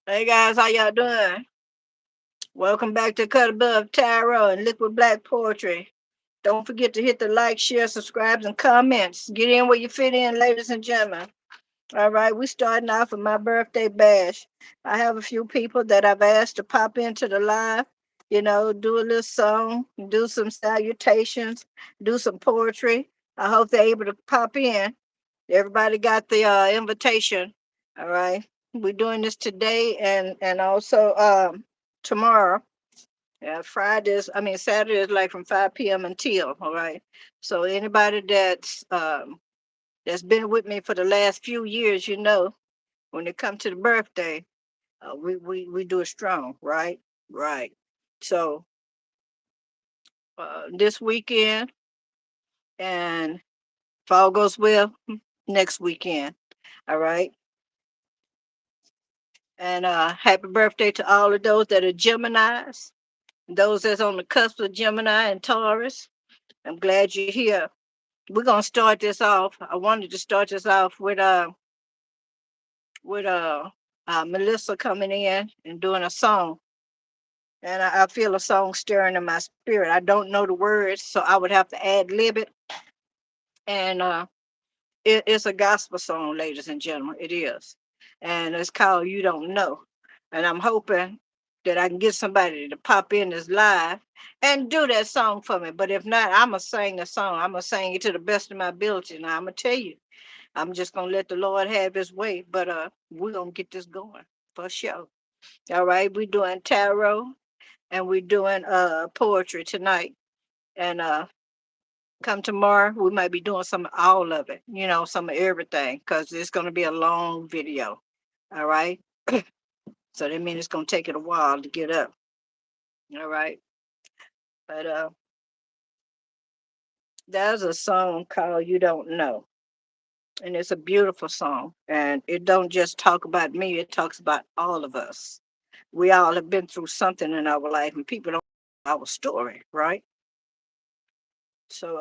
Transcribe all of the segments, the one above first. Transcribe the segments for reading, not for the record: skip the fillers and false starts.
Hey guys, how y'all doing? Welcome back to Cut Above Tarot and Liquid Black Poetry. Don't forget to hit the like, share, subscribe, and comments. Get in where you fit in, ladies and gentlemen. All right, we starting off with my birthday bash. I have a few people that I've asked to pop into the live, do a little song, do some salutations, do some poetry. I hope they're able to pop in. Everybody got the invitation. All right. We're doing this today and also tomorrow. Yeah, Saturday is like from 5 p.m. until, all right. So anybody that's been with me for the last few years, when it comes to the birthday, we do it strong, right? Right. So this weekend, and if all goes well, next weekend. All right. And happy birthday to all of those that are Geminis, those that's on the cusp of Gemini and Taurus. I'm glad you're here. We're gonna start this off. I wanted to start this off with Melissa coming in and doing a song. And I feel a song stirring in my spirit. I don't know the words, so I would have to ad lib it. And it's a gospel song, ladies and gentlemen. It is. And it's called You Don't Know. And I'm hoping that I can get somebody to pop in this live and do that song for me. But if not, I'm going to sing the song. I'm going to sing it to the best of my ability. Now, I'm going to tell you, I'm just going to let the Lord have his way. But we're going to get this going for sure. All right. We're doing tarot and we're doing poetry tonight. And come tomorrow, we might be doing some all of it, some of everything, because it's going to be a long video. All right. So that means it's going to take it a while to get up. All right. But there's a song called You Don't Know. And it's a beautiful song. And it don't just talk about me, it talks about all of us. We all have been through something in our life, and people don't know our story, right? So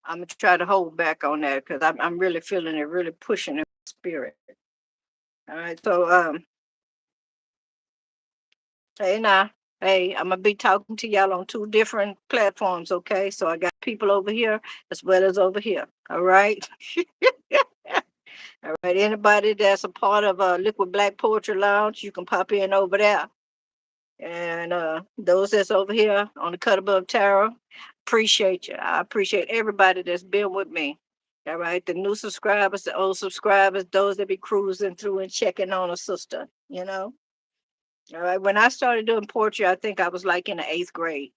I'm gonna try to hold back on that because I'm really feeling it, really pushing in my spirit. All right. So hey now, hey, I'm gonna be talking to y'all on two different platforms, okay? So I got people over here as well as over here. All right. All right. Anybody that's a part of Liquid Black Poetry Lounge, you can pop in over there. And those that's over here on the Cut Above Tarot, appreciate you. I appreciate everybody that's been with me. All right. The new subscribers, the old subscribers, those that be cruising through and checking on a sister. All right. When I started doing poetry, I think I was like in the eighth grade.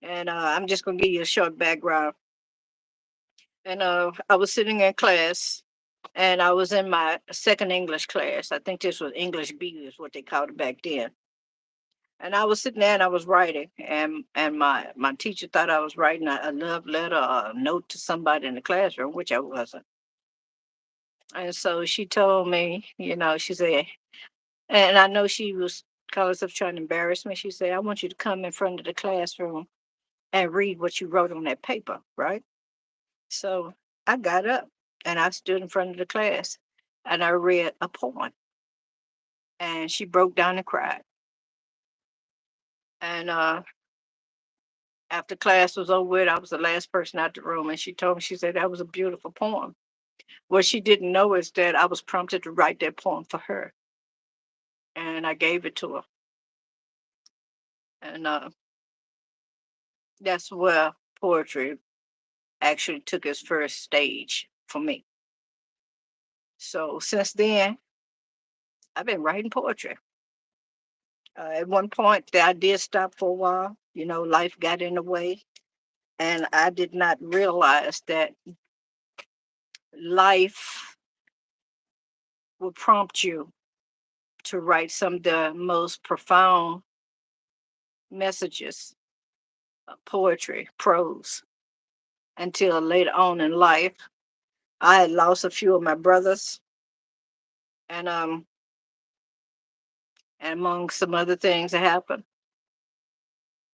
And I'm just going to give you a short background. And I was sitting in class and I was in my second English class. I think this was English B, is what they called it back then. And I was sitting there and I was writing, and my teacher thought I was writing a love letter or a note to somebody in the classroom, which I wasn't. And so she told me, she said, and I know she was calling herself trying to embarrass me. She said, I want you to come in front of the classroom and read what you wrote on that paper, right? So I got up and I stood in front of the class and I read a poem. And she broke down and cried. And after class was over with, I was the last person out the room. And she told me, she said, that was a beautiful poem. What she didn't know is that I was prompted to write that poem for her. And I gave it to her. And that's where poetry actually took its first stage for me. So since then, I've been writing poetry. At one point, I did stop for a while. Life got in the way. And I did not realize that life will prompt you to write some of the most profound messages, poetry, prose, until later on in life. I had lost a few of my brothers, and and among some other things that happened.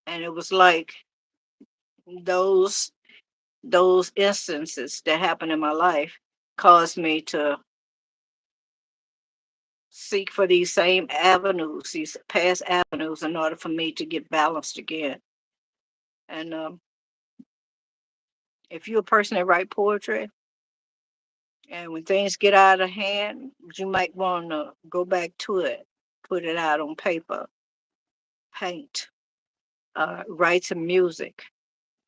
And it was like those those instances that happened in my life caused me to seek for these same avenues, these past avenues, in order for me to get balanced again. And if you're a person that write poetry, and when things get out of hand, you might want to go back to it, put it out on paper, paint, write some music,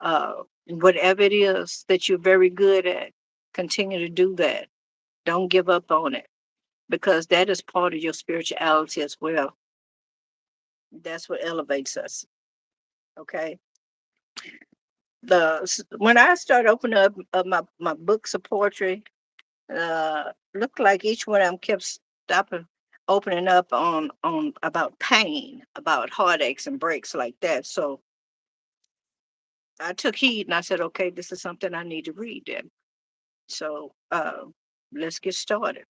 uh, whatever it is that you're very good at, continue to do that. Don't give up on it, because that is part of your spirituality as well. That's what elevates us. Okay. When I started opening up my books of poetry, looked like each one of them kept stopping, opening up on about pain, about heartaches and breaks like that. So I took heed and I said, okay, this is something I need to read then. So let's get started.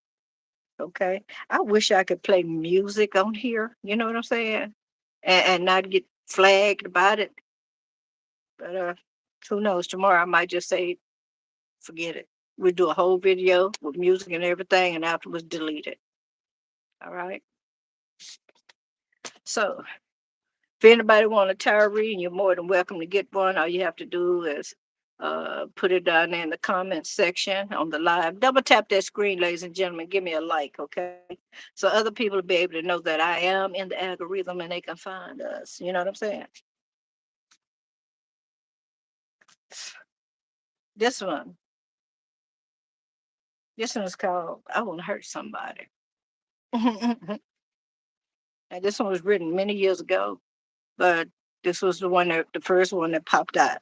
Okay. I wish I could play music on here. You know what I'm saying? And not get flagged about it. But who knows? Tomorrow I might just say, forget it. We do a whole video with music and everything, and afterwards delete it. All right. So if anybody want a tarot reading, you're more than welcome to get one. All you have to do is put it down there in the comments section on the live. Double tap that screen, ladies and gentlemen. Give me a like, okay? So other people will be able to know that I am in the algorithm and they can find us. You know what I'm saying? This one, this one is called "I Want to Hurt Somebody," and this one was written many years ago, but this was the first one that popped out.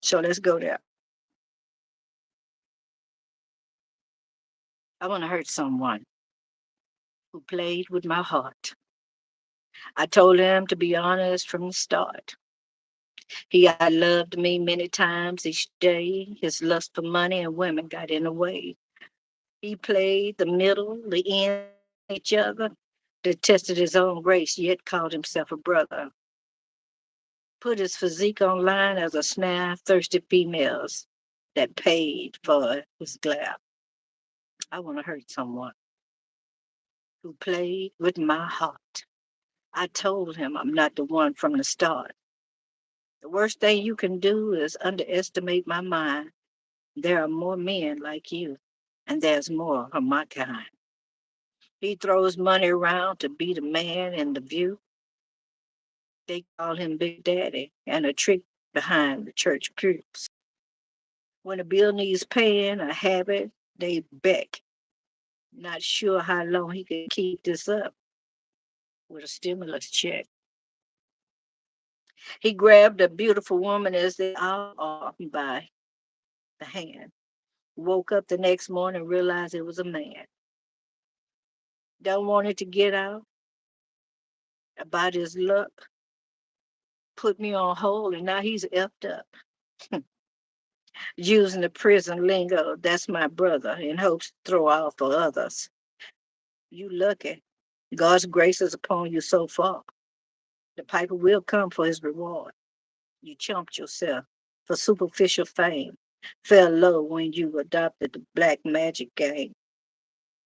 So let's go there. I want to hurt someone who played with my heart. I told him to be honest from the start. He had loved me many times each day. His lust for money and women got in the way. He played the middle, the end, each other, detested his own race, yet called himself a brother. Put his physique online as a snare thirsty females that paid for his glare. I want to hurt someone who played with my heart. I told him I'm not the one from the start. The worst thing you can do is underestimate my mind. There are more men like you, and there's more of my kind. He throws money around to be the man in the view. They call him Big Daddy and a trick behind the church pews. When a bill needs paying, a habit, they beck. Not sure how long he can keep this up with a stimulus check. He grabbed a beautiful woman as they all are by the hand. Woke up the next morning and realized it was a man. Don't want it to get out about his luck. Put me on hold, and now he's effed up. Using the prison lingo, that's my brother, in hopes to throw off for others. You lucky. God's grace is upon you so far. The piper will come for his reward. You chumped yourself for superficial fame. Fell low when you adopted the black magic game.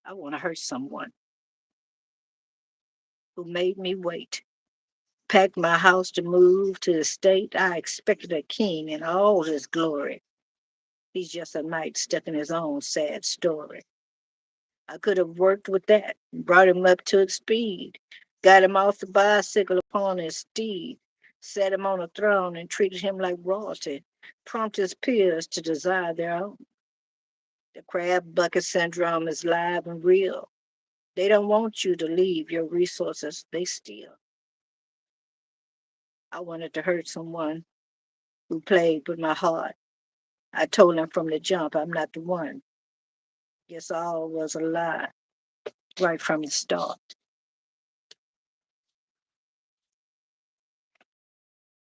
I want to hurt someone who made me wait. Packed my house to move to the state. I expected a king in all his glory. He's just a knight stuck in his own sad story. I could have worked with that, brought him up to speed, got him off the bicycle upon his steed, set him on a throne and treated him like royalty, prompt his peers to desire their own. The crab bucket syndrome is live and real. They don't want you to leave your resources, they steal. I wanted to hurt someone who played with my heart. I told him from the jump I'm not the one. Guess all was a lie right from the start.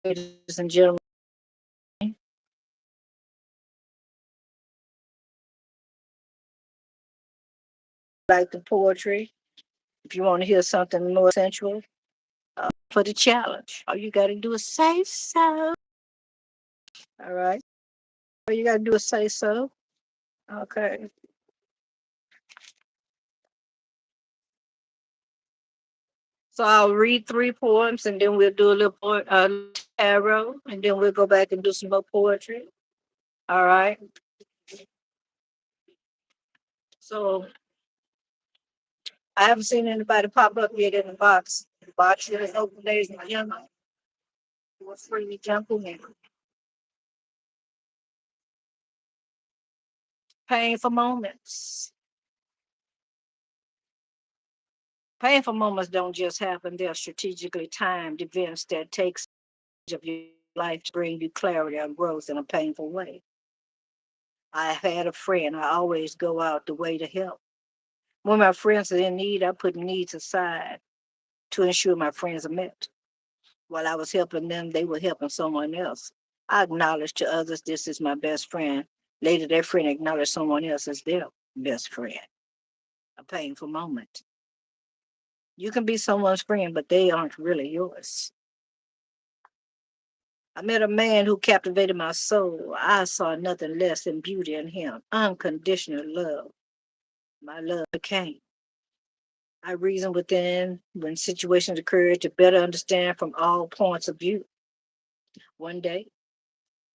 Ladies and gentlemen, like the poetry, if you want to hear something more sensual, for the challenge, all you got to do is say so. All right. All you got to do is say so. Okay. So I'll read 3 poems and then we'll do a little tarot and then we'll go back and do some more poetry. All right. So I haven't seen anybody pop up yet in the box. The box is open, ladies and gentlemen. Feel free to jump in. Painful moments. Painful moments don't just happen. They're strategically timed events that takes of your life to bring you clarity or growth in a painful way. I had a friend. I always go out the way to help. When my friends are in need, I put needs aside to ensure my friends are met. While I was helping them, they were helping someone else. I acknowledge to others this is my best friend. Later, their friend acknowledged someone else as their best friend. A painful moment. You can be someone's friend, but they aren't really yours. I met a man who captivated my soul. I saw nothing less than beauty in him, unconditional love. My love came. I reasoned within when situations occurred to better understand from all points of view. One day,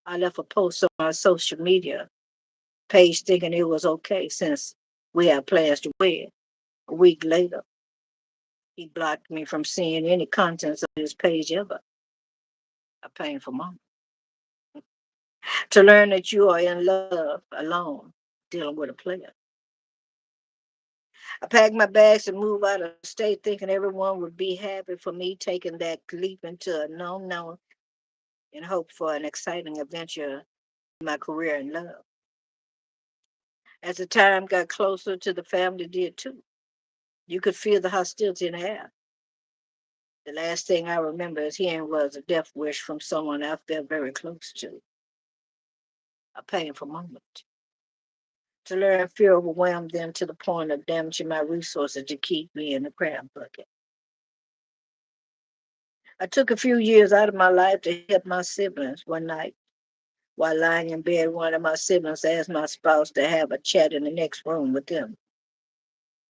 I left a post on my social media page thinking it was okay since we had plans to wed. A week later, he blocked me from seeing any contents of his page ever. A painful moment. To learn that you are in love alone, dealing with a player. I packed my bags and moved out of state thinking everyone would be happy for me taking that leap into a known in hope for an exciting adventure in my career in love. As the time got closer to the family did too. You could feel the hostility in the air. The last thing I remember is hearing was a death wish from someone I felt very close to. A painful moment. To learn fear overwhelmed them to the point of damaging my resources to keep me in the crab bucket. I took a few years out of my life to help my siblings. One night, while lying in bed, one of my siblings asked my spouse to have a chat in the next room with them.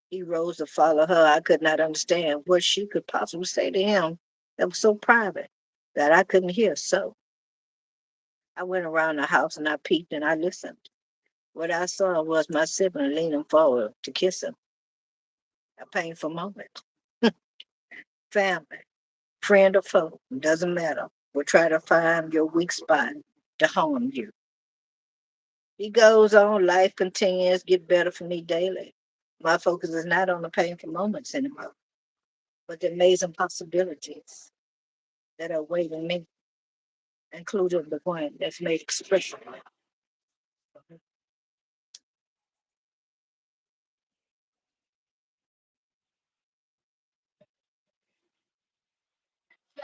He rose to follow her. I could not understand what she could possibly say to him that was so private that I couldn't hear. So I went around the house and I peeked and I listened. What I saw was my sibling leaning forward to kiss him. A painful moment. Family, friend or foe, doesn't matter. Will try to find your weak spot to harm you. He goes on, life continues, get better for me daily. My focus is not on the painful moments anymore, but the amazing possibilities that are awaiting me, including the one that's made expression.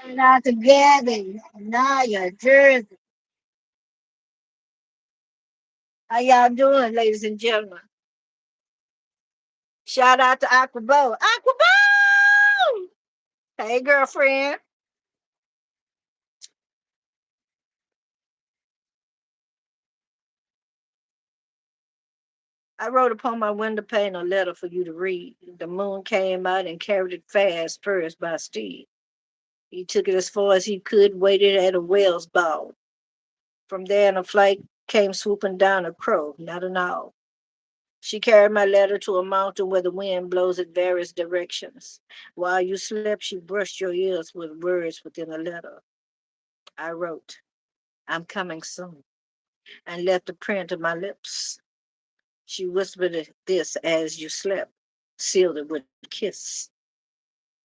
Shout out to Gabby, Naya, Jersey. How y'all doing, ladies and gentlemen? Shout out to Aquabo. Aquabo! Hey, girlfriend. I wrote upon my window pane a letter for you to read. The moon came out and carried it fast, first by Steve. He took it as far as he could, waited at a whale's bow. From there, in a flight came swooping down a crow, not an owl. She carried my letter to a mountain where the wind blows in various directions. While you slept, she brushed your ears with words within the letter. I wrote, I'm coming soon, and left a print of my lips. She whispered this as you slept, sealed it with a kiss.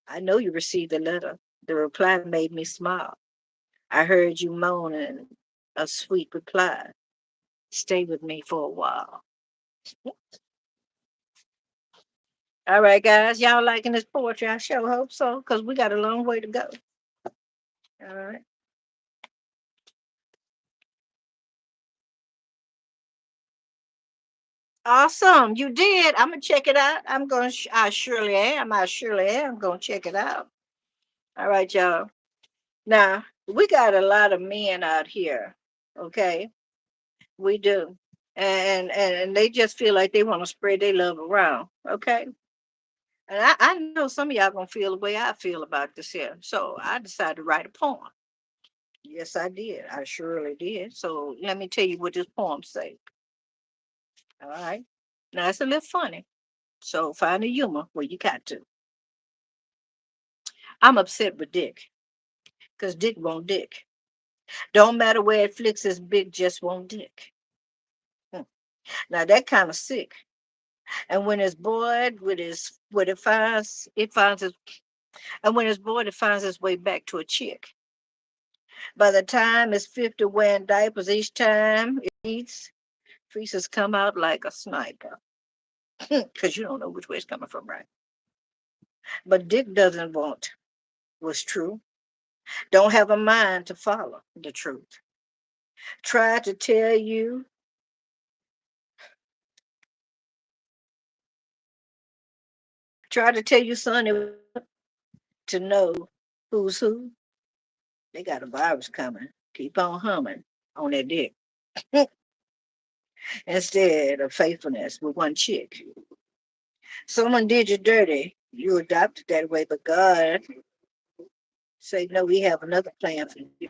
I know you received the letter. The reply made me smile. I heard you moaning a sweet reply. Stay with me for a while. All right, guys. Y'all liking this poetry? I sure hope so, because we got a long way to go. All right. Awesome. You did. I'm gonna check it out. I surely am. I surely am gonna check it out. All right, y'all. Now we got a lot of men out here. Okay. We do. And they just feel like they want to spread their love around. Okay. And I know some of y'all gonna feel the way I feel about this here. So I decided to write a poem. Yes, I did. I surely did. So let me tell you what this poem say. All right. Now it's a little funny. So find the humor where you got to. I'm upset with Dick because Dick won't dick. Don't matter where it flicks his big, just won't dick. Hmm. Now that kind of sick. And when it's bored with his what it finds his and when it's bored it finds its way back to a chick. By the time it's 50 wearing diapers each time it eats, feces come out like a sniper. Because you don't know which way it's coming from, right? But Dick doesn't want what's true. Don't have a mind to follow the truth. Try to tell you, try to tell you, son, to know who's who. They got a virus coming. Keep on humming on that dick. Instead of faithfulness with one chick. Someone did you dirty. You adopted that way, but God said, no, we have another plan for you.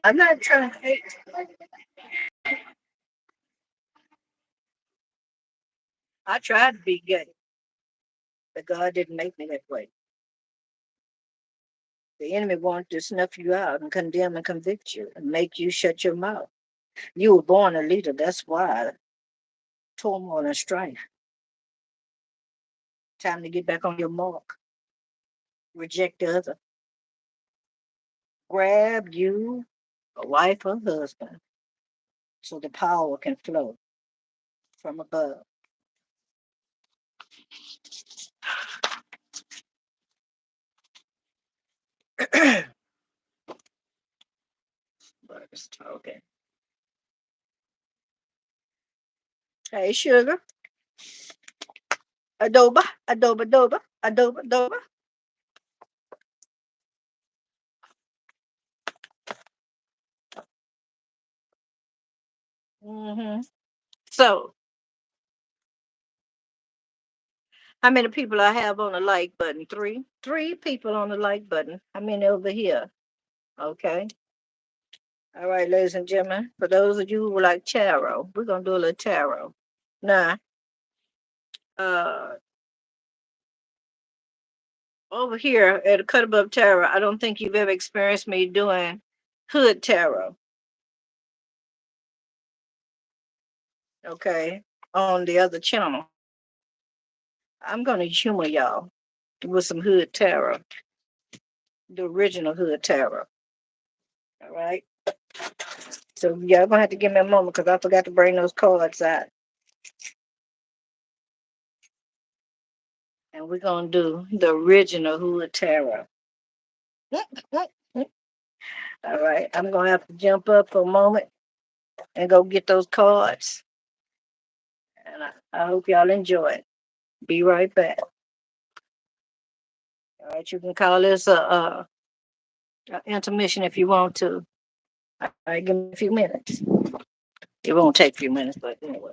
I'm not trying to hate. I tried to be gay, but God didn't make me that way. The enemy wanted to snuff you out and condemn and convict you and make you shut your mouth. You were born a leader. That's why turmoil and strife. Time to get back on your mark. Reject the other. Grab you a wife or husband so the power can flow from above. Okay. Hey, sugar. Adoba, adoba, adoba, adoba, adoba. So, how many people I have on the like button? Three. Three people on the like button. How many over here? Okay. All right, ladies and gentlemen. For those of you who like tarot, we're gonna do a little tarot. Now, uh, over here at the Cut Above Tarot, I don't think you've ever experienced me doing hood tarot. Okay, on the other channel. I'm gonna humor y'all with some hood tarot, the original hood tarot. All right. So y'all gonna have to give me a moment because I forgot to bring those cards out. And we're gonna do the original hood tarot. All right. I'm gonna have to jump up for a moment and go get those cards. And I hope y'all enjoy it. Be right back. All right, you can call this a intermission if you want to. All right, give me a few minutes. It won't take a few minutes, but anyway.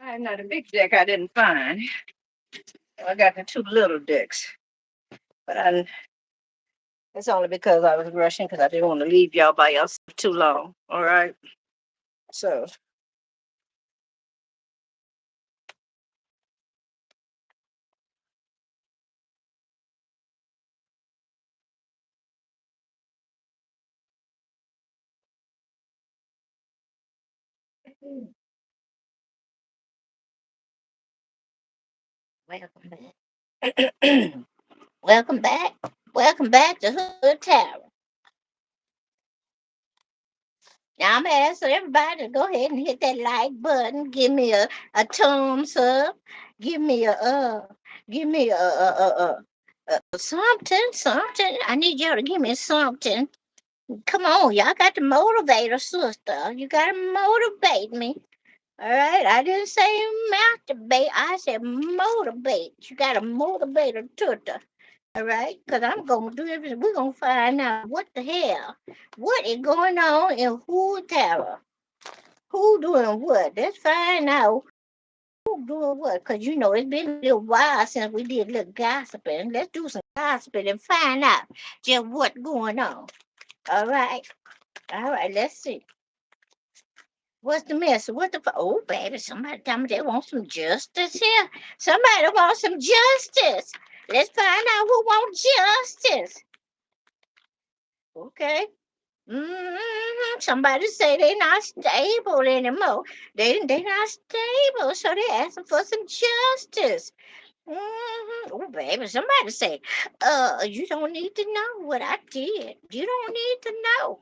Now the big deck I didn't find. I got the two little decks, but it's only because I was rushing because I didn't want to leave y'all by yourself too long. All right. So welcome back. Welcome back. Welcome back to Hood Tower. Now I'm gonna ask everybody to go ahead and hit that like button. Give me a thumbs up. Give me give me something. I need y'all to give me something. Come on, y'all got to motivate a sister. You gotta motivate me. All right, I didn't say masturbate. I said motivate. You gotta motivate a tutor. All right, because I'm gonna do everything. We're gonna find out what the hell, what is going on in Hood Tower. Who doing what? Let's find out who doing what. Because you know it's been a little while since we did a little gossiping. Let's do some gossiping and find out just what's going on. All right. All right, let's see. What's the mess? What the oh baby, somebody tell me they want some justice here. Somebody wants some justice. Let's find out who wants justice. Okay. Somebody say they not stable anymore. They not stable, so they asking for some justice. Oh, baby, somebody say, you don't need to know what I did. You don't need to know.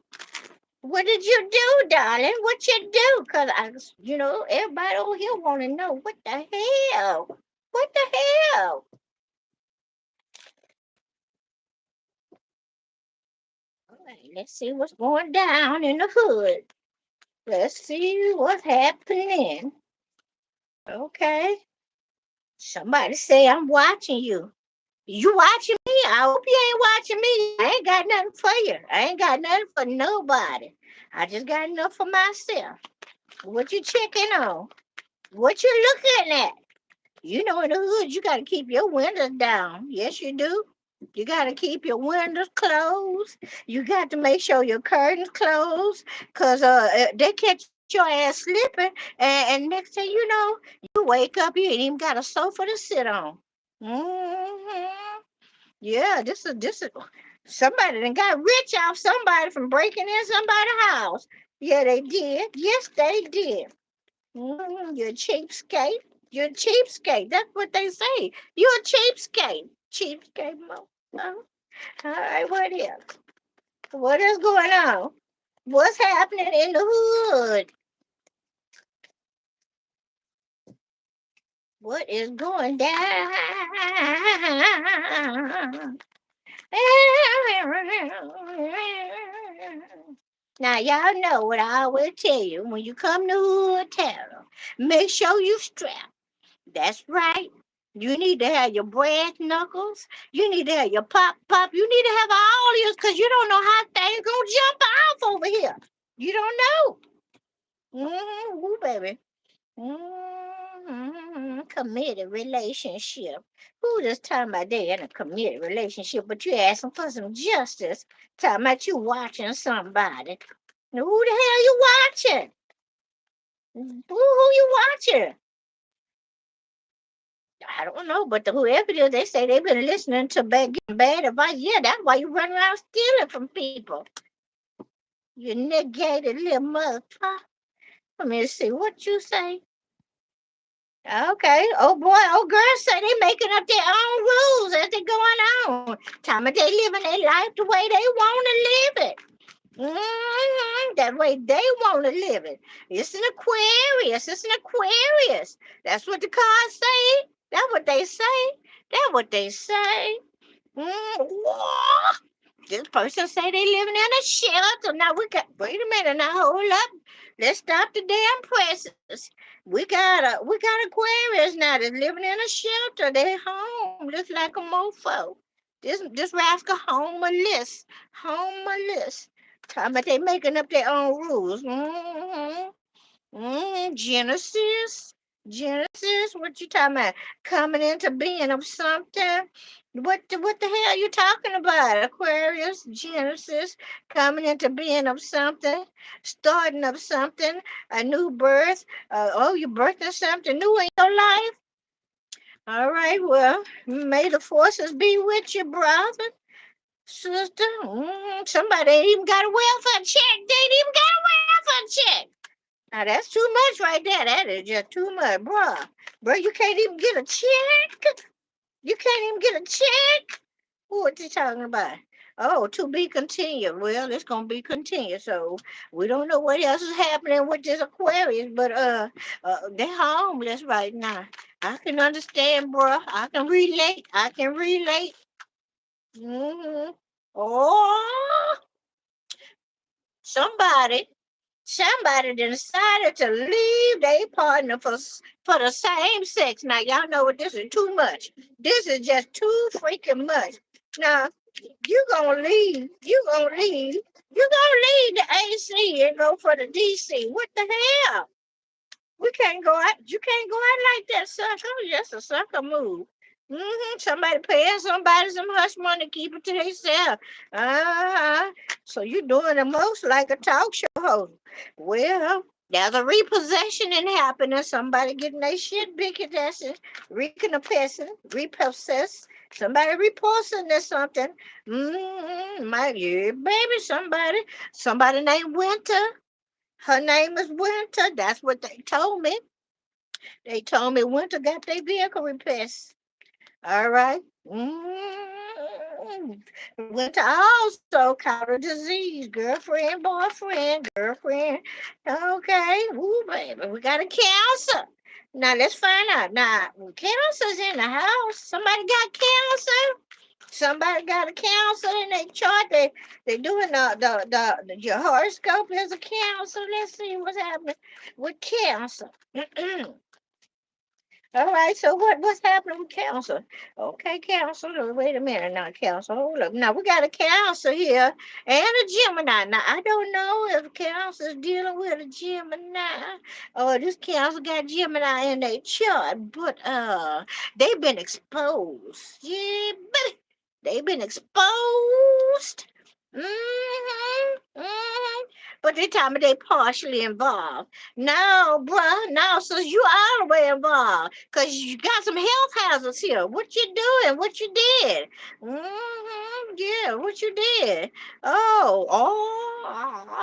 What did you do, darling? What you do? Cause everybody over here want to know what the hell. What the hell? All right, let's see what's going down in the hood. Let's see what's happening. Okay. Somebody say I'm watching you. You watching me? I hope you ain't watching me. I ain't got nothing for you. I ain't got nothing for nobody. I just got enough for myself. What you checking on? What you looking at? You know, in the hood, you got to keep your windows down. Yes, you do. You got to keep your windows closed. You got to make sure your curtains closed, cause they catch your ass slipping, and next thing you know, you wake up, you ain't even got a sofa to sit on. hmm Yeah, this is somebody that got rich off somebody from breaking in somebody's house. Yeah, they did. Yes, they did. You're a cheapskate. You're a cheapskate. That's what they say. You're a cheapskate. Cheapskate mo. Oh, all right, what else? What is going on? What's happening in the hood? What is going down? Now, y'all know what I always tell you. When you come to Hood Town, make sure you strap. That's right. You need to have your brass knuckles. You need to have your pop. You need to have all yours because you don't know how things gonna jump off over here. You don't know. Ooh, baby. Committed relationship. Who just talking about they in a committed relationship, but you asking for some justice? Talking about you watching somebody. Who the hell you watching? Who you watching? I don't know, but whoever it is, they say they've been listening to getting bad advice. Yeah, that's why you run around stealing from people. You negated little mother. Let me see what you say. Okay. Oh boy, oh girl say they making up their own rules as they going on. Time they living their life the way they want to live it. That way they want to live it. It's an Aquarius. It's an Aquarius. That's what the cards say. That's what they say. That's what they say. Whoa. This person say they living in a shelter. Now wait a minute. Now hold up. Let's stop the damn presses. We got Aquarius now that's living in a shelter. They home just like a mofo. This rascal homeless. Homeless. Talking about they making up their own rules. Genesis. Genesis, what you talking about? Coming into being of something? What the hell you talking about? Aquarius, Genesis, coming into being of something, starting of something, a new birth. Oh, you birthing something new in your life? All right, well, may the forces be with you, brother, sister. Somebody ain't even got a welfare check. They ain't even got a welfare check. Now that's too much right there. That is just too much, bruh. Bro, you can't even get a check. You can't even get a check. What you talking about? Oh, to be continued. Well, it's gonna be continued. So we don't know what else is happening with this Aquarius, but they're homeless right now. I can understand, bruh. I can relate. I can relate. Mm-hmm. Oh, somebody somebody decided to leave their partner for the same sex. Now y'all know what this is too much. This is just too freaking much. Now you gonna leave. You gonna leave. You gonna leave the AC and go for the DC. What the hell? We can't go out. You can't go out like that, sucker. Just a sucker move. Somebody paying somebody some hush money, keep it to themselves. Uh-huh. So you doing the most like a talk show host. Well, there's a repossession happening. Somebody getting their shit repossessed, repossessed. Somebody reposting or something. My yeah, baby, somebody named Winter. Her name is Winter. That's what they told me. They told me Winter got their vehicle repaired. All right. Winter also caught a disease. Girlfriend, boyfriend, girlfriend. Okay. Ooh, baby, we got a cancer. Now let's find out. Now, cancer's in the house. Somebody got cancer. Somebody got a cancer in their chart. They doing your horoscope as a cancer. Let's see what's happening with cancer. All right, so what's happening with council? Okay, council. Wait a minute now, council. Hold up. Now we got a council here and a Gemini. Now I don't know if council is dealing with a Gemini or this council got Gemini in their chart, but they've been exposed. Yeah, buddy. They've been exposed. But they tell me they partially involved. No, bruh, no, so you all the way involved. Cause you got some health hazards here. What you doing? What you did? Yeah, what you did?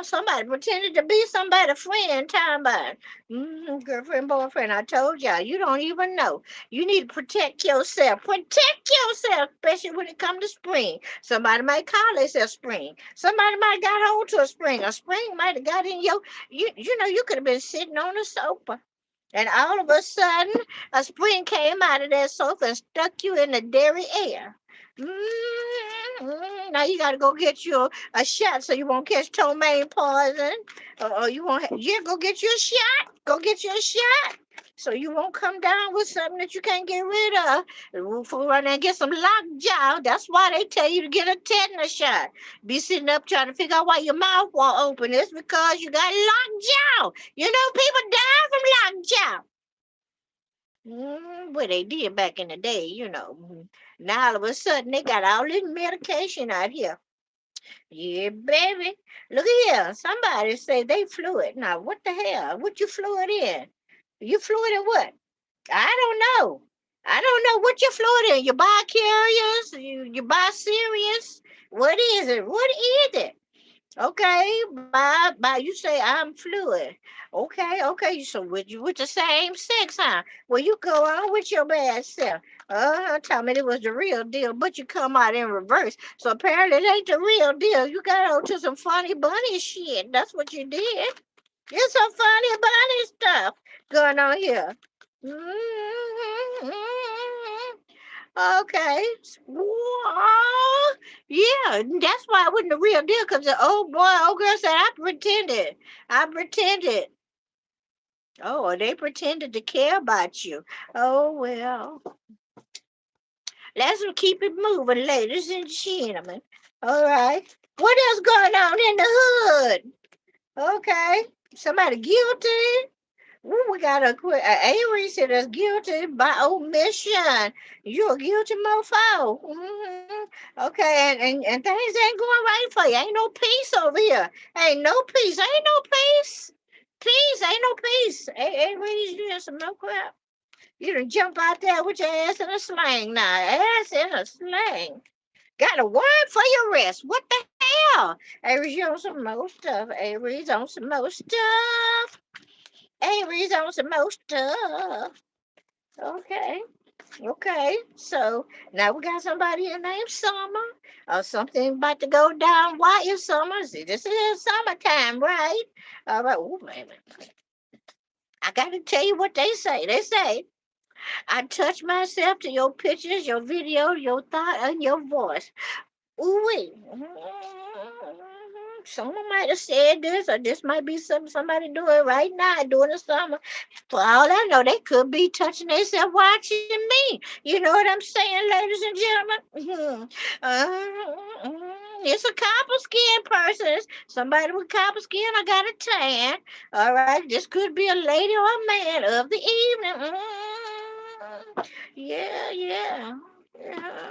Somebody pretended to be somebody's friend, time about. Girlfriend, boyfriend. I told y'all, you don't even know. You need to protect yourself. Protect yourself, especially when it comes to spring. Somebody might call themselves spring. Somebody might got hold to a spring. A spring might have got in your. You could have been sitting on a sofa. And all of a sudden, a spring came out of that sofa and stuck you in the dairy air. Now you got to go get you a shot so you won't catch ptomaine poison. Or you won't. Yeah, go get you a shot. Go get you a shot. So you won't come down with something that you can't get rid of. Fool around there and get some lockjaw. That's why they tell you to get a tetanus shot. Be sitting up trying to figure out why your mouth won't open. It's because you got lockjaw. You know, people die from lockjaw. What they did back in the day, you know. Now all of a sudden they got all this medication out here. Yeah, baby. Look at here. Somebody say they fluid. Now what the hell? What you fluid in? You fluid in what? I don't know. I don't know what you fluid in. You buy curious? You buy serious? What is it? What is it? Okay, by you say I'm fluid. Okay. So with the same sex, huh? Well, you go on with your bad self. Tell me it was the real deal, but you come out in reverse. So apparently it ain't the real deal. You got onto some funny bunny shit. That's what you did. There's some funny bunny stuff going on here. Mhm. Okay. Well, yeah, that's why it wasn't the real deal. Cause the old boy, old girl said, I pretended. I pretended. Oh, they pretended to care about you. Oh, well. Let's keep it moving, ladies and gentlemen. All right. What else going on in the hood? Okay. Somebody guilty? Ooh, we got a quick. Avery said us guilty by omission. You a guilty mofo. Okay, and things ain't going right for you. Ain't no peace over here. Ain't no peace. Ain't no peace. Peace. Ain't no peace. Avery, you doing some no crap. You done jump out there with your ass in a sling now. Ass in a sling. Got a word for your rest. What the hell? Avery's on some more stuff. Avery's on some more stuff. Avery's on some more stuff. Okay. Okay. So now we got somebody here named Summer. Something about to go down. Why is summer? See, this is summertime, right? All right. Oh, baby. I got to tell you what they say. They say, I touch myself to your pictures, your video, your thought, and your voice. Ooh, wait. Someone might have said this, or this might be something somebody doing right now during the summer. For all I know, they could be touching themselves watching me. You know what I'm saying, ladies and gentlemen? It's a copper skin person. Somebody with copper skin, I got a tan. All right, this could be a lady or a man of the evening. Yeah, yeah. Yeah.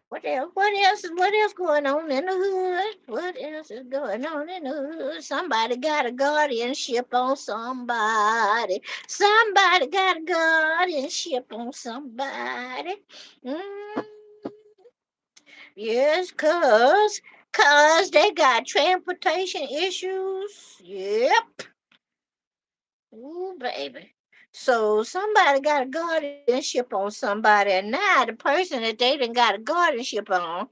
What else going on in the hood? What else is going on in the hood? Somebody got a guardianship on somebody. Somebody got a guardianship on somebody. Mm, yes, cause they got transportation issues. Yep. Ooh, baby. So somebody got a guardianship on somebody, and now the person that they done got a guardianship on,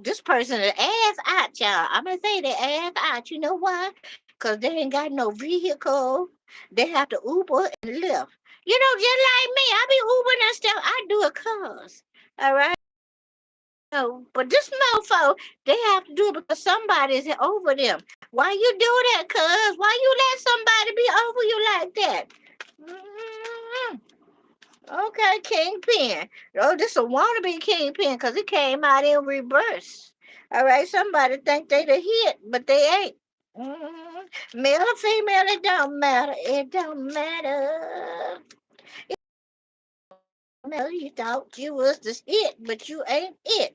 this person is ass out, y'all. I'm gonna say they ass out. You know why? Cause they ain't got no vehicle. They have to Uber and Lyft. Just like me, I be Ubering and stuff. I do a cause. All right. No, but this mofo, they have to do it because somebody is over them. Why you do that, cuz? Why you let somebody be over you like that? Mm, okay, Kingpin. Oh, this a wannabe Kingpin because it came out in reverse. All right, somebody think they the hit, but they ain't. Male or female, it don't matter. It don't matter. You thought you was the hit, but you ain't it.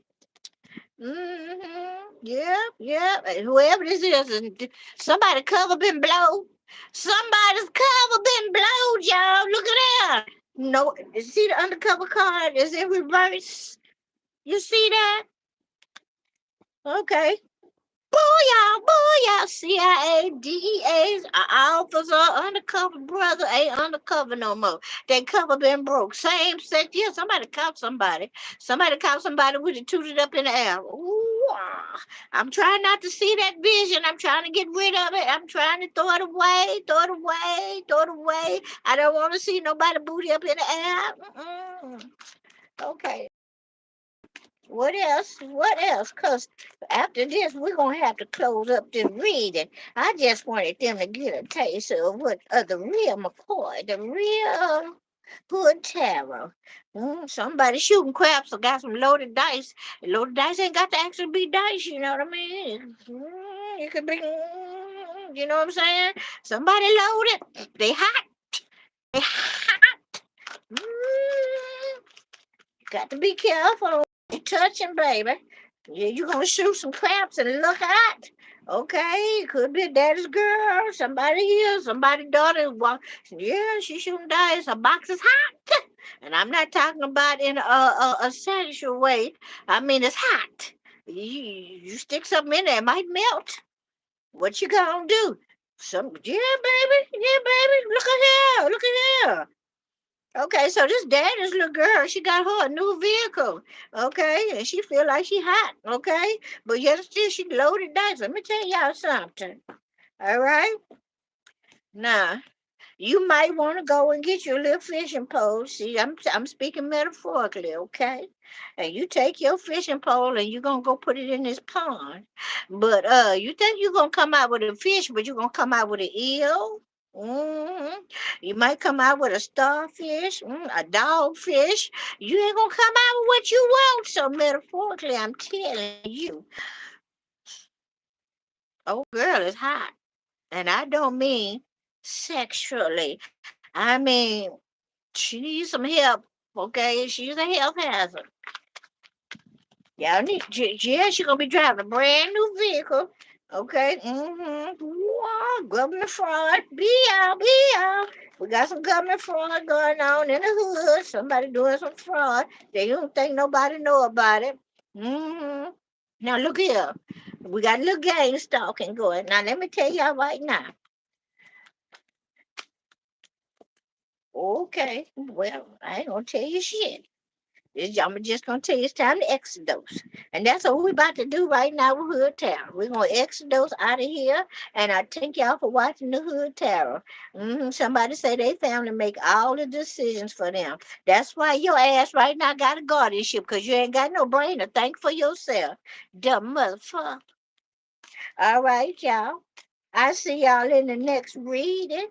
Yeah, yeah. And whoever this is, somebody cover been blown. Somebody's cover been blown, y'all. Look at that. No, you see the undercover card is in reverse. You see that? Okay. Booyah, booyah, CIA, DEA's officer, undercover brother ain't undercover no more. They cover been broke. Same sex, yeah, somebody caught somebody. Somebody caught somebody with it tooted up in the air. Ooh, I'm trying not to see that vision. I'm trying to get rid of it. I'm trying to throw it away, throw it away, throw it away. I don't want to see nobody booty up in the air. Okay. What else? What else? Because after this, we're going to have to close up this reading. I just wanted them to get a taste of what the real McCoy, the real good tarot. Somebody shooting craps or got some loaded dice. Loaded dice ain't got to actually be dice, you know what I mean? It could be, you know what I'm saying? Somebody loaded. They hot. They hot. Mm, got to be careful. You touching, baby. Yeah, you gonna shoot some craps and look hot. Okay, could be a daddy's girl, somebody here, somebody daughter. Yeah, she shooting dice. Her box is hot, and I'm not talking about in a sexual way. I mean it's hot. You stick something in there, it might melt. What you gonna do? Yeah, baby. Look at here. Look at here. Okay, so this daddy's little girl, she got her a new vehicle. Okay, and she feel like she hot. Okay, but yet still she loaded dice. Let me tell y'all something. All right, now you might want to go and get your little fishing pole. See, I'm speaking metaphorically. Okay, and you take your fishing pole and you're gonna go put it in this pond. But you think you're gonna come out with a fish, but you're gonna come out with an eel. hmm You might come out with a starfish, a dogfish. You ain't gonna come out with what you want. So metaphorically, I'm telling you, oh girl, it's hot. And I don't mean sexually. I mean, she needs some help. Okay, she's a health hazard. Y'all need, yeah, she's gonna be driving a brand new vehicle. Okay, wow, government fraud. Be out, be out. We got some government fraud going on in the hood. Somebody doing some fraud. They don't think nobody know about it. hmm Now look here. We got a little gang stalking going. Now let me tell y'all right now. Okay, well, I ain't gonna tell you shit. I'm just gonna tell you it's time to exodus. And that's what we're about to do right now with Hood Tower. We're gonna exodus out of here. And I thank y'all for watching the Hood Tower. Somebody say they family make all the decisions for them. That's why your ass right now got a guardianship, because you ain't got no brain to think for yourself. Dumb motherfucker. All right, y'all. I see y'all in the next reading.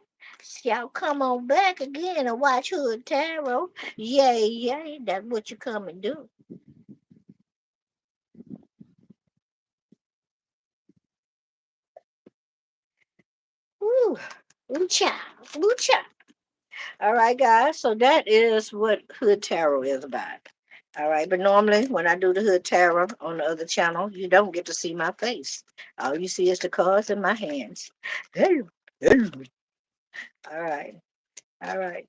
Y'all come on back again and watch Hood Tarot. Yay, yay. That's what you come and do. Woo. Ooh-cha. Ooh-cha. All right, guys. So that is what Hood Tarot is about. All right. But normally, when I do the Hood Tarot on the other channel, you don't get to see my face. All you see is the cards in my hands. Hello. Hello. All right. All right.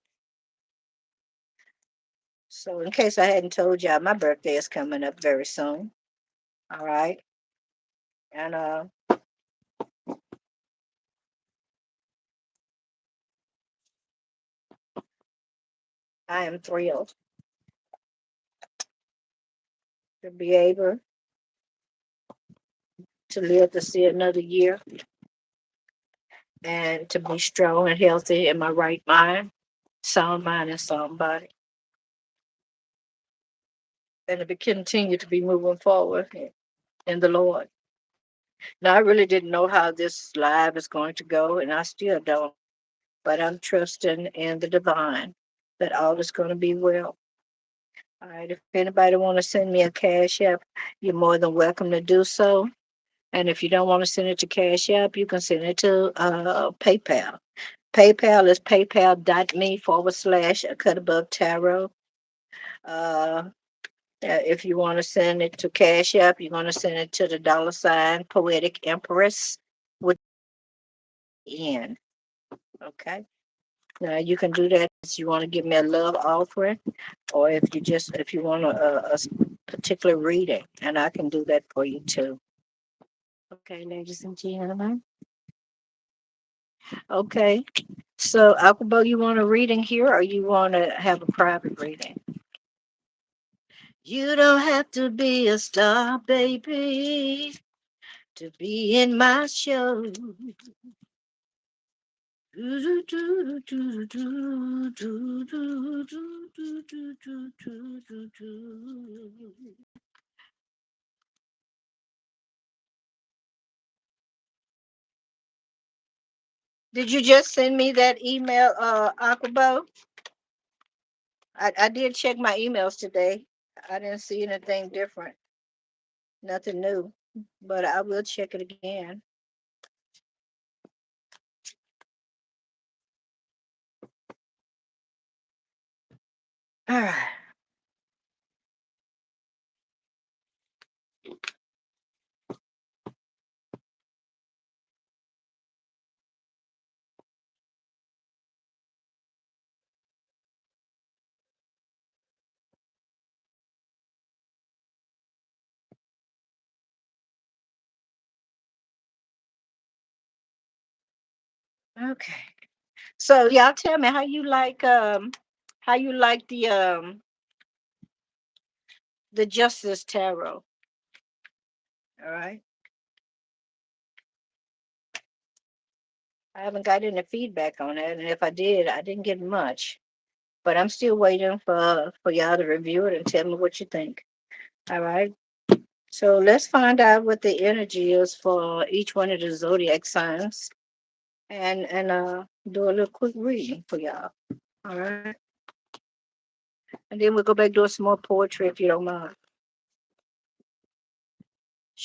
So, in case I hadn't told y'all, my birthday is coming up very soon. All right. And I am thrilled to be able to live to see another year and to be strong and healthy in my right mind and sound body, and to be, continue to be moving forward in the Lord. Now, I really didn't know how this live is going to go, and I still don't, but I'm trusting in the divine that all is going to be well. All right, if anybody want to send me a cash app, you're more than welcome to do so. And if you don't want to send it to Cash App, you can send it to PayPal. PayPal is paypal.me/ a cut above tarot. Uh, if you want to send it to Cash App, you're going to send it to the $ Poetic Empress with N. Okay. Now you can do that if you want to give me a love offering, or if you want a particular reading, and I can do that for you too. Okay, ladies and gentlemen. Okay. So, Akubo, you want a reading here, or you want to have a private reading? You don't have to be a star, baby, to be in my show. Did you just send me that email, Akubo? I did check my emails today. I didn't see anything different, nothing new, but I will check it again. All right. Okay. So y'all tell me how you like the Justice Tarot. All right. I haven't got any feedback on it, and if I did, I didn't get much. But I'm still waiting for y'all to review it and tell me what you think. All right. So let's find out what the energy is for each one of the zodiac signs, and do a little quick reading for y'all. All right. And then we'll go back doing some more poetry if you don't mind.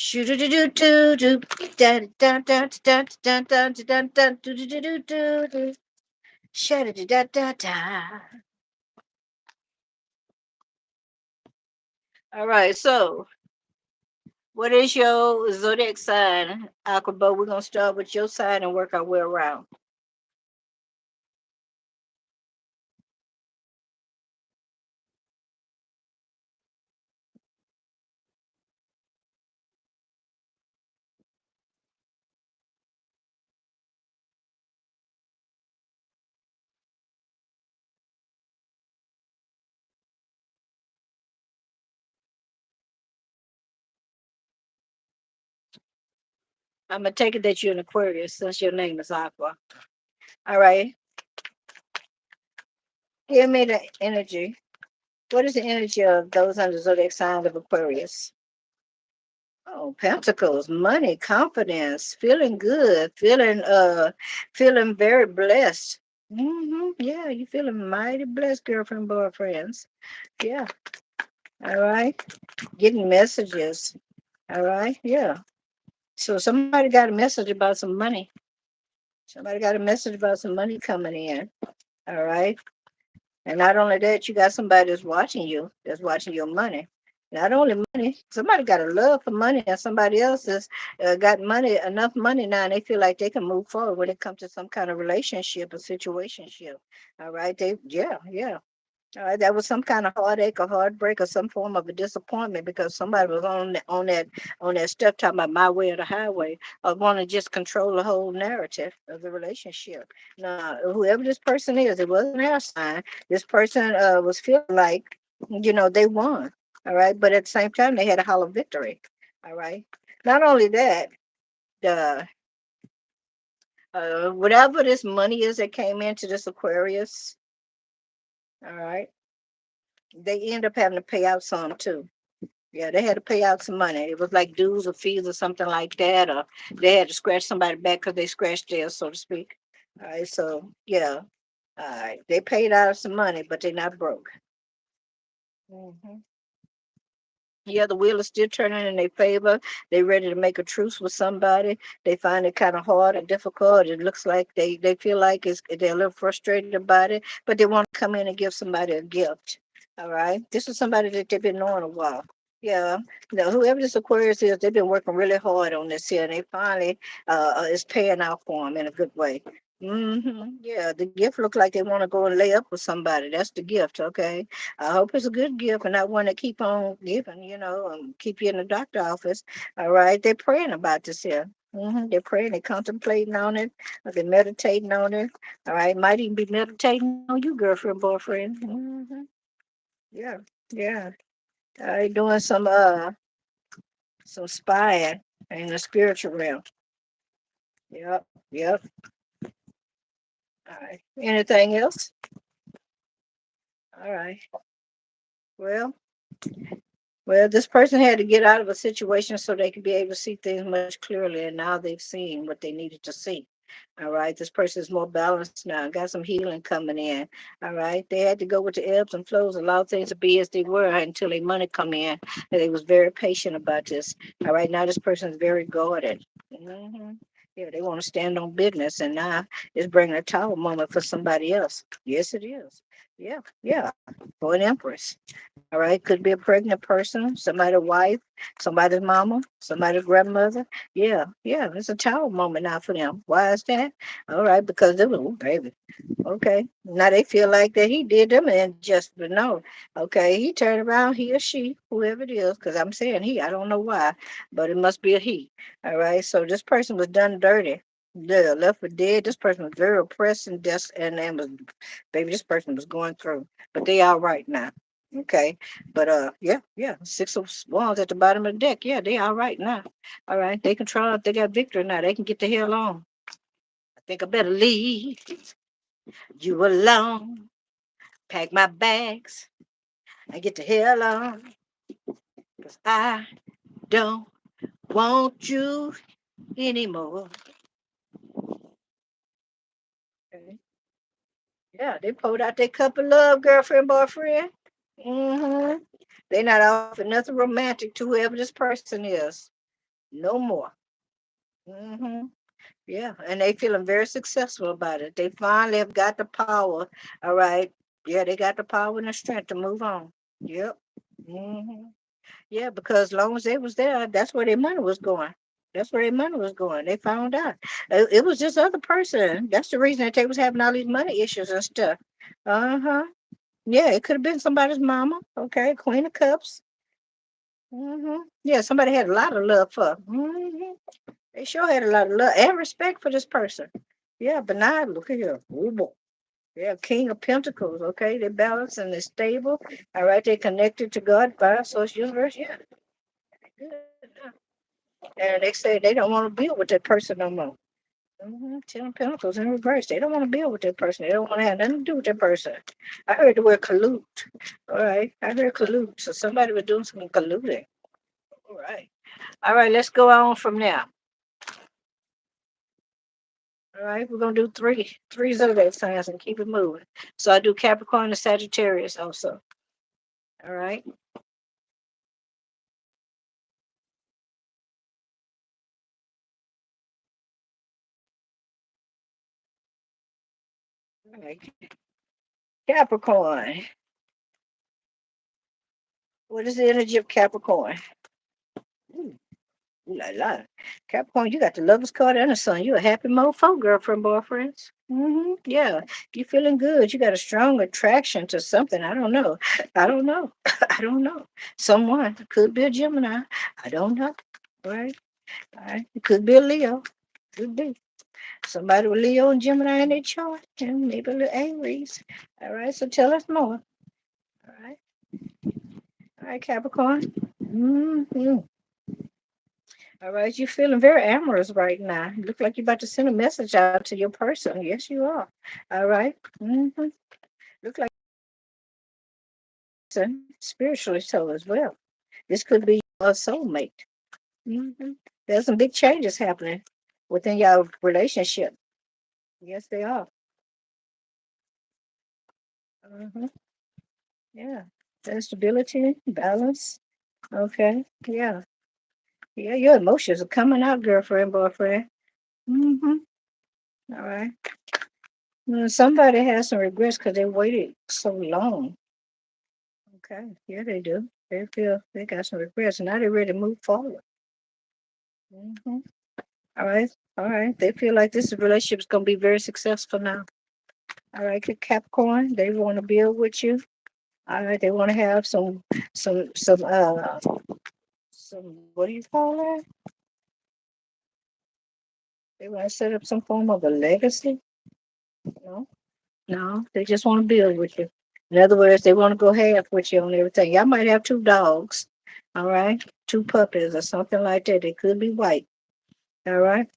Shoo doo doo doo doo doo. Da da da da da da da da da doo doo doo doo doo doo. Sha da da da da. All right, so what is your zodiac sign, Aquabo? We're gonna start with your sign and work our way around. I'm gonna take it that you're an Aquarius since your name is Aqua. All right, give me the energy. What is the energy of those under zodiac sign of Aquarius? Oh, Pentacles, money, confidence, feeling good, feeling very blessed. Yeah, you feeling mighty blessed, girlfriend, boyfriends. Yeah. All right. Getting messages. All right. Yeah. So somebody got a message about some money. Somebody got a message about some money coming in. All right. And not only that, you got somebody that's watching you, that's watching your money. Not only money, somebody got a love for money, and somebody else has got money, enough money now, and they feel like they can move forward when it comes to some kind of relationship or situationship. All right, yeah. That was some kind of heartache or heartbreak or some form of a disappointment because somebody was on that stuff talking about my way or the highway or want to just control the whole narrative of the relationship. Now, whoever this person is, it wasn't our sign. This person was feeling like, they won. All right, but at the same time, they had a hollow victory. All right. Not only that, the whatever this money is that came into this Aquarius, all right, they end up having to pay out some too. Yeah, they had to pay out some money. It was like dues or fees or something like that, or they had to scratch somebody back because they scratched theirs, so to speak. All right, so yeah, all right, they paid out some money, but they're not broke. hmm Yeah, the wheel is still turning in their favor. They ready to make a truce with somebody. They find it kind of hard and difficult. It looks like they feel like they're a little frustrated about it, but they want to come in and give somebody a gift. All right, this is somebody that they've been knowing a while. Yeah, no, whoever this Aquarius is, they've been working really hard on this here, and they finally is paying out for them in a good way. Yeah, the gift looks like they want to go and lay up with somebody. That's the gift, okay? I hope it's a good gift and not one that keep on giving, keep you in the doctor office. All right, they're praying about this here. They're praying, they're contemplating on it, or they're meditating on it. All right, might even be meditating on you, girlfriend, boyfriend. Yeah, yeah. They're doing some spying in the spiritual realm. Yep, yep. All right. Anything else? All right. Well, Well, this person had to get out of a situation so they could be able to see things much clearly, and now they've seen what they needed to see. All right, this person is more balanced now, got some healing coming in. All right, they had to go with the ebbs and flows, allow things to be as they were until their money come in. And they was very patient about this. All right, now this person is very guarded. hmm Yeah, they want to stand on business, and now it's bringing a tower moment for somebody else. Yes, it is. Yeah, yeah, for an empress. All right, could be a pregnant person, somebody's wife, somebody's mama, somebody's grandmother. Yeah, it's a tower moment now for them. Why is that? All right, because they were, oh, baby. Okay, now they feel like that he did them and just, but no. Okay, he turned around, he or she, whoever it is, because I'm saying he, I don't know why, but it must be a he. All right, so this person was done dirty. Yeah, left for dead. This person was very oppressed and and was, baby, this person was going through, but they all right now. Okay. But yeah. Six of wands at the bottom of the deck. Yeah, they all right now. All right. They can try if they got victory now. They can get the hell on. I think I better leave you alone. Pack my bags and get the hell on. Cause I don't want you anymore. Okay. Yeah, they pulled out their cup of love, girlfriend, boyfriend. Mm-hmm. They not offering nothing romantic to whoever this person is. No more. Hmm. Yeah, and they feeling very successful about it. They finally have got the power. All right. Yeah, they got the power and the strength to move on. Yep. Hmm. Yeah, because long as they was there, that's where their money was going. That's where their money was going. They found out. It was this other person. That's the reason that they was having all these money issues and stuff. Uh-huh. Yeah, it could have been somebody's mama. Okay, Queen of Cups. Yeah, somebody had a lot of love for. They sure had a lot of love and respect for this person. Yeah, but now look at here. Oh boy. Yeah, King of Pentacles. Okay, they're balanced and they're stable. All right, they're connected to God by social universe. Yeah, good. And they say they don't want to build with that person no more. Ten of Pentacles in reverse. They don't want to build with that person. They don't want to have nothing to do with that person. I heard the word collude. All right, I heard collude. So somebody was doing some colluding. All right. All right, let's go on from there. All right, we're gonna do three zodiac signs and keep it moving. So I do Capricorn and Sagittarius also. All right. All right. Capricorn. What is the energy of Capricorn? Ooh, ooh la la. Capricorn, you got the Lover's card and the Sun. You a happy mofo, girlfriend, boyfriends. Yeah, you feeling good. You got a strong attraction to something. I don't know. I don't know. I don't know. Someone could be a Gemini. I don't know. Right. All right. It could be a Leo. Could be. Somebody with Leo and Gemini in their chart, and maybe a little Aries. All right, so tell us more. All right, all right, Capricorn. Mm-hmm. All right, you're feeling very amorous right now. You look like you're about to send a message out to your person. Yes, you are. All right. Mm-hmm. Look like spiritually so as well. This could be a soulmate. Mm-hmm. There's some big changes happening within your relationship. Yes, they are. Mm-hmm. Yeah. There's stability, balance. Okay. Yeah. Yeah, your emotions are coming out, girlfriend, boyfriend. Mm-hmm. All right. Somebody has some regrets because they waited so long. Okay. Yeah, they do. They feel they got some regrets. Now they're ready to move forward. Mm-hmm. All right. All right. They feel like this relationship is going to be very successful now. All right, Capricorn. They want to build with you. All right. They want to have some, what do you call that? They want to set up some form of a legacy. No. No, they just want to build with you. In other words, they want to go half with you on everything. Y'all might have two dogs, all right, two puppies or something like that. They could be white, all right.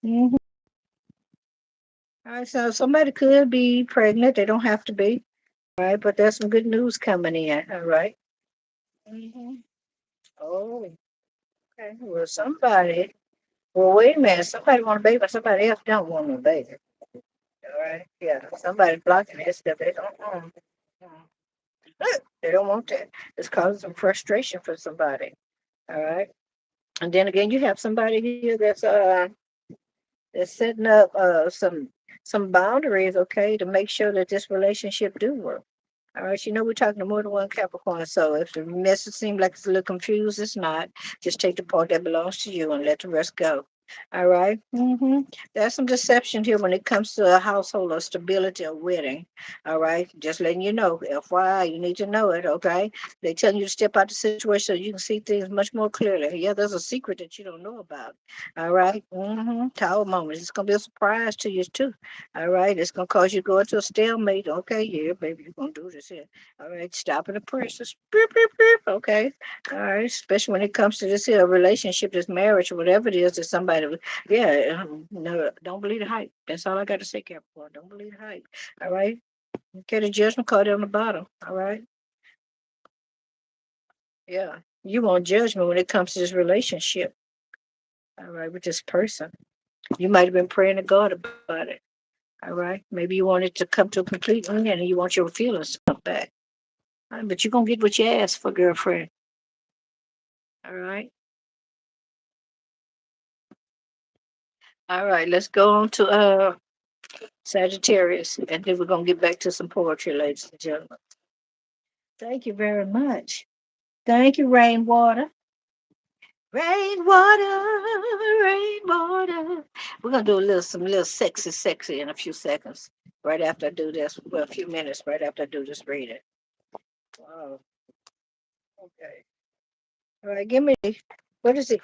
Mm-hmm. All right, so somebody could be pregnant. They don't have to be, all right, but there's some good news coming in, all right. Mm-hmm. Oh, okay. Well, somebody. Well, wait a minute. Somebody want a baby, but somebody else don't want a baby. All right. Yeah. Somebody blocking this stuff. They don't want. They don't want that. It's causing some frustration for somebody. All right. And then again, you have somebody here that's setting up some boundaries, okay, to make sure that this relationship do work. All right, you know we're talking to more than one Capricorn, so if the message seems like it's a little confused, it's not. Just take the part that belongs to you and let the rest go. All right. There's some deception here when it comes to a household or stability or wedding. All right. Just letting you know, FYI, you need to know it. Okay. They telling you to step out the situation so you can see things much more clearly. Yeah, there's a secret that you don't know about. All right. Tower moment. It's gonna be a surprise to you too. All right. It's gonna cause you to go into a stalemate. Okay. Yeah, baby, you're gonna do this here. All right. Stopping the presses. Beep, beep, beep. Okay. All right. Especially when it comes to this here relationship, this marriage, or whatever it is that somebody, yeah, no, don't believe the hype. That's all I got to say, Capricorn. Don't believe the hype. All right. Okay, the judgment card on the bottom. All right. Yeah. You want judgment when it comes to this relationship. All right, with this person. You might have been praying to God about it. All right. Maybe you want it to come to a complete union and you want your feelings to come back. All right, but you're going to get what you asked for, girlfriend. All right. All right, let's go on to Sagittarius, and then we're gonna get back to some poetry, ladies and gentlemen. Thank you very much. Thank you, Rainwater. Rainwater, rainwater. We're gonna do a little some little sexy in a few seconds. Right after I do this, well, a few minutes right after I do this reading. Wow. Okay. All right, give me what is it?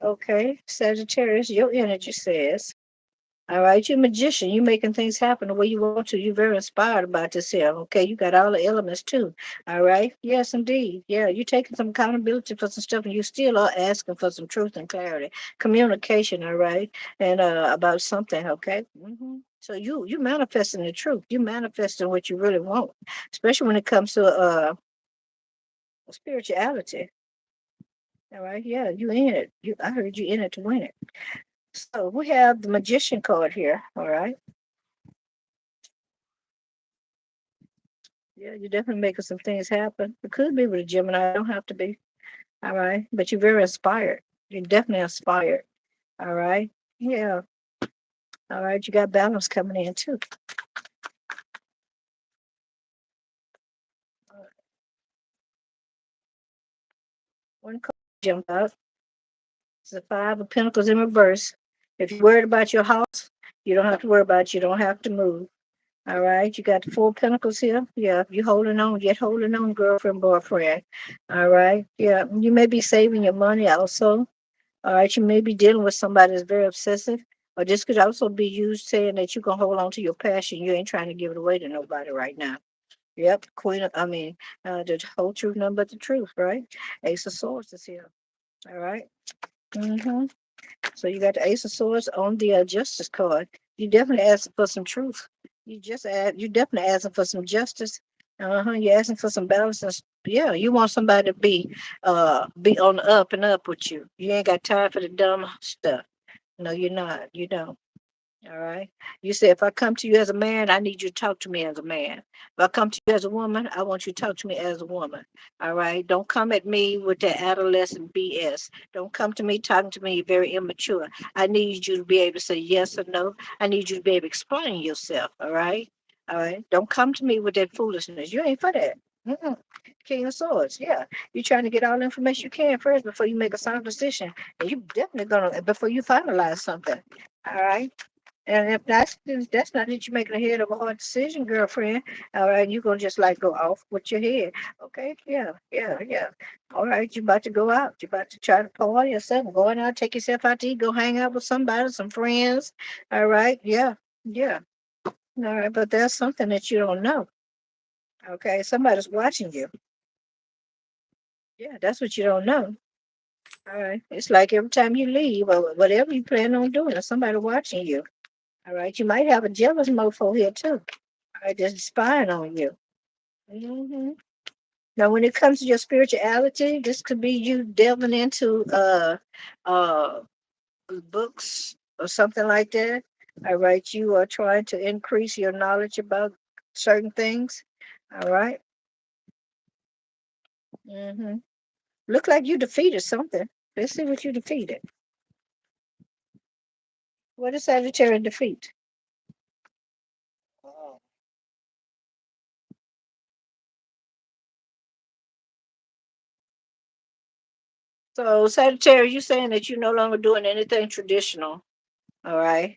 Okay, Sagittarius, your energy says. All right, you're a magician. You're making things happen the way you want to. You're very inspired about this here. Okay, you got all the elements too. All right. Yes, indeed. Yeah, you're taking some accountability for some stuff, and you still are asking for some truth and clarity, communication. All right, and about something. Okay. So you manifesting the truth. You manifesting what you really want, especially when it comes to spirituality. All right. Yeah, you in it. I heard you in it to win it. So we have the magician card here. All right. Yeah, you're definitely making some things happen. It could be with a Gemini, don't have to be. All right. But you're very inspired. You're definitely inspired. All right. Yeah. All right. You got balance coming in too. One card jumped out. It's the Five of Pentacles in reverse. If you're worried about your house, you don't have to worry about it. You don't have to move. All right. You got the Four of Pentacles here. Yeah. You holding on, yet holding on, girlfriend, boyfriend. All right. Yeah. You may be saving your money also. All right, you may be dealing with somebody that's very obsessive, or this could also be you saying that you can hold on to your passion. You ain't trying to give it away to nobody right now. Yep, the whole truth, none but the truth, right? Ace of Swords is here. All right. Mm-hmm. So you got the Ace of Swords on the Justice card. You definitely asking for some truth. You definitely asking for some justice. Uh-huh. You're asking for some balance. Yeah, you want somebody to be on the up and up with you. You ain't got time for the dumb stuff. No, you're not. You don't. All right. You say, if I come to you as a man, I need you to talk to me as a man. If I come to you as a woman, I want you to talk to me as a woman. All right. Don't come at me with that adolescent BS. Don't come to me talking to me very immature. I need you to be able to say yes or no. I need you to be able to explain yourself. All right. All right. Don't come to me with that foolishness. You ain't for that. Mm-mm. King of Swords. Yeah. You're trying to get all the information you can first before you make a sound decision. And you definitely gonna before you finalize something. All right. And if that's not that you're making a head of a hard decision, girlfriend. All right, you're gonna just like go off with your head. Okay, yeah, yeah, yeah. All right, you about to go out. You about to try to party or something. Going out, take yourself out to eat, go hang out with somebody, some friends. All right, yeah, yeah. All right, but there's something that you don't know. Okay, somebody's watching you. Yeah, that's what you don't know. All right, it's like every time you leave or whatever you plan on doing, there's somebody watching you. All right, you might have a jealous mofo here too. I just spying on you. Now, when it comes to your spirituality, this could be you delving into uh, books or something like that. All right, you are trying to increase your knowledge about certain things. All right. Mm-hmm. Look like you defeated something. Let's see what you defeated. What is Sagittarius defeat? So, Sagittarius, you saying that you're no longer doing anything traditional. All right.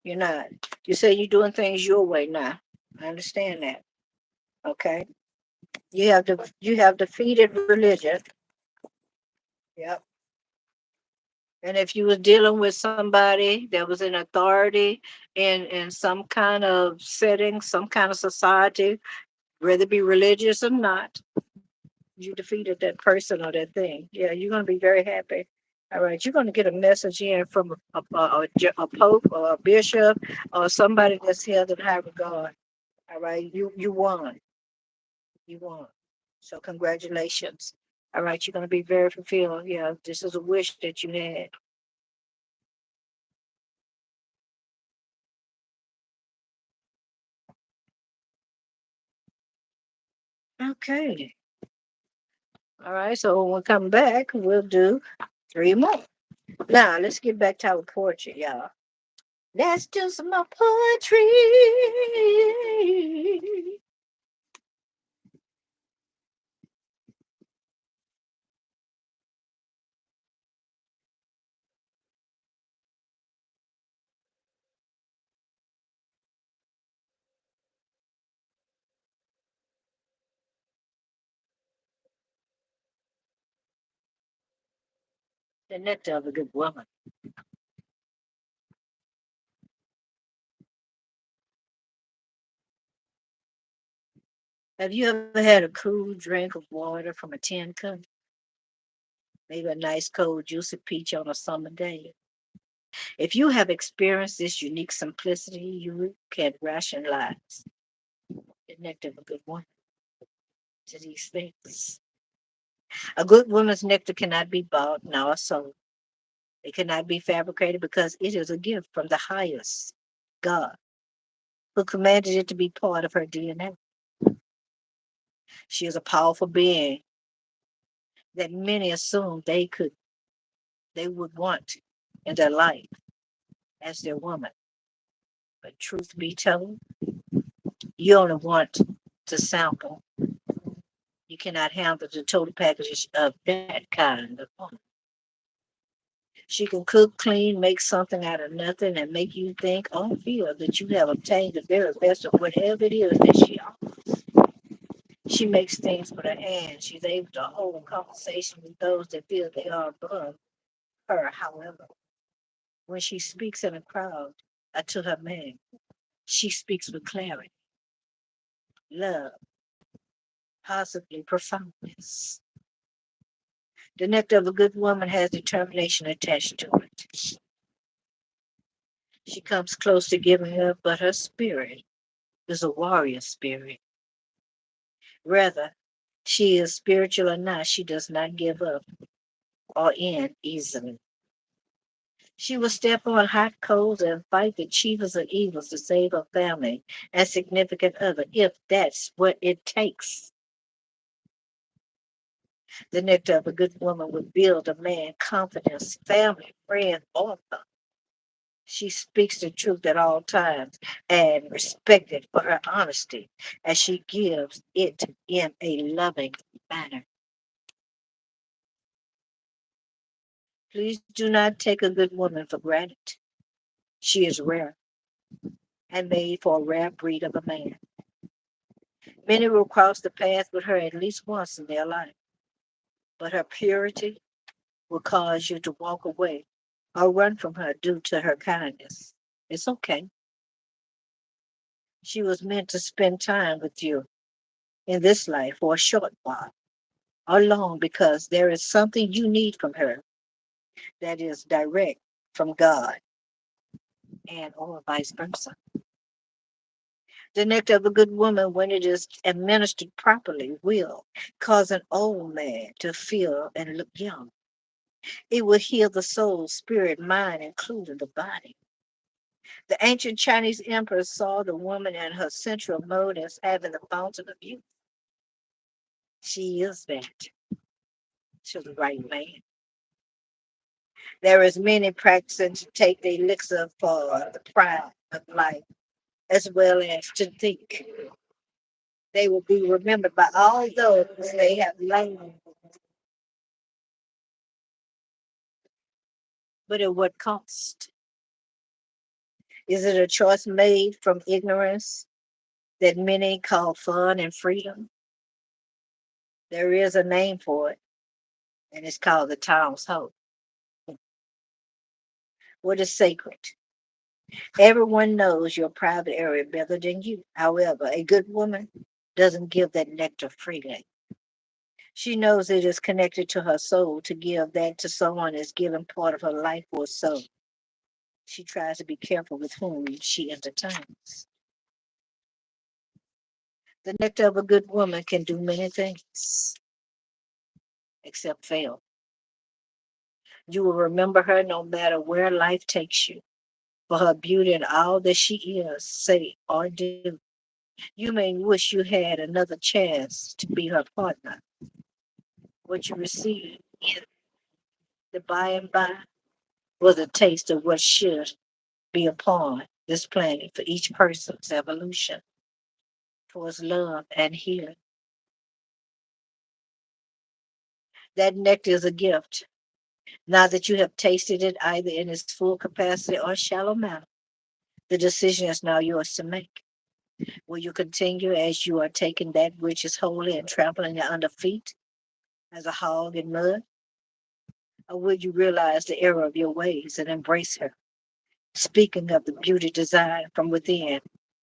You're not. You say you're doing things your way now. I understand that. Okay. You have defeated religion. Yep. And if you was dealing with somebody that was in authority in some kind of setting, some kind of society, whether it be religious or not, you defeated that person or that thing. Yeah, you're gonna be very happy. All right, you're gonna get a message in from a pope or a bishop or somebody that's held in high regard. All right, you won. You won. So congratulations. All right, you're gonna be very fulfilled. Yeah, this is a wish that you had. Okay. All right, so when we come back, we'll do three more. Now, let's get back to our poetry, y'all. Let's do some more poetry. The nectar of a good woman. Have you ever had a cool drink of water from a tin cup? Maybe a nice cold juicy peach on a summer day. If you have experienced this unique simplicity, you can rationalize the nectar of a good woman to these things. A good woman's nectar cannot be bought nor sold. It cannot be fabricated because it is a gift from the highest God who commanded it to be part of her DNA. She is a powerful being that many assume they would want in their life as their woman. But truth be told, you only want to sample. You cannot handle the total package of that kind of woman. She can cook, clean, make something out of nothing, and make you think or feel that you have obtained the very best of whatever it is that she offers. She makes things with her hands. She's able to hold a conversation with those that feel they are above her. However, when she speaks in a crowd to her man, she speaks with clarity, love, possibly profoundness. The nectar of a good woman has determination attached to it. She comes close to giving up, but her spirit is a warrior spirit. Rather, she is spiritual or not, she does not give up or end easily. She will step on hot coals and fight the chiefest of evils to save her family and significant other, if that's what it takes. The nectar of a good woman would build a man confidence, family, friend, author. She speaks the truth at all times and respected for her honesty as she gives it in a loving manner. Please do not take a good woman for granted. She is rare and made for a rare breed of a man. Many will cross the path with her at least once in their life, but her purity will cause you to walk away or run from her due to her kindness. It's okay. She was meant to spend time with you in this life for a short while or long because there is something you need from her that is direct from God and or vice versa. The nectar of a good woman, when it is administered properly, will cause an old man to feel and look young. It will heal the soul, spirit, mind, including the body. The ancient Chinese emperors saw the woman in her central mode as having the fountain of youth. She is that to the right man. There is many practicing to take the elixir for the pride of life, as well as to think they will be remembered by all those they have lain. But at what cost? Is it a choice made from ignorance that many call fun and freedom? There is a name for it, and it's called the town's hope. What is sacred? Everyone knows your private area better than you. However, a good woman doesn't give that nectar freely. She knows it is connected to her soul. To give that to someone is giving part of her life or so. She tries to be careful with whom she entertains. The nectar of a good woman can do many things except fail. You will remember her no matter where life takes you, for her beauty and all that she is, say, or do. You may wish you had another chance to be her partner. What you receive in the by and by was a taste of what should be upon this planet for each person's evolution towards love and healing. That nectar is a gift. Now that you have tasted it either in its full capacity or shallow manner, the decision is now yours to make. Will you continue as you are taking that which is holy and trampling it under feet as a hog in mud? Or will you realize the error of your ways and embrace her, speaking of the beauty designed from within,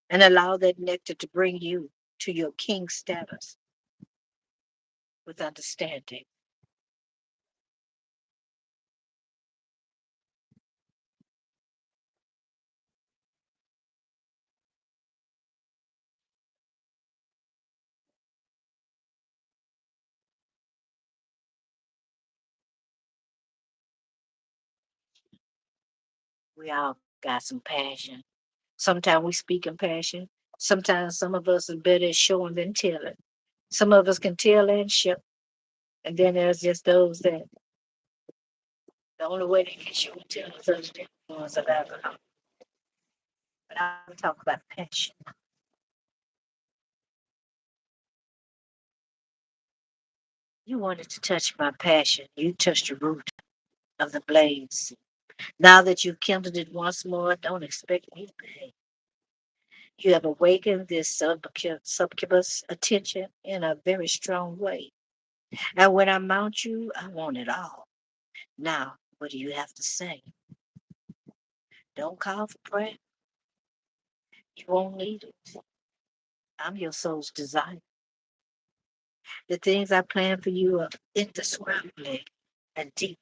and allow that nectar to bring you to your king status with understanding? We all got some passion. Sometimes we speak in passion. Sometimes some of us are better at showing than telling. Some of us can tell and show. And then there's just those that the only way they can show and tell is those the ones of alcohol. But I'll talk about passion. You wanted to touch my passion. You touched the root of the blaze. Now that you've kindled it once more, don't expect me to pay. You have awakened this succubus attention in a very strong way. And when I mount you, I want it all. Now, what do you have to say? Don't call for prayer. You won't need it. I'm your soul's desire. The things I plan for you are indescribably and deep.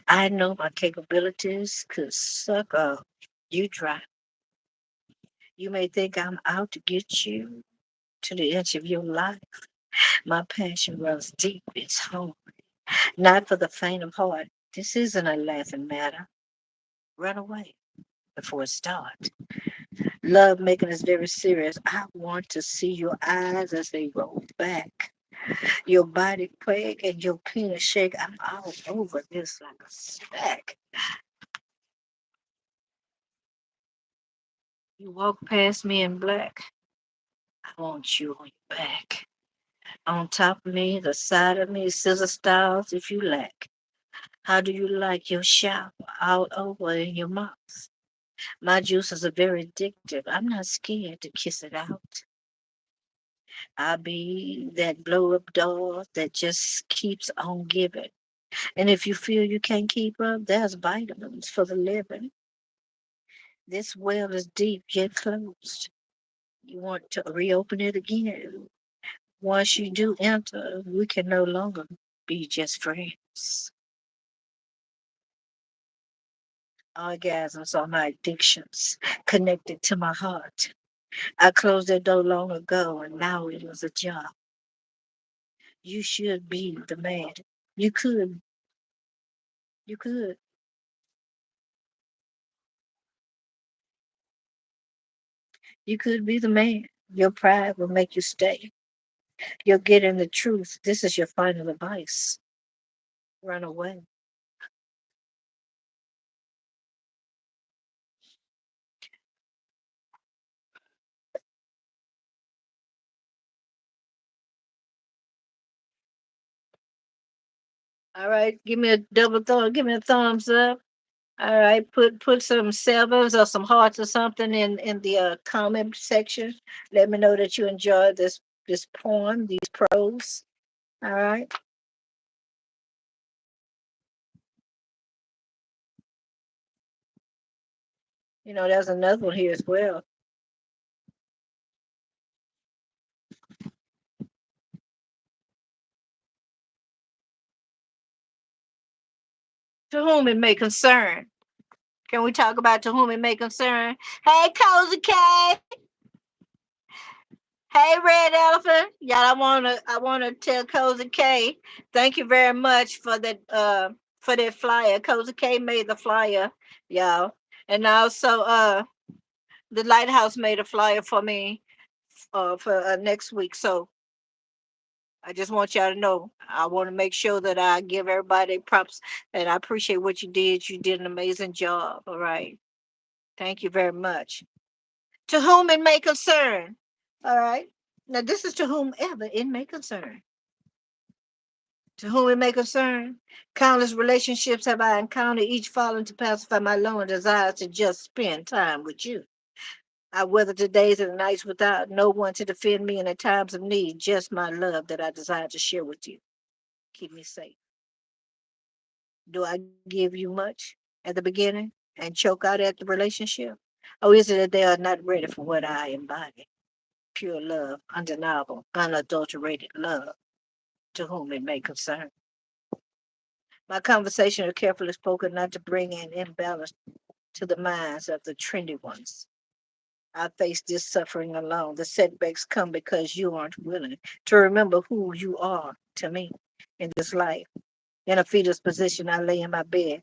I know my capabilities could suck you dry. You may think I'm out to get you to the edge of your life. My passion runs deep, it's home. Not for the faint of heart. This isn't a laughing matter. Run away before it starts. Love making us very serious. I want to see your eyes as they roll back, your body quake and your penis shake. I'm all over this like a snack. You walk past me in black. I want you on your back. On top of me, the side of me, scissor styles if you lack. How do you like your shower all over in your mouth? My juices are very addictive. I'm not scared to kiss it out. I'll be that blow up doll that just keeps on giving. And if you feel you can't keep up, there's vitamins for the living. This well is deep yet closed. You want to reopen it again. Once you do enter, we can no longer be just friends. Orgasms are my addictions connected to my heart. I closed that door long ago and now it was a job. You should be the man. You could, you could, you could be the man. Your pride will make you stay. You're getting the truth. This is your final advice. Run away. All right, give me a double thumb. Give me a thumbs up. All right, put some sevens or some hearts or something in the comment section. Let me know that you enjoyed this poem, these prose. All right. There's another one here as well. To whom it may concern. Can we talk about to whom it may concern? Hey, Cozy K. Hey, Red Elephant. Y'all, I wanna tell Cozy K, thank you very much for that flyer. Cozy K made the flyer, y'all. And also the lighthouse made a flyer for me for next week. So I just want y'all to know. I want to make sure that I give everybody props, and I appreciate what you did. You did an amazing job. All right. Thank you very much. To whom it may concern. All right. Now, this is to whomever it may concern. To whom it may concern. Countless relationships have I encountered, each falling to pacify my lone desire to just spend time with you. I weathered the days and the nights without no one to defend me in the times of need, just my love that I desire to share with you. Keep me safe. Do I give you much at the beginning and choke out at the relationship? Or is it that they are not ready for what I embody? Pure love, undeniable, unadulterated love, to whom it may concern. My conversation are carefully spoken not to bring an imbalance to the minds of the trendy ones. I face this suffering alone. The setbacks come because you aren't willing to remember who you are to me in this life. In a fetus position, I lay in my bed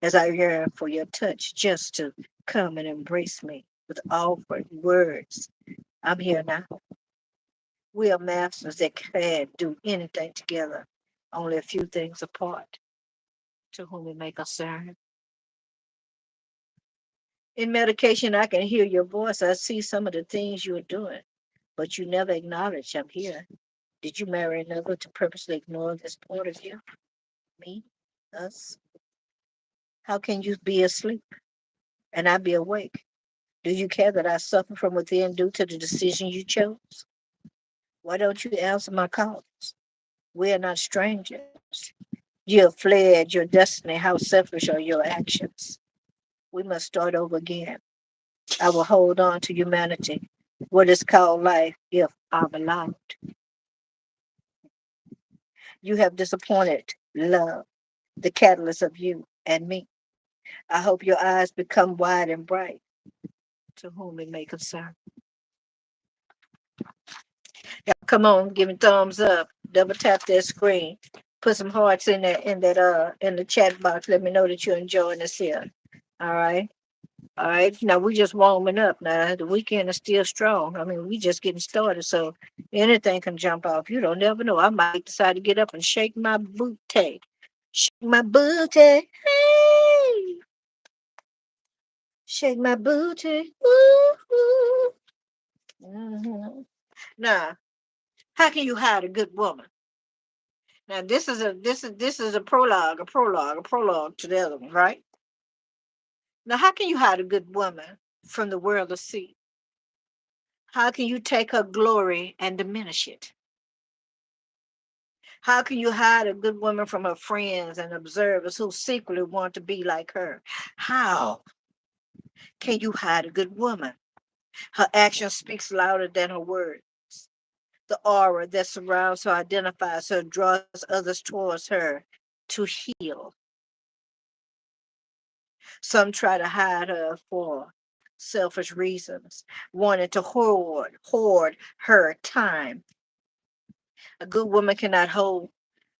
as I yearn for your touch, just to come and embrace me with offered words. I'm here now. We are masters that can't do anything together, only a few things apart, to whom we may concern. In medication, I can hear your voice. I see some of the things you are doing, but you never acknowledge I'm here. Did you marry another to purposely ignore this part of you? Me? Us? How can you be asleep and I be awake? Do you care that I suffer from within due to the decision you chose? Why don't you answer my calls? We are not strangers. You have fled your destiny. How selfish are your actions? We must start over again. I will hold on to humanity, what is called life, if I'm allowed. You have disappointed love, the catalyst of you and me. I hope your eyes become wide and bright, to whom it may concern. Now, come on, give me thumbs up. Double tap that screen. Put some hearts in the chat box. Let me know that you're enjoying this here. All right. All right. Now we just warming up. Now the weekend is still strong. I mean, we just getting started. So anything can jump off. You don't never know. I might decide to get up and shake my booty. Shake my booty. Hey. Shake my booty. Ooh, ooh. Mhm. Now, how can you hide a good woman? Now this is a prologue to the other one, right? Now how can you hide a good woman from the world of see? How can you take her glory and diminish it? How can you hide a good woman from her friends and observers who secretly want to be like her? How can you hide a good woman? Her action speaks louder than her words. The aura that surrounds her identifies her, draws others towards her to heal. Some try to hide her for selfish reasons, wanting to hoard her time. A good woman cannot hold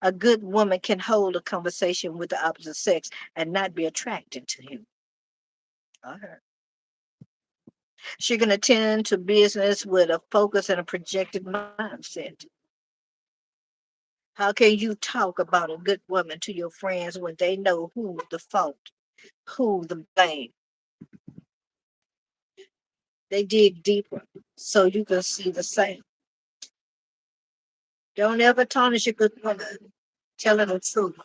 a good woman can hold a conversation with the opposite sex and not be attracted to him or her. She can attend to business with a focus and a projected mindset. How can you talk about a good woman to your friends when they know who the fault, who the blame? They dig deeper so you can see the same. Don't ever tarnish a good woman telling the truth.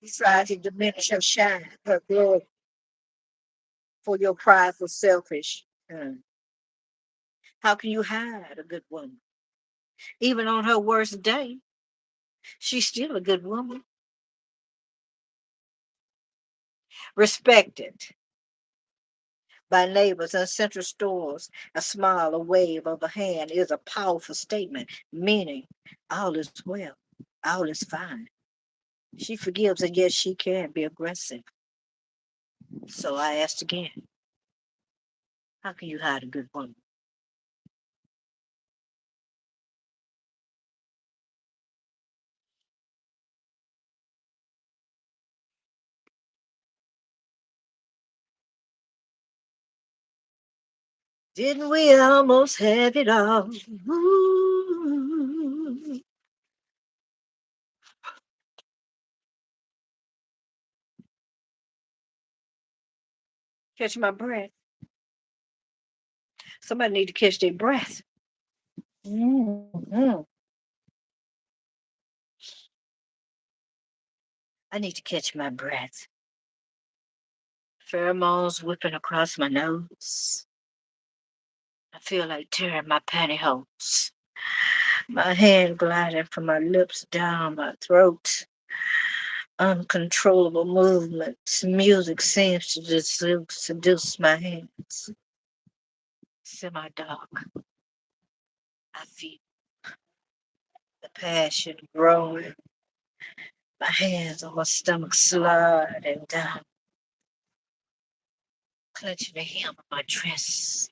You try to diminish her shine, her glory for your prideful, selfish. How can you hide a good woman? Even on her worst day, she's still a good woman. Respected by neighbors and central stores, a smile, a wave of a hand is a powerful statement, meaning all is well, all is fine. She forgives, and yet she can be aggressive. So I asked again, how can you hide a good woman? Didn't we almost have it all? Ooh. Catch my breath. Somebody need to catch their breath. Mm-hmm. I need to catch my breath. Pheromones whipping across my nose. I feel like tearing my pantyhose. My hand gliding from my lips down my throat. Uncontrollable movements. Music seems to seduce my hands. Semi-dark. I feel the passion growing. My hands on my stomach sliding down, clenching the hem of my dress.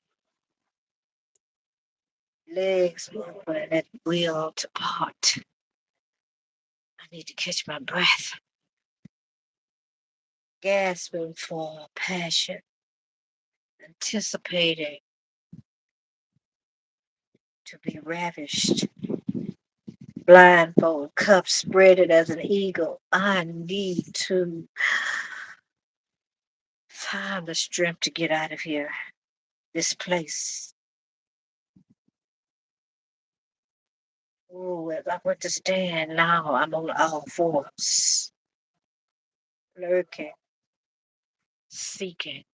Legs moving at will to part. I need to catch my breath. Gasping for passion, anticipating to be ravished. Blindfold, cups spreaded as an eagle. I need to find the strength to get out of here. This place. Oh, if I were to stand now, I'm on all fours. Lurking, seeking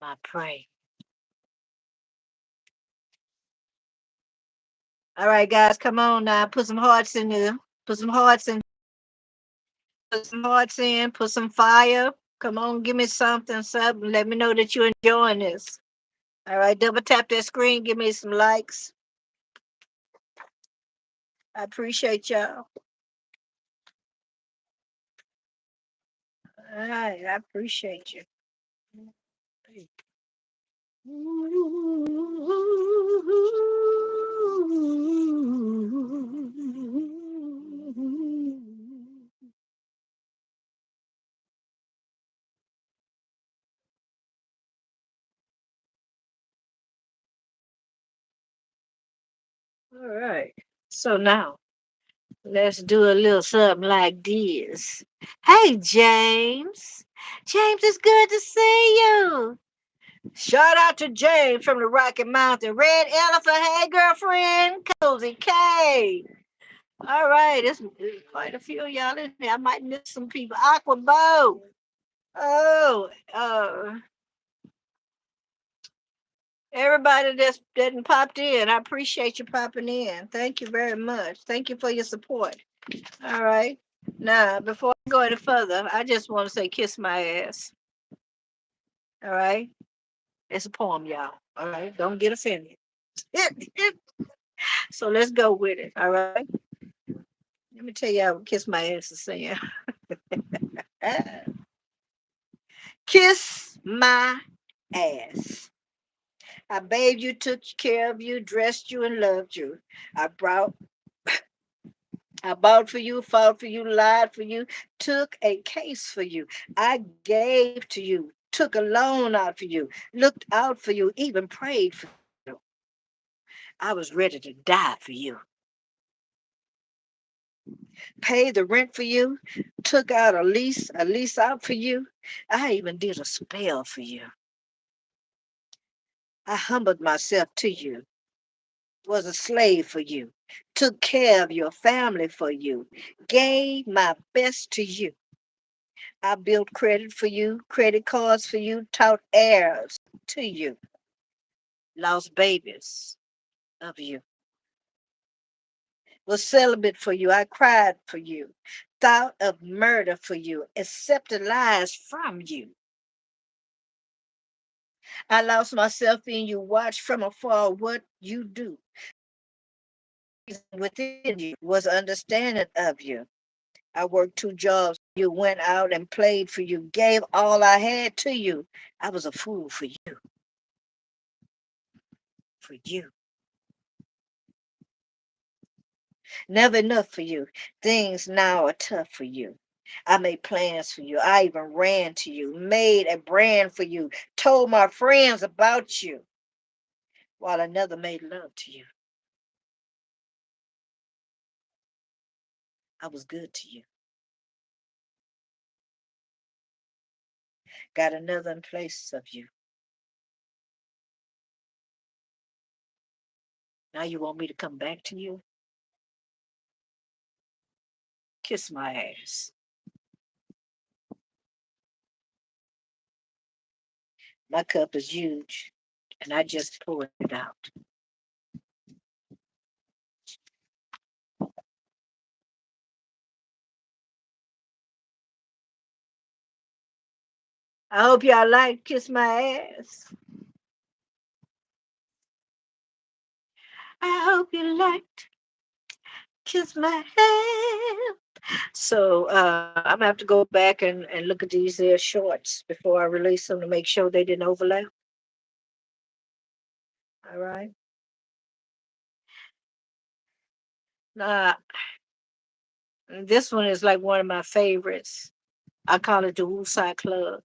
my prey. All right, guys, come on now. Put some hearts in there. Put some hearts in. Put some hearts in. Put some fire. Come on, give me something, something. Let me know that you're enjoying this. All right, double tap that screen. Give me some likes. I appreciate y'all. All right, I appreciate you. All right. So now let's do a little something like this. Hey, James. James, it's good to see you. Shout out to James from the Rocky Mountain. Red Elephant. Hey, girlfriend. Cozy K. All right. There's quite a few of y'all in there. I might miss some people. Aqua Bow. Oh, everybody that's that popped in, I appreciate you popping in. Thank you very much. Thank you for your support. All right. Now, before I go any further, I just want to say kiss my ass. All right. It's a poem, y'all. All right. Don't get offended. So let's go with it. All right. Let me tell y'all what kiss my ass is saying. Kiss my ass. I bathed you, took care of you, dressed you, and loved you. I brought I bought for you, fought for you, lied for you, took a case for you. I gave to you, took a loan out for you, looked out for you, even prayed for you. I was ready to die for you. Paid the rent for you, took out a lease out for you. I even did a spell for you. I humbled myself to you, was a slave for you, took care of your family for you, gave my best to you. I built credit for you, credit cards for you, taught heirs to you, lost babies of you, was celibate for you. I cried for you, thought of murder for you, accepted lies from you. I lost myself in you, watched from afar what you do. Within you was understanding of you. I worked two jobs. You went out and played for you, gave all I had to you. I was a fool for you, for you. Never enough for you. Things now are tough for you. I made plans for you. I even ran to you, made a brand for you, told my friends about you while another made love to you. I was good to you. Got another in place of you. Now you want me to come back to you? Kiss my ass. My cup is huge, and I just poured it out. I hope y'all like Kiss My Ass. I hope you liked Kiss My Ass. So I'm gonna have to go back and look at these there shorts before I release them to make sure they didn't overlap. All right. Now this one is like one of my favorites. I call it the Woosai Club.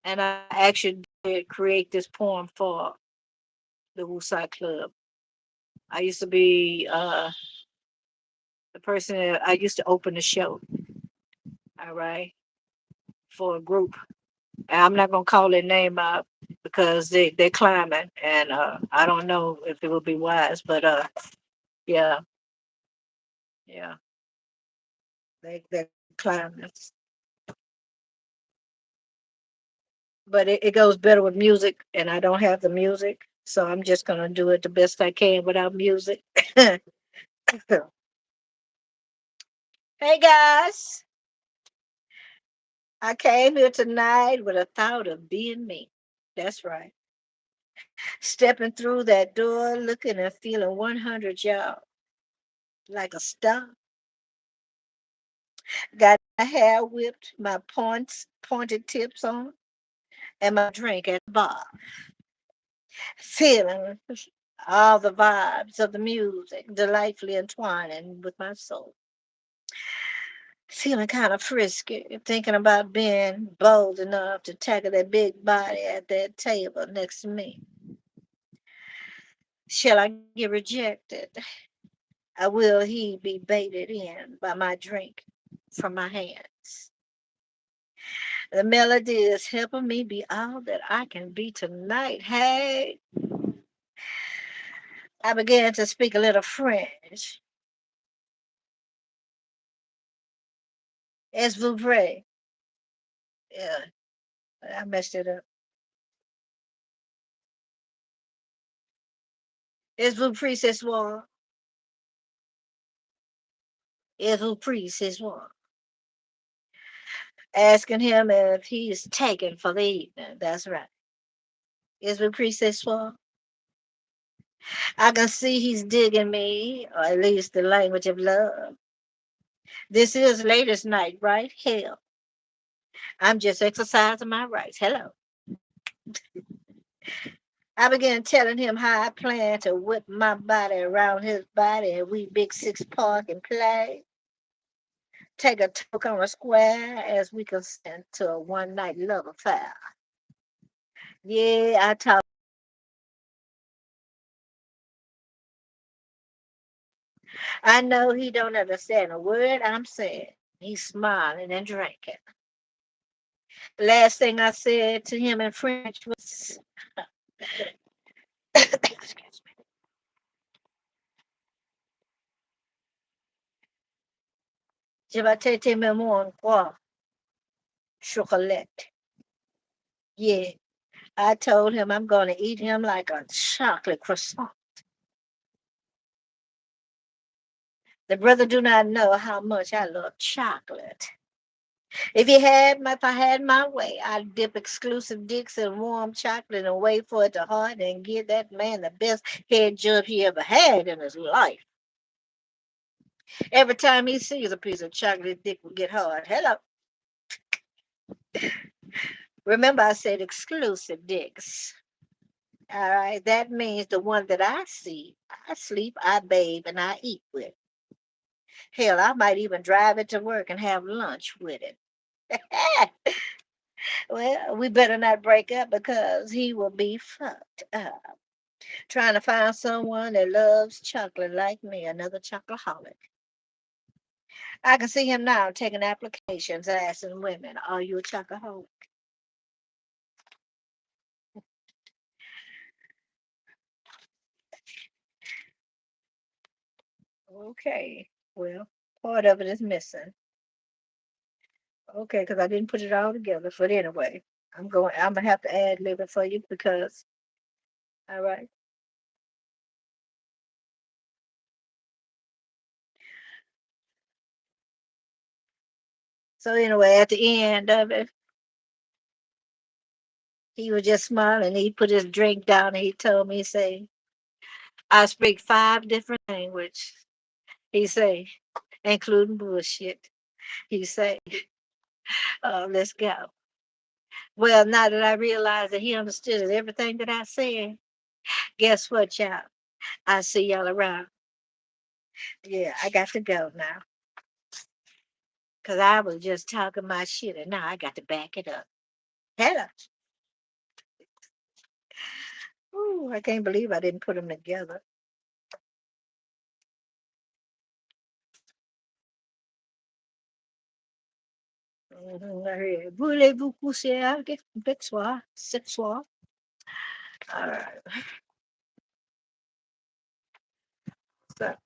And I actually did create this poem for the Woosai Club. I used to be the person that I used to open the show, all right, for a group. And I'm not gonna call their name out because they're climbing, and I don't know if it would be wise, but yeah, yeah, they're climbing. But it goes better with music, and I don't have the music, so I'm just gonna do it the best I can without music. Hey guys, I came here tonight with a thought of being me. That's right. Stepping through that door, looking and feeling 100, y'all, like a star. Got my hair whipped, my pointed tips on, and my drink at the bar. Feeling all the vibes of the music delightfully entwining with my soul. Feeling kind of frisky, thinking about being bold enough to tackle that big body at that table next to me. Shall I get rejected? Or will he be baited in by my drink from my hands? The melody is helping me be all that I can be tonight. Hey, I began to speak a little French. Est vous prêt? Yeah, I messed it up. Est vous prêt ce soir? Est vous prêt ce soir? Asking him if he's taken for the evening. That's right. Est vous prêt ce soir? I can see he's digging me, or at least the language of love. This is latest night, right? Hell, I'm just exercising my rights. Hello. I began telling him how I plan to whip my body around his body and we big six park and play. Take a talk on a square as we consent to a one night love affair. Yeah, I talk. I know he don't understand a word I'm saying. He's smiling and drinking. Last thing I said to him in French was, excuse me, je vais t'aider mon quoi, chocolate. Yeah, I told him I'm going to eat him like a chocolate croissant. The brother do not know how much I love chocolate. If I had my way, I'd dip exclusive dicks in warm chocolate and wait for it to harden and give that man the best head job he ever had in his life. Every time he sees a piece of chocolate, dick will get hard. Hello. Remember, I said exclusive dicks. All right, that means the one that I see, I sleep, I bathe, and I eat with. Hell, I might even drive it to work and have lunch with it. Well, we better not break up because he will be fucked up. Trying to find someone that loves chocolate like me, another chocoholic. I can see him now taking applications, asking women, "Are you a chocoholic?" Okay, well, part of it is missing. Okay, because I didn't put it all together. But anyway, I'm gonna have to add lib it for you because, all right. So anyway, at the end of it, he was just smiling. He put his drink down and he told me, he say, "I speak 5 different languages." He say, including bullshit. He say, "Let's go." Well, now that I realize that he understood everything that I said, guess what, y'all? I see y'all around. Yeah, I got to go now. Because I was just talking my shit and now I got to back it up. Hello. Ooh, I can't believe I didn't put them together. Mhm, I heard, voulez-vous coucher avec soi, ce soir? All right. So,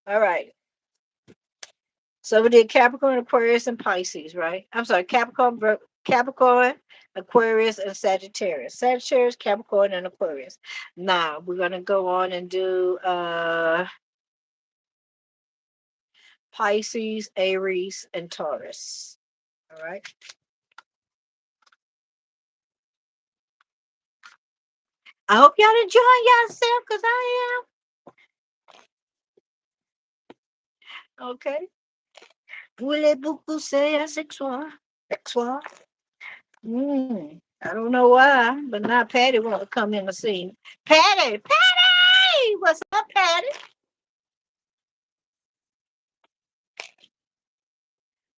all right. So we did Capricorn, Aquarius, and Pisces, right? I'm sorry, Capricorn, Aquarius, and Sagittarius. Sagittarius, Capricorn, and Aquarius. Now we're gonna go on and do Pisces, Aries, and Taurus. All right. I hope y'all enjoying yourself because I am. Okay. Voulez-vous coucher avec soi? Avec soi? I don't know why, but now Patty want to come in the scene. Patty, Patty, what's up, Patty?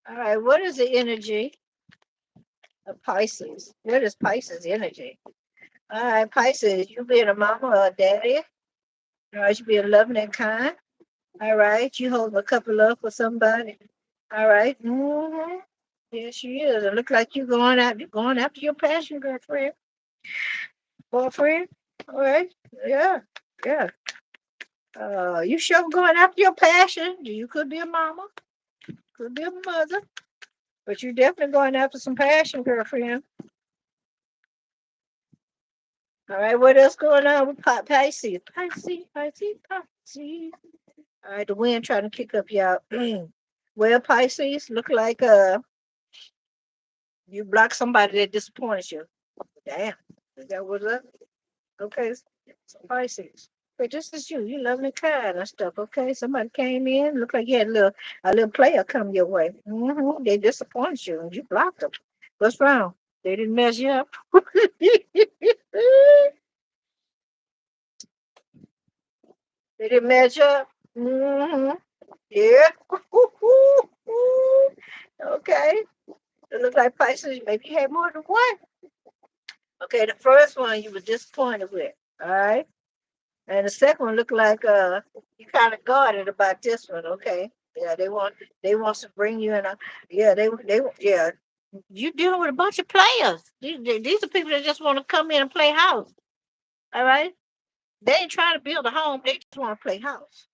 All right, what is the energy of Pisces? What is Pisces energy? All right, Pisces, you being a mama or a daddy. All right, you being loving and kind. All right, you holding a cup of love for somebody. All right. Mm-hmm. Yes, she is. It look like you're going after your passion, girlfriend, boyfriend. All right. Yeah. Yeah. You sure going after your passion? You could be a mama, could be a mother, but you're definitely going after some passion, girlfriend. All right, what else going on with Pisces? Pisces, Pisces, Pisces. All right, the wind trying to kick up y'all. Well, Pisces, look like you blocked somebody that disappointed you. Damn, is that what's up? Okay, so Pisces. But this is you. You loving and kind and stuff. Okay, somebody came in. Look like you had a little player come your way. They disappointed you and you blocked them. What's wrong? They didn't measure up. They didn't measure up. Yeah. Okay. It looked like Pisces. Maybe you had more than one. Okay, the first one you were disappointed with. All right. And the second one looked like you kind of guarded about this one. Okay. Yeah, they want to bring you in a yeah, they yeah. You dealing with a bunch of players. These are people that just want to come in and play house. All right. They ain't trying to build a home, they just want to play house.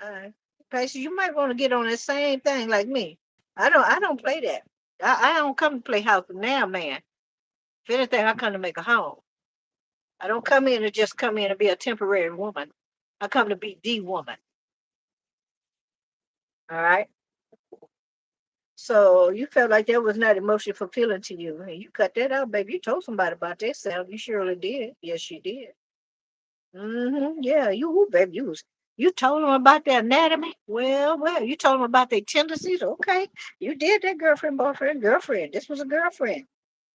All right. Okay, so you might want to get on the same thing like me. I don't play that. I don't come to play house now, man. If anything, I come to make a home. I don't come in to just come in and be a temporary woman. I come to be the woman. All right. So you felt like that was not emotionally fulfilling to you. And you cut that out, baby. You told somebody about that sound. You surely did. Yes, you did. Yeah, baby, you told them about their anatomy. Well, you told them about their tendencies. Okay. You did that, girlfriend, boyfriend, girlfriend. This was a girlfriend.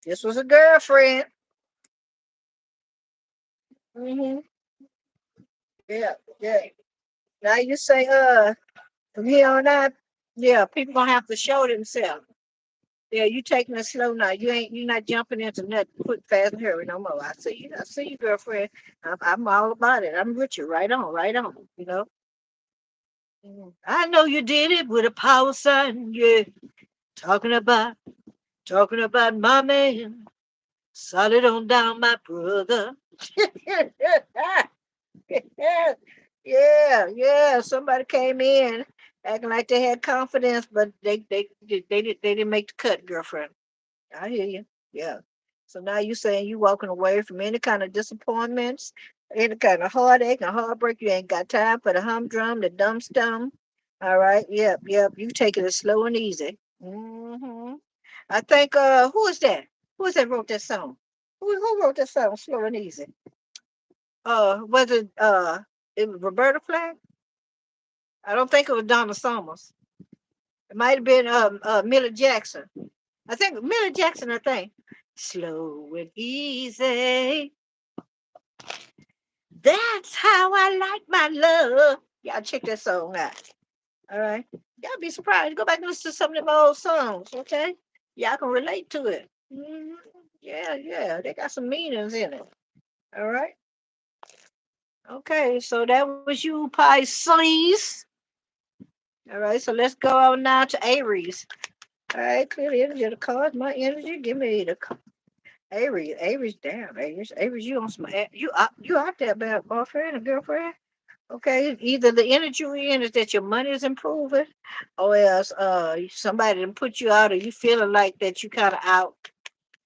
This was a girlfriend. Mm-hmm. Yeah, yeah. Now you say, from here on out, yeah, people gonna have to show themselves. Yeah, you taking it slow now. You're not jumping into nothing quick, fast, and hurry no more. I see you, girlfriend. I'm all about it. I'm with you. Right on, right on. You know. I know you did it with a power sign. Yeah, talking about talking about my man. Solid on down, my brother. Yeah. Somebody came in acting like they had confidence, but they didn't make the cut, girlfriend. I hear you. Yeah. So now you saying you walking away from any kind of disappointments, any kind of heartache and heartbreak. You ain't got time for the humdrum, the dumb stum. All right. Yep. You taking it slow and easy. I think who is that? Who is that wrote that song? Who wrote that song, Slow and Easy? Was it was Roberta Flack? I don't think it was Donna Summers. It might have been Millie Jackson. I think Millie Jackson, I think. Slow and easy. That's how I like my love. Y'all check that song out. All right. Y'all be surprised. Go back and listen to some of them old songs, okay? Y'all can relate to it. Yeah. They got some meanings in it. All right. Okay, so that was you, Pisces. All right, so let's go on now to Aries. All right, clear the energy of the cards. My energy, give me the Aries, damn, Aries, you on some, you out there, bad boyfriend or girlfriend? Okay, either the energy you're in is that your money is improving, or else somebody done put you out, or you feeling like that you kind of out.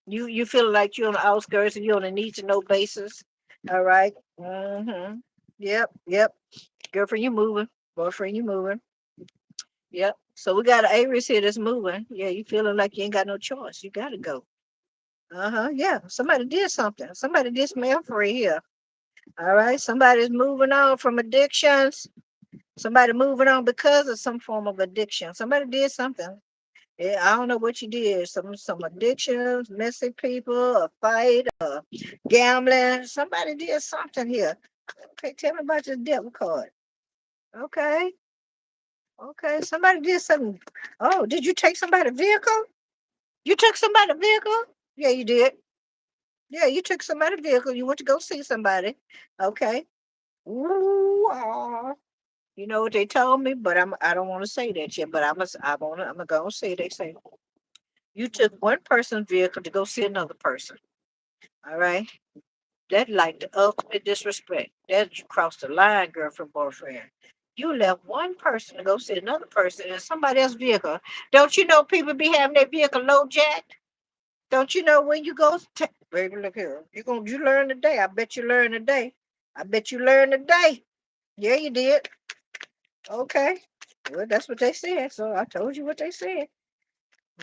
You feeling like you're on the outskirts and you're on a need to know basis. All right. Yep. Girlfriend, you moving. Boyfriend, you moving. Yep. So we got an Aries here that's moving. Yeah, you feeling like you ain't got no choice. You gotta go. Yeah. Somebody did something. Somebody did some effort here. All right. Somebody's moving on from addictions. Somebody moving on because of some form of addiction. Somebody did something. Yeah, I don't know what you did. Some addictions, missing people, a fight, gambling. Somebody did something here. Okay, tell me about your devil card. Okay. Okay, somebody did something. Oh, did you take somebody's vehicle? You took somebody's vehicle? Yeah, you did. Yeah, you took somebody's vehicle. You went to go see somebody. Okay. Ooh, you know what they told me, but I don't want to say that yet. But I'm gonna go and say they say you took one person's vehicle to go see another person. All right. That like the ultimate disrespect. That you crossed the line, girlfriend, boyfriend. You left one person to go see another person in somebody else's vehicle. Don't you know people be having their vehicle low jacked? Don't you know when you go baby, look here. You learn today. I bet you learn today. I bet you learn today. Yeah, you did. Okay. Well, that's what they said. So I told you what they said.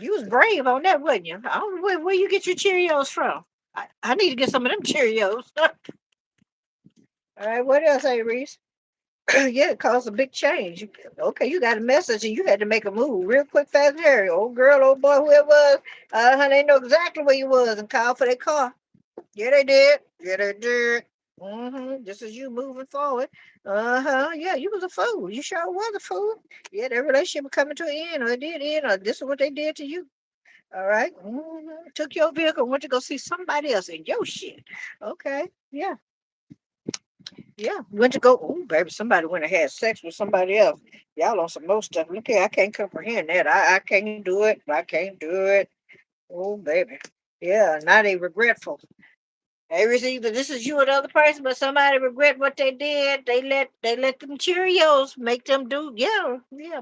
You was brave on that, wasn't you? I don't know where you get your Cheerios from. I need to get some of them Cheerios. All right, what else, Reese? Yeah, it caused a big change. Okay, you got a message and you had to make a move real quick, fast, and hurry. Old girl, old boy, whoever it was, they know exactly where you was and called for their car. Yeah, they did. Yeah, they did. This is you moving forward. Yeah, you was a fool. You sure was a fool. Yeah, their relationship was coming to an end, or it did end, or this is what they did to you. All right. Took your vehicle, went to go see somebody else in your shit. Okay. Yeah, went to go. Oh, baby, somebody went and had sex with somebody else. Y'all on some more stuff. Look here, I can't comprehend that. I can't do it. I can't do it. Oh, baby. Yeah, now they regretful. They receive that this is you another person, but somebody regret what they did. They let them Cheerios make them do. Yeah.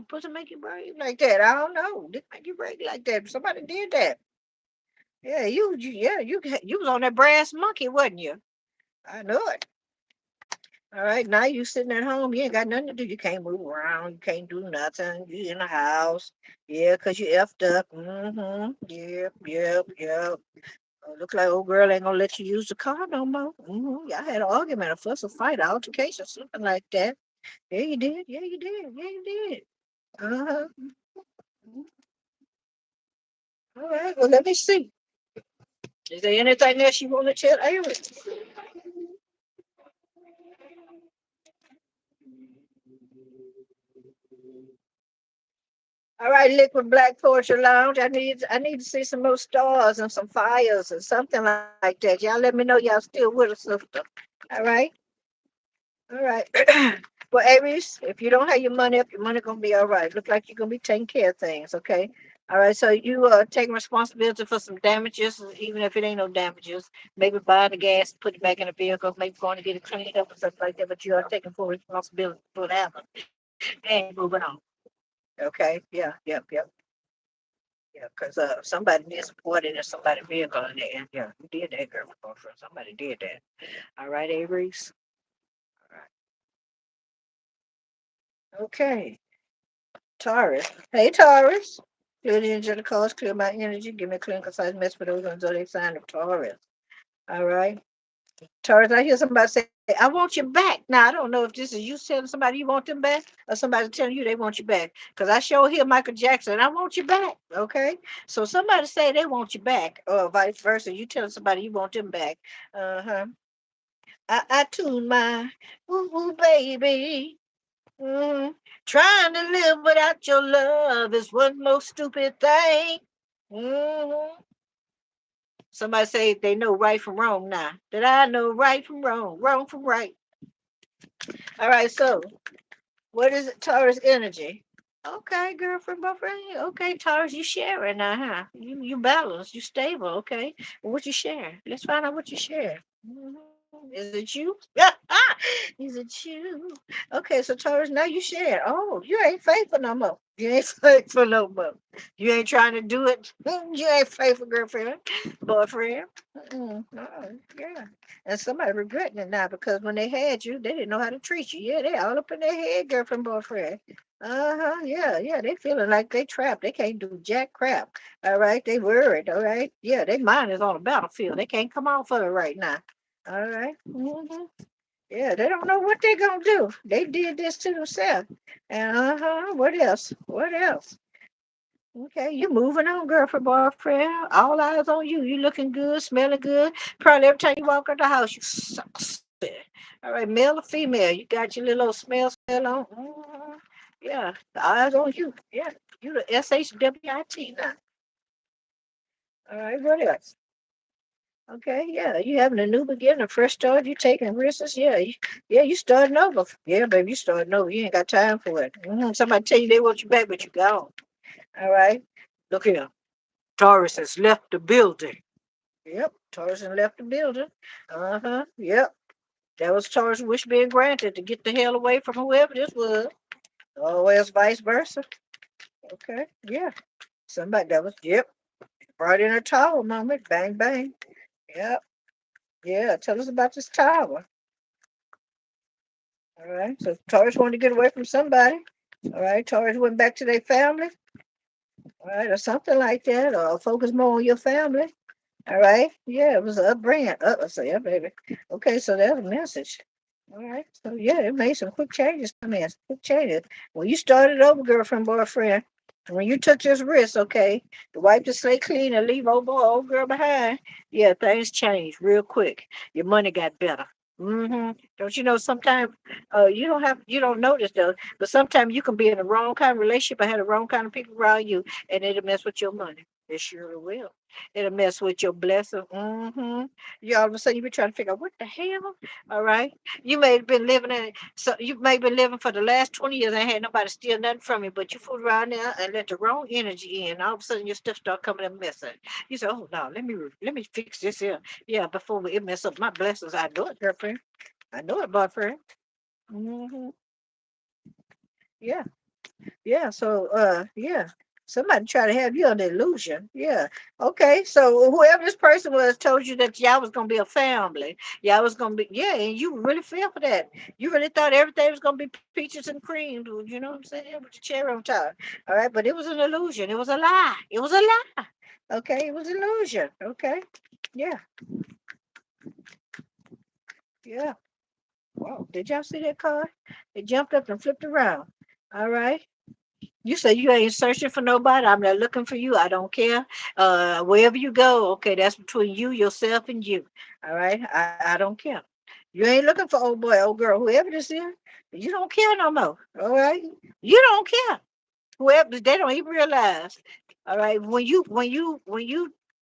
Pussy make you break like that. I don't know. They make you break like that. Somebody did that. Yeah, you was on that brass monkey, wasn't you? I know it. All right, now you sitting at home. You ain't got nothing to do. You can't move around. You can't do nothing. You in the house. Yeah, 'cause you effed up. Yep. Look like old girl ain't gonna let you use the car no more. Y'all had an argument, a fuss, a fight, an altercation, something like that. Yeah, you did. Yeah, you did. Yeah, you did. Uh-huh. Mhm. All right, well, let me see. Is there anything else you want to tell Aaron? All right, Liquid Black Poetry Lounge. I need to see some more stars and some fires or something like that. Y'all let me know y'all still with us, sister. All right. All right. Well, Aries, if you don't have your money up, your money gonna be all right. Look like you're gonna be taking care of things, okay? All right, so you taking responsibility for some damages, even if it ain't no damages. Maybe buying the gas, put it back in the vehicle, maybe going to get it cleaned up or something like that, but you are taking full responsibility for that one. And moving on. Okay? Yeah, yep, yep. Yeah, because somebody did support it in somebody's vehicle in there. And yeah, you did that, girl. Somebody did that. All right, Aries. All right. Okay. Taurus. Hey, Taurus. Clear the energy of the cause, clear my energy, give me a clean, concise message for those on the zodiac sign of Taurus. All right. Taurus, I hear somebody say, I want you back. Now, I don't know if this is you telling somebody you want them back or somebody telling you they want you back. Because I sure hear Michael Jackson, I want you back. Okay. So somebody say they want you back, or vice versa. You telling somebody you want them back. Uh huh. I tune my woo woo baby. Mhm. Trying to live without your love is one more stupid thing. Mhm. Somebody say they know right from wrong now. That I know right from wrong, wrong from right. All right, so what is it, Taurus energy? Okay, girlfriend, boyfriend. Okay, Taurus, you sharing now, huh? You balanced, you stable. Okay, what you share? Let's find out what you share. Is it you? Is it you? Okay, so Taurus, now you share. Oh, you ain't faithful no more. You ain't faithful no more. You ain't trying to do it. You ain't faithful, girlfriend, boyfriend. Yeah. And somebody regretting it now because when they had you, they didn't know how to treat you. Yeah, they all up in their head, girlfriend, boyfriend. Uh-huh. Yeah, yeah. They feeling like they trapped. They can't do jack crap. All right. They worried. All right. Yeah, their mind is on the battlefield. They can't come off of it right now. All right. Yeah, they don't know what they're gonna do. They did this to themselves. And what else? What else? Okay, you moving on, girlfriend, boyfriend. All eyes on you. You looking good, smelling good. Probably every time you walk out the house, you sexy. All right, male or female, you got your little old smell on. Yeah, the eyes on you. Yeah, you the SHWIT now. All right, what else? Okay, yeah, you having a new beginning, a fresh start. You taking risks. Yeah, yeah, you starting over. Yeah, baby, you starting over. You ain't got time for it. Somebody tell you they want you back, but you gone. All right, look here. Taurus has left the building. Yep, Taurus has left the building. Yep. That was Taurus' wish being granted to get the hell away from whoever this was. Always vice versa. Okay, yeah. Somebody that was, yep, brought in a tower moment. Bang, bang. Yep, yeah. Tell us about this tower. All right. So Taurus wanted to get away from somebody. All right. Taurus went back to their family. All right. Or something like that. Or focus more on your family. All right. Yeah, it was a brand. So yeah, baby. Okay, so there's a message. All right. So yeah, it made some quick changes come in. Quick changes. When you started over, girlfriend, boyfriend, when you took this risk, okay, to wipe the slate clean and leave old girl behind, yeah, things changed real quick. Your money got better. Don't you know sometimes you don't notice though, but sometimes you can be in the wrong kind of relationship or have the wrong kind of people around you and it'll mess with your money. It sure will. It'll mess with your blessing. You all of a sudden you be trying to figure out what the hell. All right. You may have been living in so you may have been living for the last 20 years and had nobody steal nothing from you, but you fooled around there and let the wrong energy in. All of a sudden your stuff start coming and messing. You say, oh no, let me fix this here. Yeah, before it mess up my blessings. I know it, girlfriend. I know it, boyfriend. hmm Yeah. Yeah, so yeah. Somebody try to have you under illusion. Yeah. Okay. So whoever this person was told you that y'all was gonna be a family. Y'all was gonna be yeah, and you really feel for that. You really thought everything was gonna be peaches and cream, dude. You know what I'm saying? With the cherry on top. All right, but it was an illusion. It was a lie. It was a lie. Okay, it was illusion. Okay. Yeah. Yeah. Wow. Did y'all see that car? It jumped up and flipped around. All right. You say you ain't searching for nobody. I'm not looking for you. I don't care. Wherever you go, okay, that's between you, yourself, and you. All right. I don't care. You ain't looking for old boy, old girl, whoever this is. You don't care no more. All right. You don't care. Well, they don't even realize. All right. When you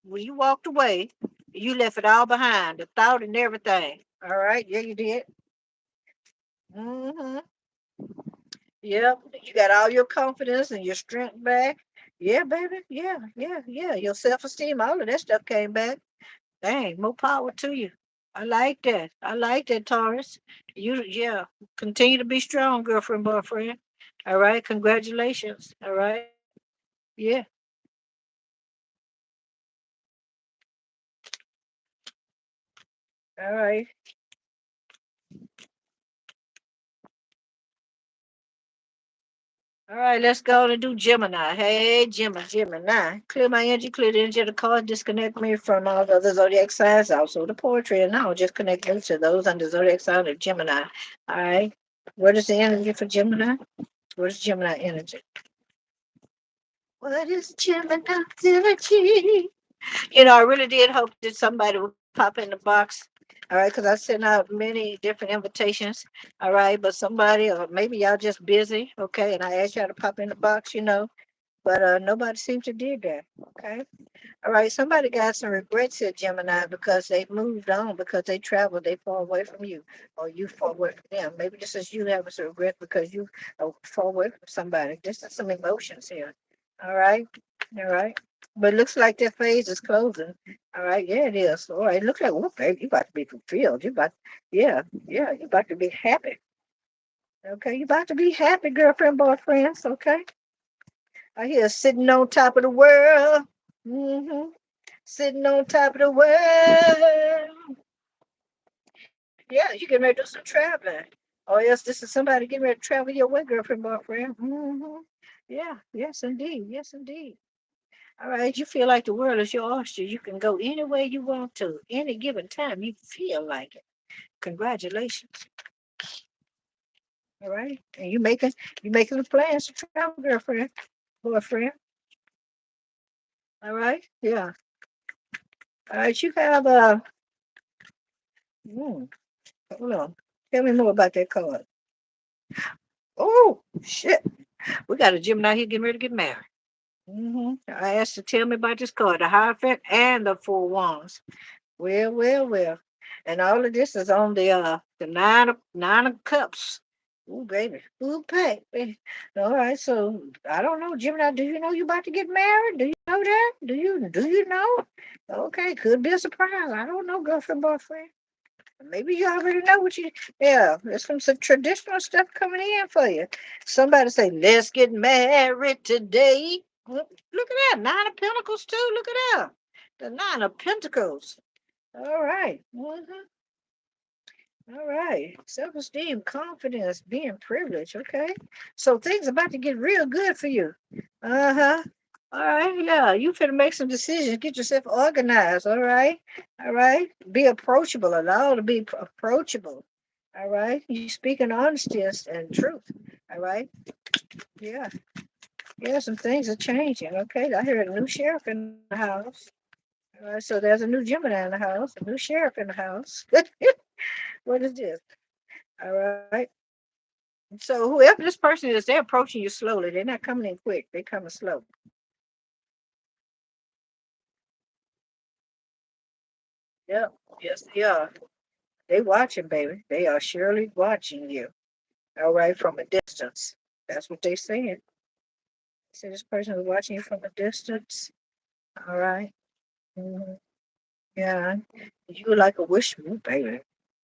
walked away, you left it all behind, the thought and everything. All right. Yeah, you did. Mm-hmm. Yep. You got all your confidence and your strength back. Yeah, baby. Yeah, yeah, yeah. Your self-esteem, all of that stuff came back. Dang, more power to you. I like that. I like that, Taurus. Yeah. Continue to be strong, girlfriend, boyfriend. All right. Congratulations. All right. Yeah. All right. All right, let's go and do Gemini. Hey, Gemini. Clear my energy, clear the energy of the card, disconnect me from all the other zodiac signs, also the poetry, and now just connect me to those under zodiac sign of Gemini. All right. What is the energy for Gemini? What is Gemini energy? What is Gemini's energy? I really did hope that somebody would pop in the box. All right, because I sent out many different invitations. All right, but somebody, or maybe y'all just busy. Okay, and I asked y'all to pop in the box. But nobody seemed to did that. Okay. All right. Somebody got some regrets here, Gemini, because they moved on, because they traveled, they far away from you, or you far away from them. Maybe this is you having some regret because you are far away from somebody. This is some emotions here. All right. All right. But it looks like that phase is closing. All right. Yeah, it is. All right. Look like, oh, baby, you about to be fulfilled. Yeah, you about to be happy. Okay. You about to be happy, girlfriend, boyfriends. Okay. I hear sitting on top of the world. Hmm. Sitting on top of the world. Yeah, you can ready to do some traveling. Oh, yes, this is somebody getting ready to travel your way, girlfriend, boyfriend. Hmm. Yeah, yes, indeed. Yes, indeed. All right, you feel like the world is your oyster. You can go any way you want to, any given time you feel like it. Congratulations. All right. And you making the plans to travel, girlfriend, boyfriend. All right. Yeah. All right, you have hmm, hold on. Tell me more about that card. Oh, shit. We got a Gemini here getting ready to get married. I asked to tell me about this card, the Hierophant and the Four Wands. Well, well, well. And all of this is on the nine of cups. Ooh, baby. Ooh, baby. All right, so I don't know, Gemini. Do you know you about to get married? Do you know that? Do you know? Okay, could be a surprise. I don't know, girlfriend, boyfriend. Maybe you already know yeah, there's some traditional stuff coming in for you. Somebody say, let's get married today. Look at that. Nine of Pentacles, too. Look at that. The Nine of Pentacles. All right. All right. Self esteem, confidence, being privileged. Okay. So things about to get real good for you. Uh huh. All right. Yeah. You finna make some decisions. Get yourself organized. All right. All right. Be approachable. Allow to be approachable. All right. You speaking honesty and truth. All right. Yeah. Yeah. Some things are changing. Okay. I heard a new sheriff in the house. All right. So there's a new Gemini in the house, a new sheriff in the house. What is this? All right. So whoever this person is, they're approaching you slowly. They're not coming in quick. They're coming slow. Yep. Yes, they are. They watching, baby. They are surely watching you. All right, from a distance. That's what they saying. So this person is watching you from a distance. All right. Mhm. Yeah. You like a wish, ooh, baby.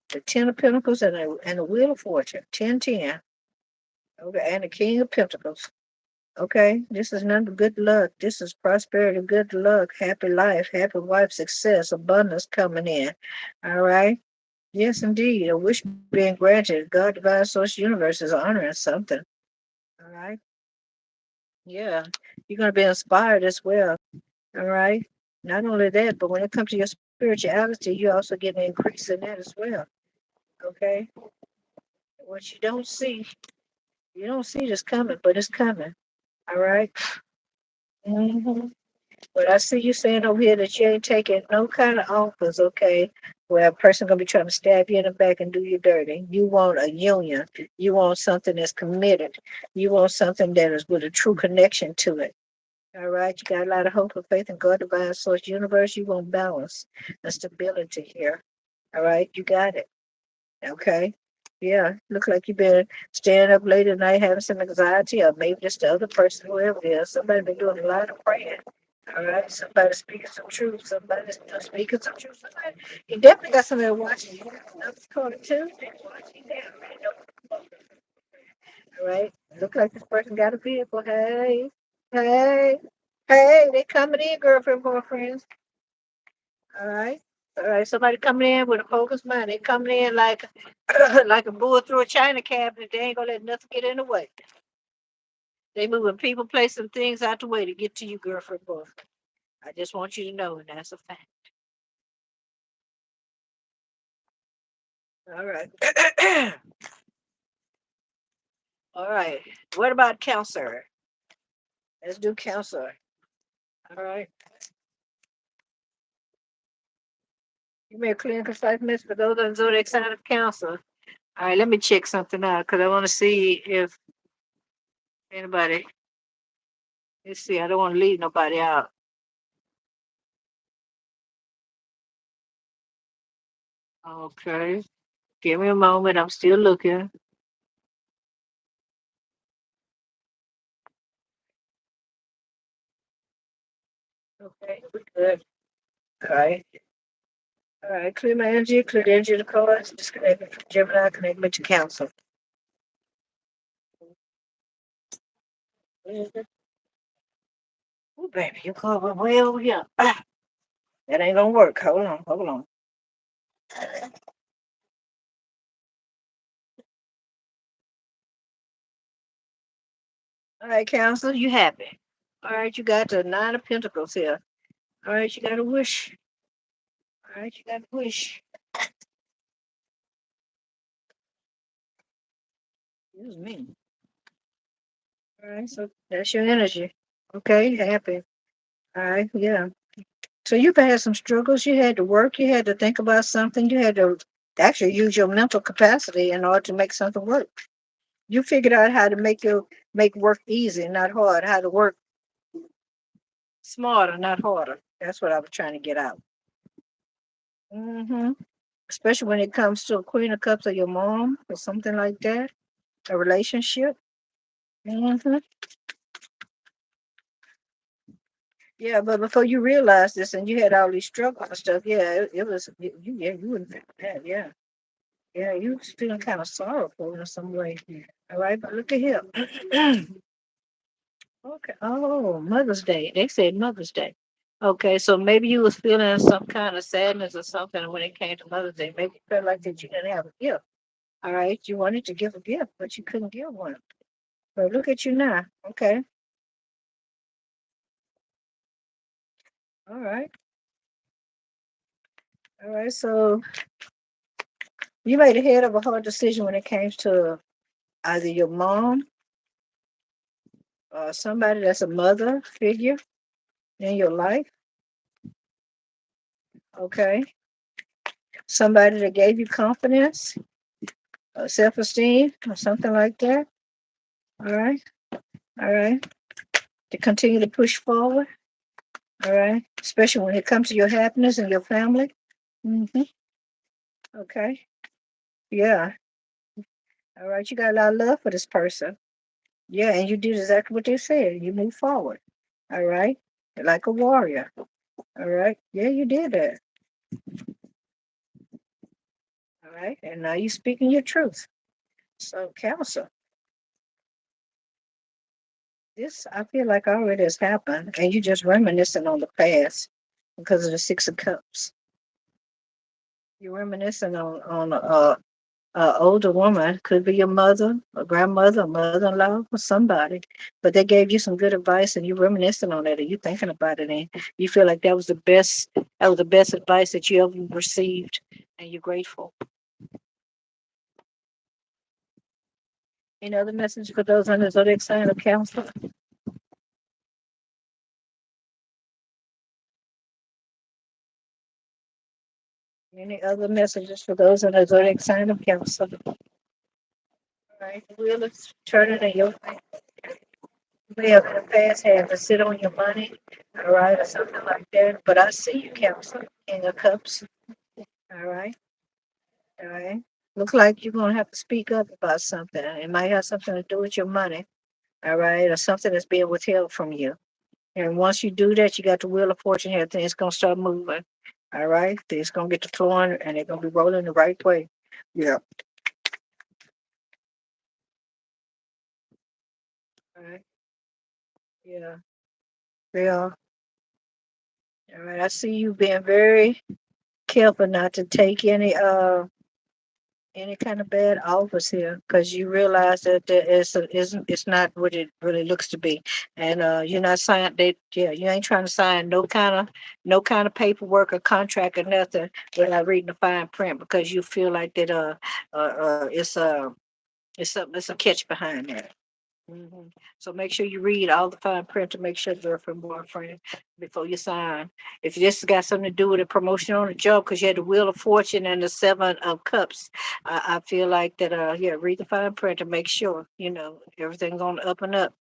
The Ten of Pentacles and the Wheel of Fortune. 10-10. Okay, and the King of Pentacles. Okay, this is none but good luck. This is prosperity, good luck, happy life, happy wife, success, abundance coming in. All right. Yes, indeed. A wish being granted. God, divine source, universe is honoring something. All right. Yeah. You're going to be inspired as well. All right. Not only that, but when it comes to your spirituality, you also get an increase in that as well. Okay. What you don't see this coming, but it's coming. All right. Mm-hmm. But I see you saying over here that you ain't taking no kind of offers, okay? where a person gonna be trying to stab you in the back and do you dirty. You want a union. You want something that's committed. You want something that is with a true connection to it. All right, you got a lot of hope and faith in God, divine source, universe. You want balance and stability here. All right, you got it. Okay. Yeah, look like you've been staying up late at night having some anxiety, or maybe just the other person, whoever it is. Somebody been doing a lot of praying. All right, somebody speaking some truth. Somebody's speaking some truth. Somebody, you definitely got somebody watching you. Another corner too. They're watching you. Already know. All right, look like this person got a vehicle. Hey, hey, hey, they coming in, girlfriend, boyfriends. All right. All right. Somebody coming in with a focused mind. They coming in like like a bull through a china cabinet. They ain't gonna let nothing get in the way. They moving people, placing things out the way to get to you, girlfriend, boyfriend. I just want you to know, and that's a fact. All right. All right. What about counselor? Let's do counselor. All right. You made a clear and concise message for those on zodiac sign of counselor. All right. Let me check something out because I want to see if anybody. Let's see. I don't want to leave nobody out. Okay. Give me a moment. I'm still looking. Okay, we're good. All right. All right. Clear my energy, clear the energy of the cards, disconnect it from Gemini, connect me to council. Oh, baby, you call me way over here. Ah, that ain't gonna work. Hold on, hold on. All right, council, you happy. All right, you got the Nine of Pentacles here. All right, you got a wish. All right, you got a wish. Excuse me. All right, so that's your energy. Okay, happy. All right, yeah. So you've had some struggles. You had to work. You had to think about something. You had to actually use your mental capacity in order to make something work. You figured out how to make work easy, not hard. How to work smarter, not harder. That's what I was trying to get out. hmm Especially when it comes to a Queen of Cups or your mom or something like that, a relationship. hmm Yeah, but before you realized this and you had all these struggles and stuff, yeah, it was yeah, you wouldn't feel that, yeah. Yeah, you was feeling kind of sorrowful in some way. All right, but look at here. Okay. Oh, Mother's Day. They said Mother's Day. Okay, so maybe you was feeling some kind of sadness or something when it came to Mother's Day. Maybe you felt like that you didn't have a gift. All right, you wanted to give a gift, but you couldn't give one. But look at you now. Okay. All right. All right. So you made a head of a hard decision when it came to either your mom or somebody that's a mother figure in your life. Okay. Somebody that gave you confidence, self esteem, or something like that. All right. All right. To continue to push forward. All right. Especially when it comes to your happiness and your family. hmm Okay. Yeah. All right. You got a lot of love for this person. Yeah. And you did exactly what they said. You move forward. All right. Like a warrior. All right. Yeah, you did that. All right. And now you're speaking your truth. So, counsel, this I feel like already has happened, and you just reminiscing on the past because of the Six of Cups. You're reminiscing on older woman, could be your mother, a grandmother, a mother-in-law, or somebody, but they gave you some good advice, and you reminiscing on that, and you thinking about it, and you feel like that was the best advice that you ever received, and you're grateful. Any other message for those under zodiac sign of Cancer? Any other messages for those in the zodiac sign of Cancer? All right, the wheel is turning in your favor. You may have in the past had to sit on your money, all right, or something like that. But I see you, Cancer, in your cups. All right, all right. Looks like you're gonna have to speak up about something. It might have something to do with your money, all right, or something that's being withheld from you. And once you do that, you got the wheel of fortune here. Things gonna start moving. All right, things gonna get to flowing, and they're gonna be rolling the right way. Yeah. All right. Yeah. Yeah. All right. I see you being very careful not to take any kind of bad offers here because you realize that there isn't it's not what it really looks to be, and you're not signing. You ain't trying to sign no kind of paperwork or contract or nothing without reading the fine print because you feel like that it's a catch behind that. So make sure you read all the fine print to make sure girlfriend, boyfriend before you sign. If this has got something to do with a promotion on the job, because you had the Wheel of Fortune and the Seven of Cups, I feel like that. Yeah, read the fine print to make sure everything's on the up and up.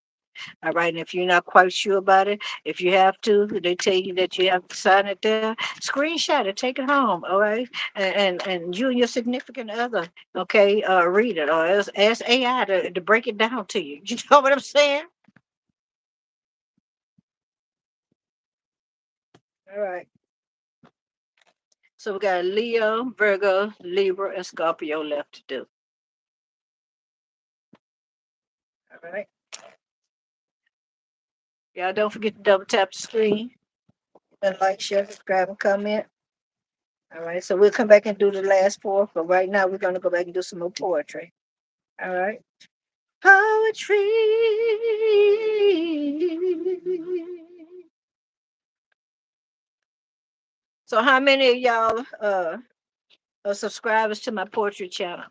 All right, and if you're not quite sure about it, if you have to, they tell you that you have to sign it there. Screenshot it, take it home. All right, and you and your significant other, okay, read it or ask AI to break it down to you. You know what I'm saying? All right. So we got Leo, Virgo, Libra, and Scorpio left to do. All right. Y'all don't forget to double tap the screen and like, share, subscribe, and comment. All right. So we'll come back and do the last four, but right now we're gonna go back and do some more poetry. All right. Poetry. So how many of y'all are subscribers to my poetry channel?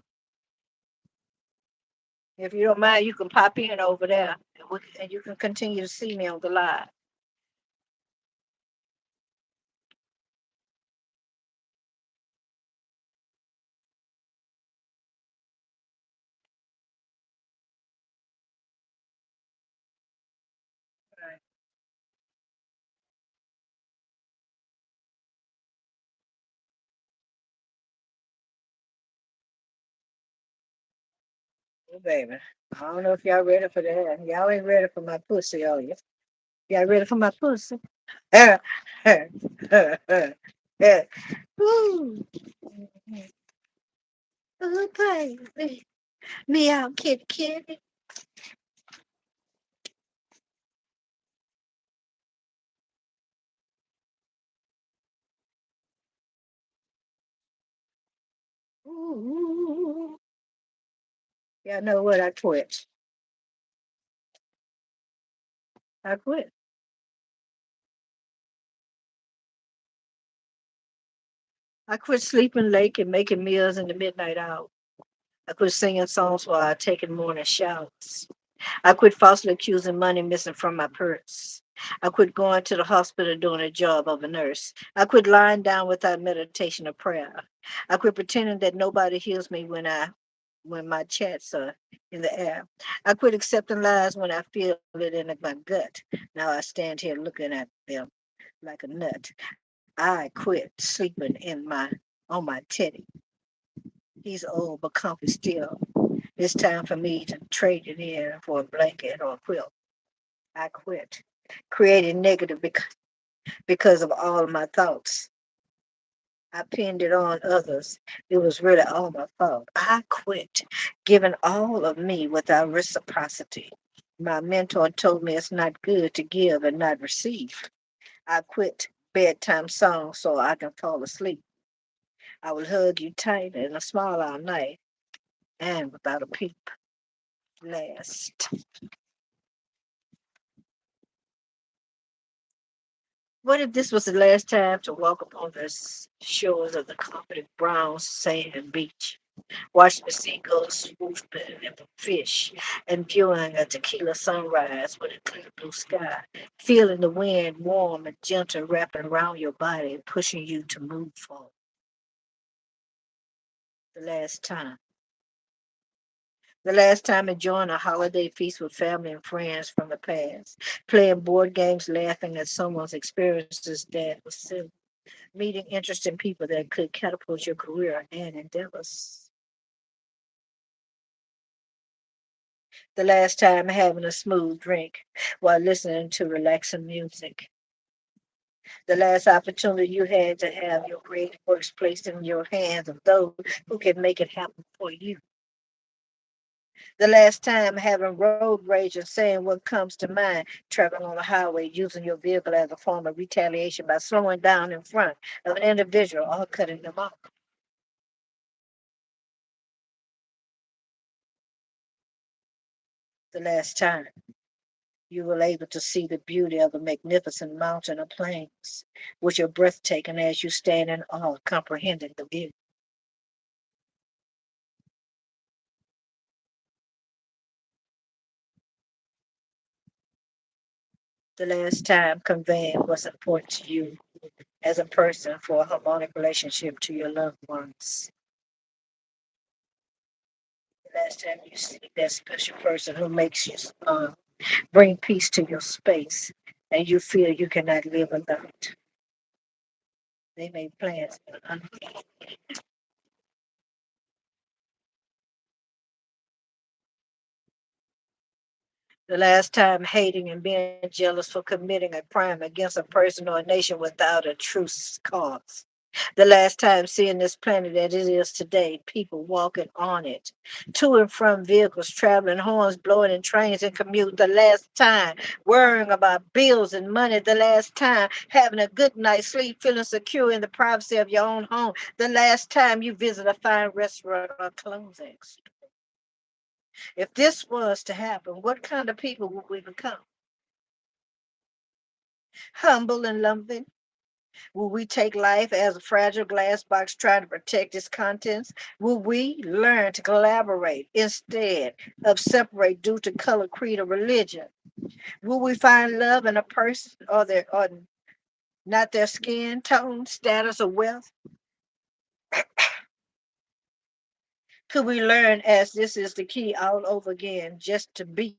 If you don't mind, you can pop in over there and you can continue to see me on the live. All right. Oh, baby. I don't know if y'all ready for that. Y'all ain't ready for my pussy, are you? Y'all ready for my pussy? Ooh. Oh, baby. Meow, kitty, kitty. Ooh. Y'all know what? I quit. I quit. I quit sleeping late and making meals in the midnight hour. I quit singing songs while I taking morning showers. I quit falsely accusing money missing from my purse. I quit going to the hospital doing a job of a nurse. I quit lying down without meditation or prayer. I quit pretending that nobody hears me when my chats are in the air. I quit accepting lies when I feel it in my gut. Now I stand here looking at them like a nut. I quit sleeping in my on my teddy. He's old but comfy still. It's time for me to trade it in for a blanket or a quilt. I quit creating negative because of all of my thoughts. I pinned it on others. It was really all my fault. I quit giving all of me without reciprocity. My mentor told me it's not good to give and not receive. I quit bedtime songs so I can fall asleep. I will hug you tight and a smile all night and without a peep. Last. What if this was the last time to walk upon the shores of the confident brown sand beach, watching the seagulls swooping at the fish, and viewing a tequila sunrise with a clear blue sky, feeling the wind warm and gentle wrapping around your body and pushing you to move forward? The last time. The last time enjoying a holiday feast with family and friends from the past. Playing board games, laughing at someone's experiences that was silly. Meeting interesting people that could catapult your career and endeavors. The last time having a smooth drink while listening to relaxing music. The last opportunity you had to have your creative works placed in your hands of those who can make it happen for you. The last time having road rage and saying what comes to mind, traveling on the highway, using your vehicle as a form of retaliation by slowing down in front of an individual or cutting them off. The last time you were able to see the beauty of a magnificent mountain or plains, which are breathtaking as you stand in awe, comprehending the view. The last time conveying what's important to you as a person for a harmonic relationship to your loved ones. The last time you see that special person who makes you bring peace to your space and you feel you cannot live without. They made plans. The last time hating and being jealous for committing a crime against a person or a nation without a true cause. The last time seeing this planet as it is today, people walking on it, to and from vehicles, traveling, horns blowing in trains and commute. The last time worrying about bills and money. The last time having a good night's sleep, feeling secure in the privacy of your own home. The last time you visit a fine restaurant or closing. If this was to happen, what kind of people would we become? Humble and loving? Will we take life as a fragile glass box trying to protect its contents? Will we learn to collaborate instead of separate due to color, creed, or religion? Will we find love in a person or not their skin tone, status, or wealth? Could we learn as this is the key all over again, just to be,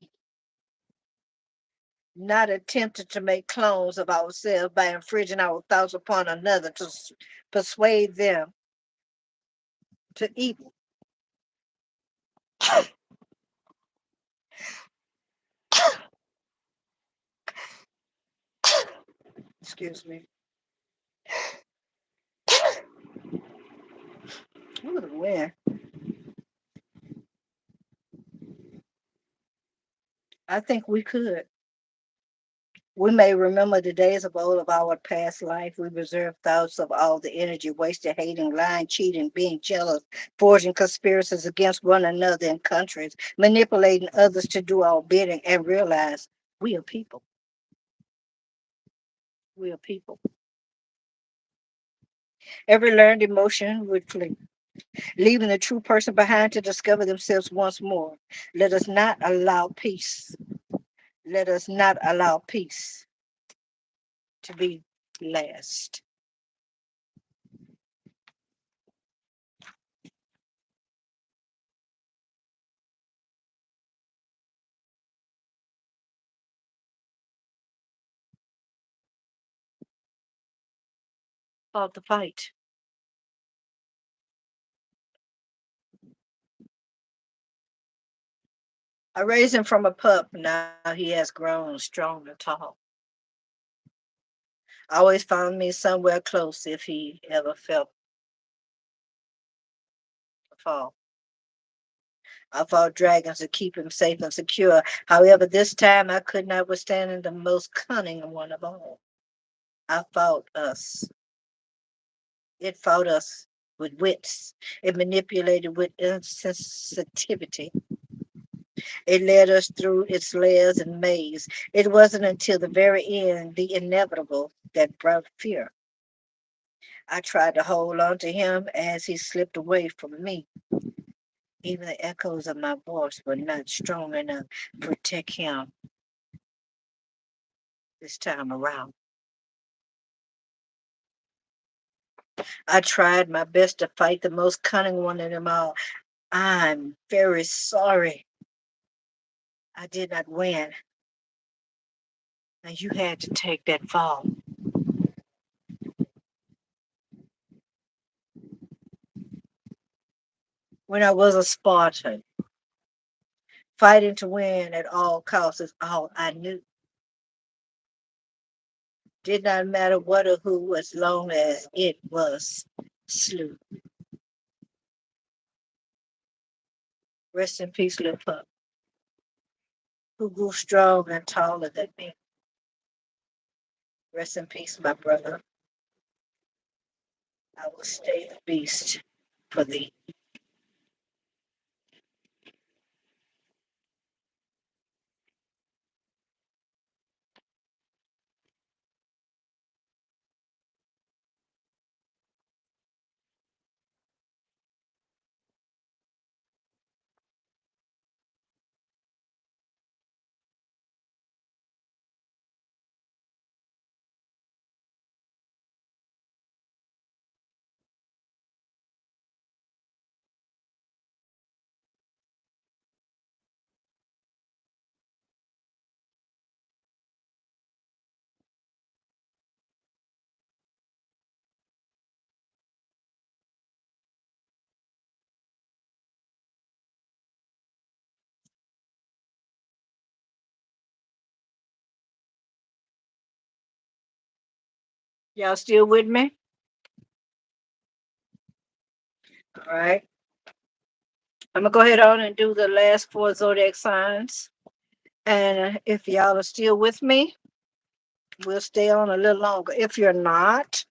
not attempted to make clones of ourselves by infringing our thoughts upon another to persuade them to evil? Excuse me. Ooh, the wind. I think we could. We may remember the days of old of our past life. We reserve thoughts of all the energy wasted hating, lying, cheating, being jealous, forging conspiracies against one another in countries, manipulating others to do our bidding, and realize we are people. We are people. Every learned emotion would flee, leaving the true person behind to discover themselves once more. Let us not allow peace. Let us not allow peace to be last. Fought the fight. I raised him from a pup. Now he has grown strong and tall. Always found me somewhere close if he ever felt a fall. I fought dragons to keep him safe and secure. However, this time I could not withstand the most cunning one of all. I fought us. It fought us with wits. It manipulated with insensitivity. It led us through its layers and maze. It wasn't until the very end, the inevitable, that brought fear. I tried to hold on to him as he slipped away from me. Even the echoes of my voice were not strong enough to protect him this time around. I tried my best to fight the most cunning one of them all. I'm very sorry. I did not win, and you had to take that fall. When I was a Spartan, fighting to win at all costs is all I knew. Did not matter what or who, as long as it was slew. Rest in peace, little pup, who grew strong and taller than me. Rest in peace, my brother. I will stay the beast for thee. Y'all still with me? All right. I'm gonna go ahead on and do the last four zodiac signs. And if y'all are still with me, we'll stay on a little longer. If you're not,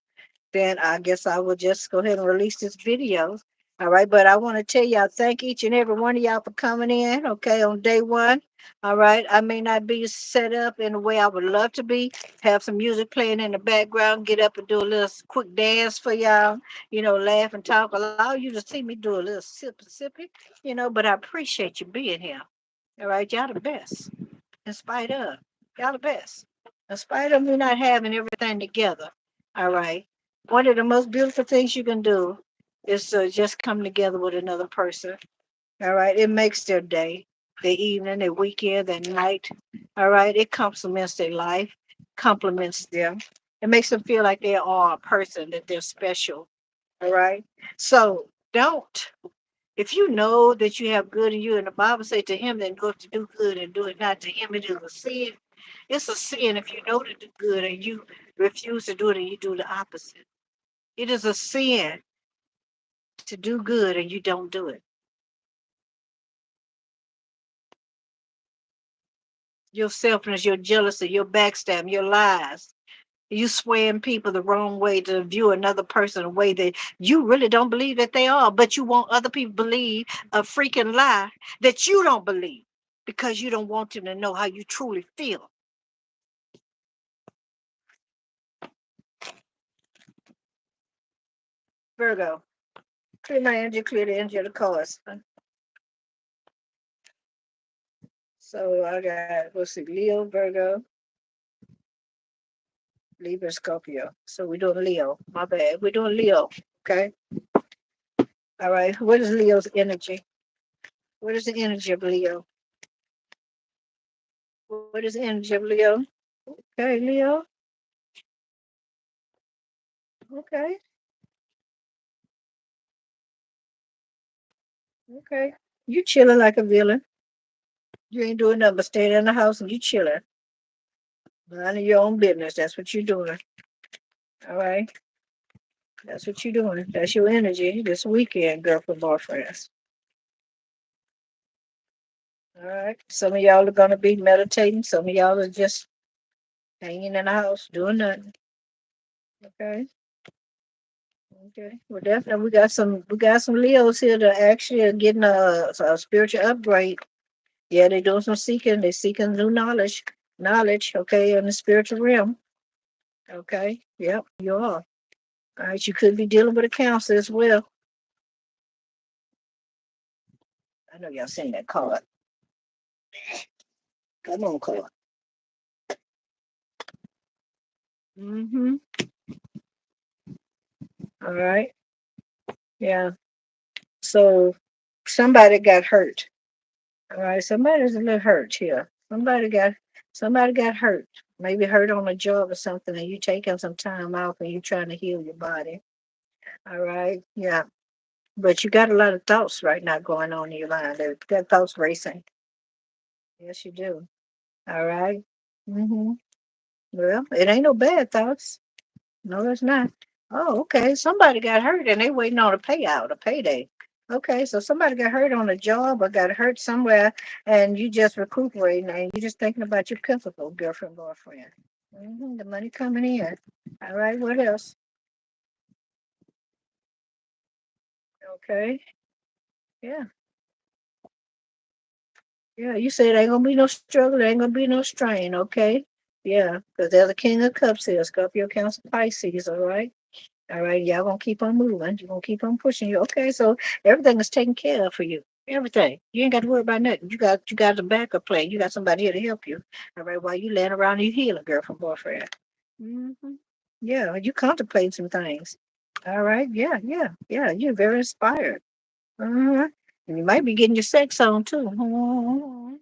then I guess I will just go ahead and release this video. All right, but I want to tell y'all, thank each and every one of y'all for coming in, okay, on day one. All right, I may not be set up in the way I would love to be, have some music playing in the background, get up and do a little quick dance for y'all, laugh and talk, allow you to see me do a little sippy, but I appreciate you being here. All right, y'all the best, in spite of, y'all the best. In spite of me not having everything together, all right. One of the most beautiful things you can do is to just come together with another person. All right. It makes their day, their evening, their weekend, their night. All right. It complements their life, compliments them. It makes them feel like they are a person, that they're special. All right. So don't, if you know that you have good in you, and the Bible says to him that go to do good and do it not to him, it is a sin. It's a sin if you know to do good and you refuse to do it and you do the opposite. It is a sin to do good and you don't do it. Your selfishness, your jealousy, your backstabbing, your lies. You swaying people the wrong way to view another person a way that you really don't believe that they are, but you want other people to believe a freaking lie that you don't believe because you don't want them to know how you truly feel. Virgo, clear my energy, clear the energy of the cause. So I got, let's see, Leo, Virgo, Libra, Scorpio. So we're doing Leo. My bad. We're doing Leo. Okay. All right. What is Leo's energy? What is the energy of Leo? What is the energy of Leo? Okay, Leo. Okay. Okay. You chilling like a villain. You ain't doing nothing but staying in the house and you chilling. Minding your own business. That's what you're doing. All right. That's what you're doing. That's your energy this weekend, girlfriend, boyfriends. All right. Some of y'all are gonna be meditating. Some of y'all are just hanging in the house doing nothing. Okay. Okay. Well, definitely we got some Leos here that actually are getting a spiritual upgrade. Yeah, they're doing some seeking. They're seeking new knowledge. Okay, in the spiritual realm. Okay. Yep, you are. All right. You could be dealing with a counselor as well. I know y'all seen that card. Come on, card. Mm-hmm. All right. Yeah. So somebody got hurt. All right. Somebody's a little hurt here. Somebody got hurt. Maybe hurt on a job or something, and you taking some time off and you trying to heal your body. All right. Yeah. But you got a lot of thoughts right now going on in your mind. You got thoughts racing. Yes, you do. All right. Mm-hmm. Well, it ain't no bad thoughts. No, it's not. Oh, okay. Somebody got hurt and they waiting on a payout, a payday. Okay, so somebody got hurt on a job or got hurt somewhere and you just recuperating and you just thinking about your principal girlfriend, boyfriend. The money coming in. All right, what else? Okay. Yeah. Yeah, you said ain't gonna be no struggle, ain't gonna be no strain, okay? Yeah, because they're the king of cups here, Scorpio, Cancer, Pisces, all right? All right, y'all gonna keep on moving. You're gonna keep on pushing you. Okay, so everything is taken care of for you. Everything. You ain't got to worry about nothing. You got a backup plan. You got somebody here to help you. All right, while you laying around you healing, girlfriend, boyfriend. hmm Yeah, you contemplating some things. All right, yeah, yeah, yeah. You're very inspired. Uh-huh. And you might be getting your sex on too.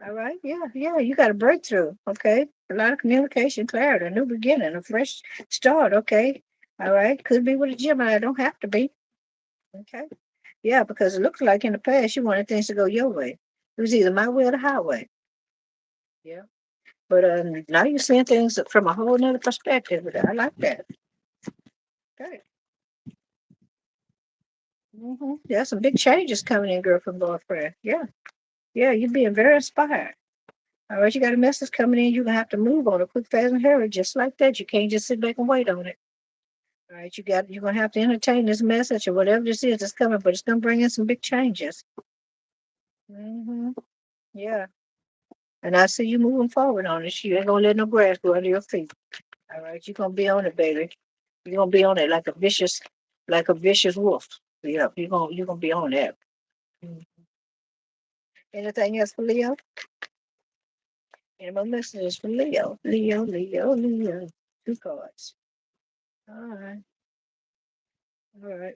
All right, yeah, yeah. You got a breakthrough. Okay, a lot of communication, clarity, a new beginning, a fresh start. Okay, all right. Could be with a Gemini. Don't have to be. Okay. Yeah, because it looks like in the past you wanted things to go your way. It was either my way or the highway. Yeah. But now you're seeing things from a whole nother perspective. I like that. Okay. There's some big changes coming in, girlfriend, boyfriend. Yeah. Yeah, you're being very inspired. All right, you got a message coming in. You're going to have to move on it quick, fast, and hurry, just like that. You can't just sit back and wait on it. All right, you're going to have to entertain this message or whatever this is that's coming, but it's going to bring in some big changes. hmm Yeah. And I see you moving forward on it. You ain't gonna let no grass grow under your feet. All right, you're gonna be on it, baby. You're gonna be on it like a vicious wolf. Yeah, you're gonna be on that. Mhm. Anything else for Leo? Any more messages for Leo? Leo, Leo, Leo. Two cards. All right, all right.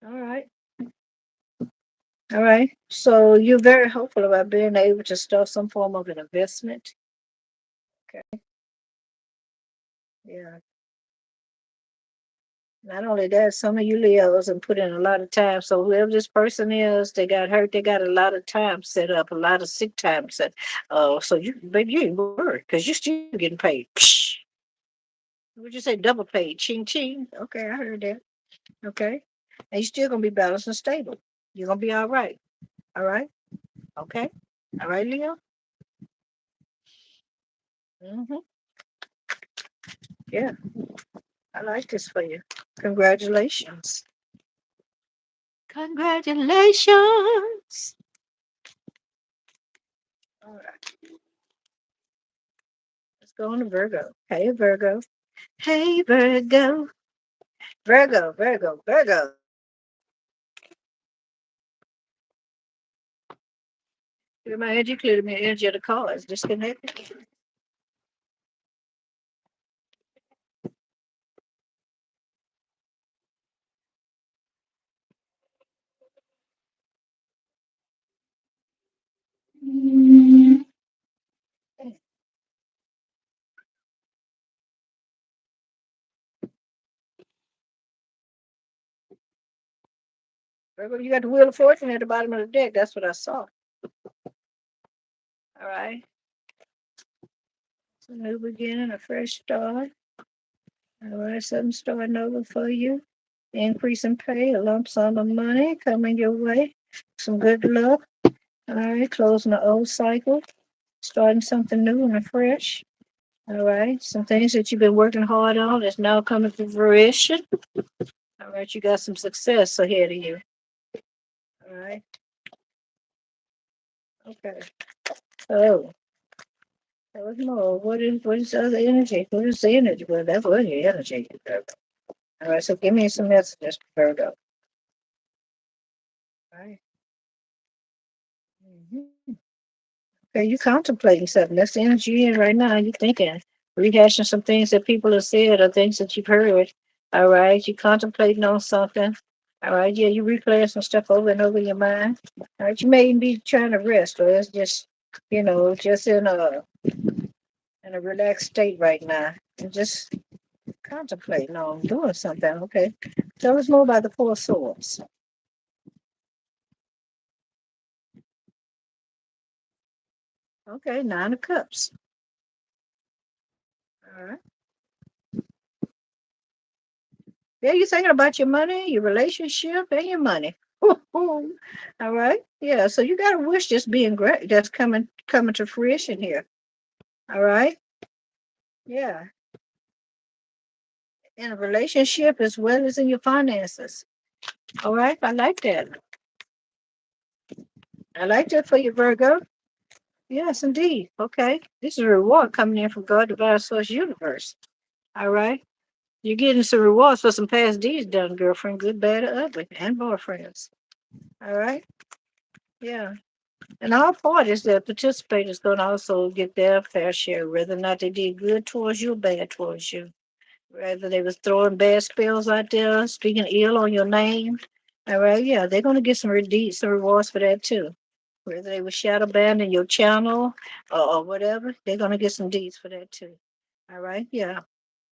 All right, all right. So you're very hopeful about being able to start some form of an investment. Okay. Yeah. Not only that, some of you Leos have put in a lot of time. So whoever this person is, they got hurt. They got a lot of time set up, a lot of sick time set. So you, baby, you ain't worried because you're still getting paid. Psh. Would you say double paid? Ching ching. Okay, I heard that. Okay, and you're still gonna be balanced and stable. You're gonna be all right. All right. Okay. All right, Leo. hmm Yeah, I like this for you. Congratulations. Congratulations. All right. Let's go on to Virgo. Hey, Virgo. Hey, Virgo. Virgo, Virgo, Virgo. Clear my energy, clear my energy of the cards. Disconnected. Virgo, you got the Wheel of Fortune at the bottom of the deck. That's what I saw. All right. It's a new beginning, a fresh start. All right, something starting over for you. Increase in pay, a lump sum of money coming your way. Some good luck. All right, closing the old cycle, starting something new and fresh. All right, some things that you've been working hard on is now coming to fruition. All right, you got some success ahead of you. All right, okay. Oh, that was more. What is the other energy? What is the energy? Well, that was your energy. All right, so give me some messages, Virgo. All right. Mhm. Okay, you contemplating something. That's the energy you're in right now. You thinking. rehashing some things that people have said or things that you've heard. All right, you contemplating on something. All right, yeah, you replaying some stuff over and over in your mind. All right, you may even be trying to rest, or it's just, just in a relaxed state right now, and just contemplating on doing something. Okay, tell us more about the Four Swords. Okay, Nine of Cups. All right. Yeah, you're thinking about your money, your relationship, and your money. All right. Yeah. So you got a wish that's being great. That's coming to fruition here. All right. Yeah. In a relationship as well as in your finances. All right. I like that. I like that for you, Virgo. Yes, indeed. Okay. This is a reward coming in from God, divine source, universe. All right. You're getting some rewards for some past deeds done, girlfriend, good, bad, or ugly, and boyfriends. All right. Yeah. And all parties that participate is going to also get their fair share, whether or not they did good towards you or bad towards you. Whether they was throwing bad spells out there, speaking ill on your name. All right, yeah, they're going to get some rewards for that too. Whether they was shadow banning your channel or whatever, they're going to get some deeds for that too. All right, yeah.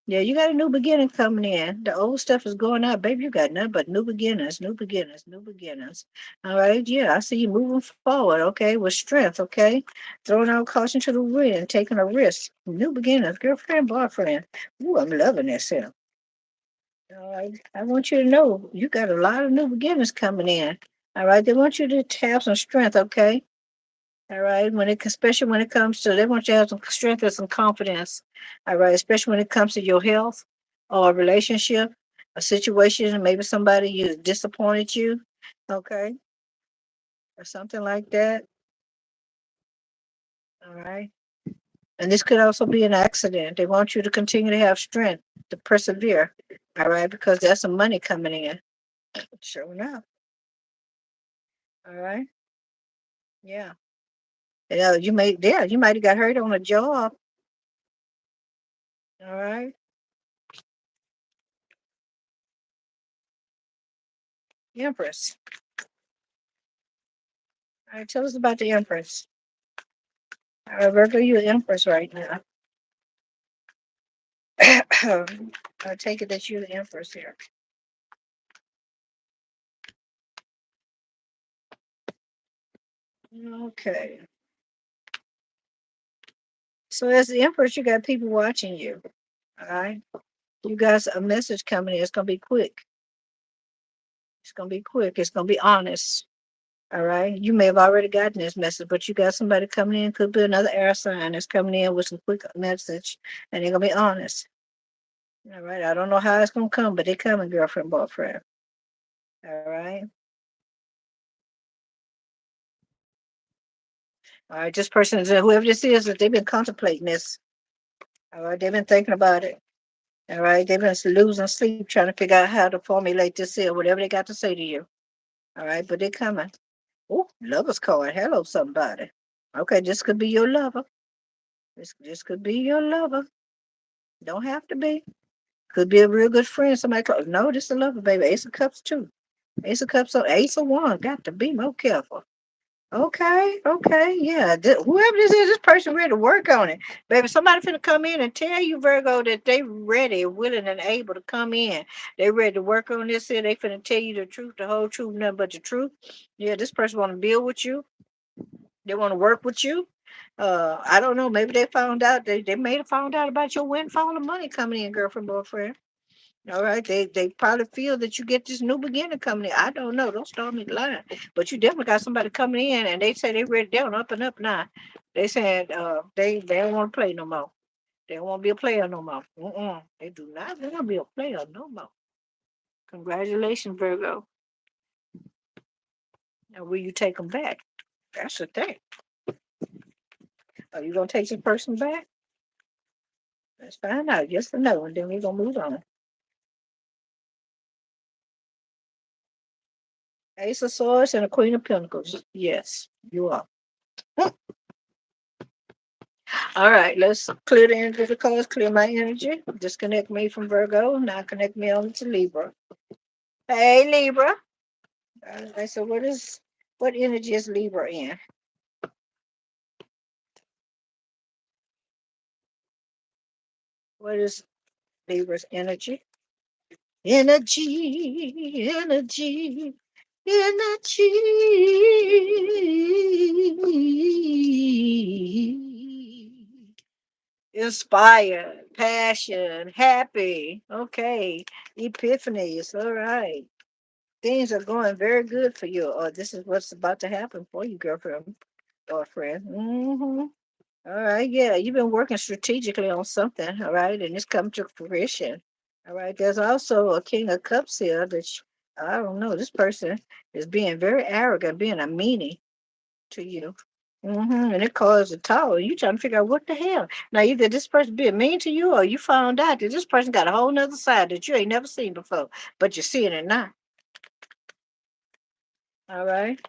Yeah, you got a new beginning coming in. The old stuff is going out, baby. You got nothing but new beginnings, new beginnings, new beginnings. All right, yeah, I see you moving forward, okay, with strength, okay? Throwing out caution to the wind, taking a risk. New beginnings, girlfriend, boyfriend. Ooh, I'm loving this here. All right, I want you to know you got a lot of new beginnings coming in. All right, they want you to have some strength, okay? All right. Especially when it comes to, they want you to have some strength and some confidence. All right. Especially when it comes to your health or a relationship, a situation, maybe somebody you disappointed you. Okay. Or something like that. All right. And this could also be an accident. They want you to continue to have strength, to persevere. All right. Because there's some money coming in. Sure enough. All right. Yeah. Yeah. You might have got hurt on a job. All right. Empress. All right. Tell us about the Empress. Virgo, you're the Empress right now. I take it that you're the Empress here. Okay. So as the Empress, you got people watching you. All right. You got a message coming in. It's gonna be quick. It's gonna be quick. It's gonna be honest. All right. You may have already gotten this message, but you got somebody coming in. Could be another air sign that's coming in with some quick message, and they're gonna be honest. All right. I don't know how it's gonna come, but they're coming, girlfriend, boyfriend. All right. All right. This person is whoever this is, that they've been contemplating this. All right. They've been thinking about it. All right. They've been losing sleep trying to figure out how to formulate this here, whatever they got to say to you. All right. But they're coming. Oh, lover's card. Hello, somebody. Okay. This could be your lover. This could be your lover. Don't have to be. Could be a real good friend. Somebody close. No, this is a lover, baby. Ace of Cups, too. Ace of Cups, so Ace of One. Got to be more careful. Okay, okay, yeah. Whoever this person ready to work on it. Baby, somebody finna come in and tell you, Virgo, that they ready, willing, and able to come in. They ready to work on this here. They finna tell you the truth, the whole truth, nothing but the truth. Yeah, this person wanna build with you. They wanna work with you. I don't know. Maybe they found out. They may have found out about your windfall of money coming in, girlfriend, boyfriend. All right, they probably feel that you get this new beginning coming in. I don't know. Don't start me lying. But you definitely got somebody coming in, and they say they ready down, up and up now. They said they don't want to play no more. They don't want to be a player no more. They do not want to be a player no more. Congratulations, Virgo. And will you take them back? That's the thing. Are you gonna take this person back? Let's find out. Yes or no, and then we're gonna move on. Ace of Swords and a Queen of Pentacles. Yes, you are. All right, let's clear the energy of the cards, clear my energy. Disconnect me from Virgo. Now connect me on to Libra. Hey, Libra. All right, so what energy is Libra in? What is Libra's energy? Energy, energy, energy. Inspired, passion, happy. Okay. Epiphanies. All right. Things are going very good for you. Or this is what's about to happen for you, girlfriend or friend. All right. Yeah. You've been working strategically on something. All right. And it's come to fruition. All right. There's also a King of Cups here that I don't know. This person is being very arrogant, being a meanie to you. And it caused a tower. You trying to figure out what the hell. Now, either this person being mean to you or you found out that this person got a whole nother side that you ain't never seen before, but you're seeing it now. All right.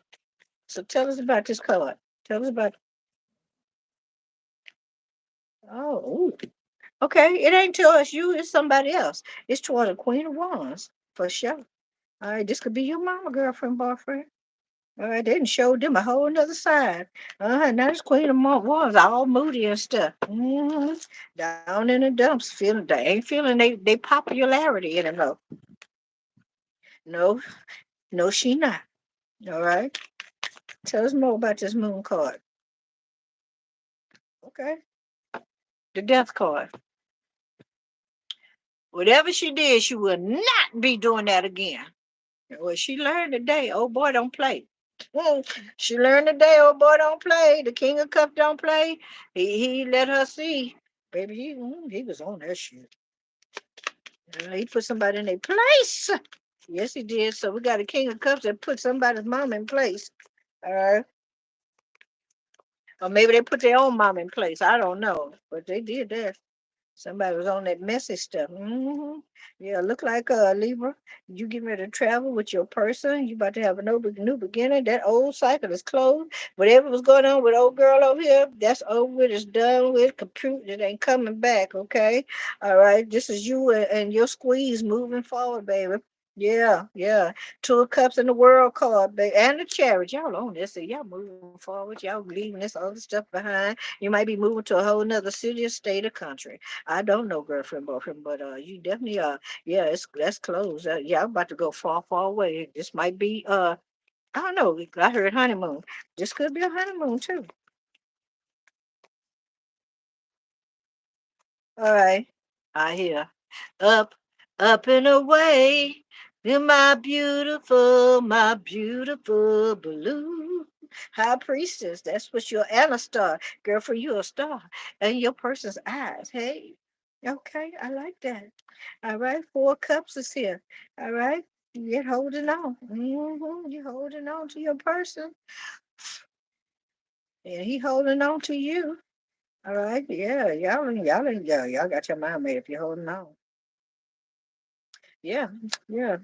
So tell us about this card. Tell us about. Oh, ooh. Okay. It ain't to us, you, it's somebody else. It's toward the Queen of Wands, for sure. All right. This could be your mama, girlfriend, boyfriend. All right, they done showed them a whole nother side. Now this Queen of Wands all moody and stuff. Down in the dumps, feeling they ain't feeling they popularity anymore. No, no, she not. All right. Tell us more about this moon card. Okay. The death card. Whatever she did, she will not be doing that again. Well, she learned today. Oh boy, don't play. Mm, she learned today. Oh boy, don't play. The King of Cups don't play. He let her see. Baby, he was on that shit. He put somebody in their place. Yes, he did. So we got a King of Cups that put somebody's mom in place. All right. Or maybe they put their own mom in place. I don't know. But they did that. Somebody was on that messy stuff. Yeah, look like Libra. You getting ready to travel with your person. You about to have a new beginning. That old cycle is closed. Whatever was going on with old girl over here, that's over with. It's done with. Compute. It ain't coming back. Okay. All right. This is you and your squeeze moving forward, baby. Yeah, yeah. Two of Cups in the World card, baby, and the Chariot. Y'all on this, so y'all moving forward. Y'all leaving this other stuff behind. You might be moving to a whole nother city or state or country. I don't know girlfriend, boyfriend, but you definitely yeah, it's that's close. Yeah, I'm about to go far, far away. This might be I don't know. I heard honeymoon. This could be a honeymoon too. All right. I hear. Up, up and away. In my beautiful blue. High priestess. That's what you're and a star. Girlfriend, you're a star. And your person's eyes. Hey. Okay, I like that. All right, 4 cups is here. All right. You're holding on. You're holding on to your person. And he holding on to you. All right. Yeah, y'all got your mind made if you're holding on. Yeah, yeah.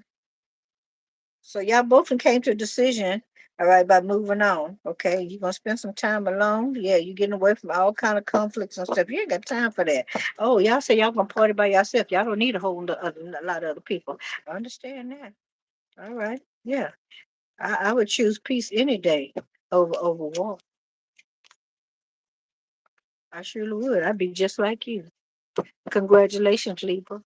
So y'all both came to a decision, all right, by moving on. Okay, you're gonna spend some time alone. Yeah, you getting away from all kind of conflicts and stuff. You ain't got time for that. Oh, y'all say y'all gonna party by yourself. Y'all don't need a lot of other people. I understand that. All right. Yeah. I would choose peace any day over war. I surely would. I'd be just like you. Congratulations, Libra.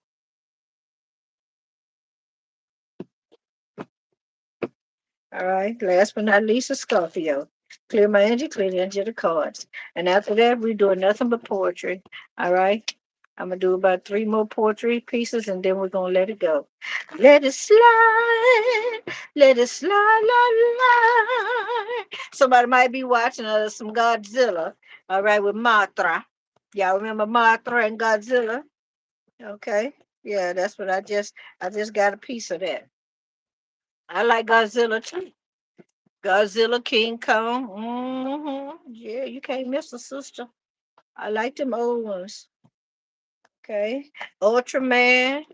All right. Last but not least, a Scorpio. Clear my energy, clear the energy of the cards. And after that, we're doing nothing but poetry. All right. I'm gonna do about 3 more poetry pieces and then we're gonna let it go. Let it slide, let it slide, la, la. Somebody might be watching some Godzilla, all right, with Mothra. Y'all remember Mothra and Godzilla? Okay. Yeah, that's what I just got a piece of that. I like Godzilla too. Godzilla, King Kong. Yeah, you can't miss a sister. I like them old ones. Okay. Ultraman,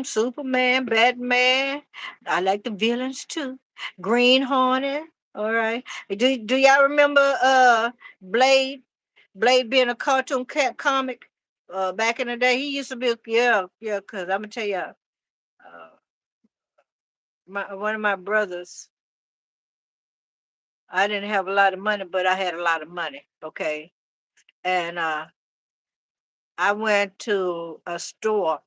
Superman, Batman. I like the villains too. Green Hornet. All right. Do y'all remember Blade? Blade being a cartoon cat comic, back in the day, he used to be, yeah, yeah, because I'm gonna tell you, one of my brothers, I didn't have a lot of money, but I had a lot of money, okay? And I went to a store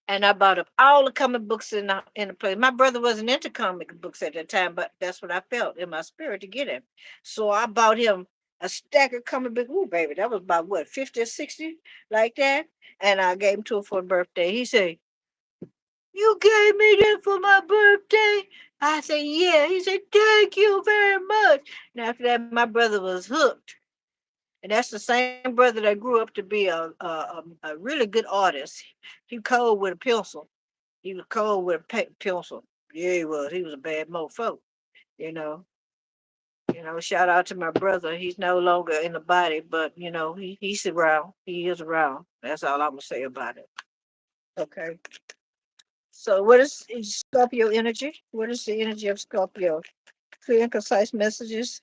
and I bought up all the comic books in the place. My brother wasn't into comic books at the time, but that's what I felt in my spirit to get him. So I bought him a stack of comic books. Ooh, baby, that was about what, 50 or 60, like that. And I gave him to him for a birthday. He said, "You gave me that for my birthday?" I said, "Yeah." He said, "Thank you very much." And after that, my brother was hooked. And that's the same brother that grew up to be a really good artist. He colored with a pencil. He was cold with a pencil. Yeah, he was. He was a bad mofo. You know. Shout out to my brother. He's no longer in the body, but he's around. He is around. That's all I'm gonna say about it. Okay. So, what is Scorpio energy? What is the energy of Scorpio? Clear and concise messages.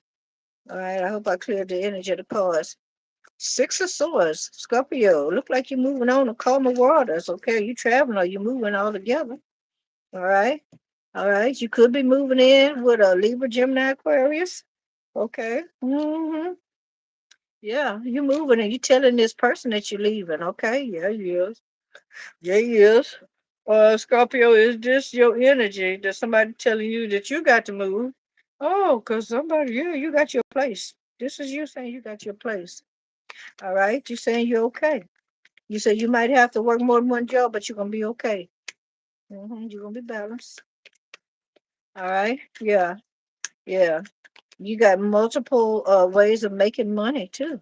All right. I hope I cleared the energy of the pause. Six of Swords, Scorpio. Look like you're moving on to calmer waters. Okay, you traveling or you moving all together. All right. All right. You could be moving in with a Libra, Gemini, Aquarius. Okay. Yeah, you moving and you telling this person that you're leaving. Okay. Yeah, yes. Yeah, yes. Scorpio, is this your energy? That somebody telling you that you got to move? Oh, because somebody, yeah, you got your place. This is you saying you got your place. All right. You saying you're okay. You say you might have to work more than one job, but you're gonna be okay. You're gonna be balanced. All right. Yeah. Yeah. You got multiple ways of making money too.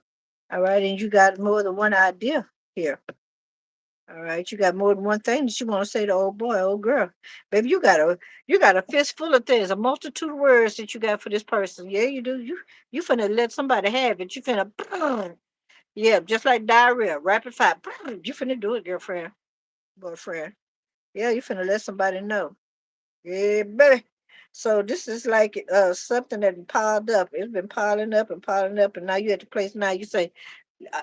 All right, and you got more than one idea here. All right, you got more than one thing that you want to say to old boy, old girl. Baby, you got a fist full of things, a multitude of words that you got for this person. Yeah, you do. You finna let somebody have it. You finna boom. Yeah, just like diarrhea, rapid fire. Boom. You finna do it, girlfriend, boyfriend. Yeah, you finna let somebody know. Yeah, baby. So this is like something that piled up. It's been piling up, and now you at the place now you say,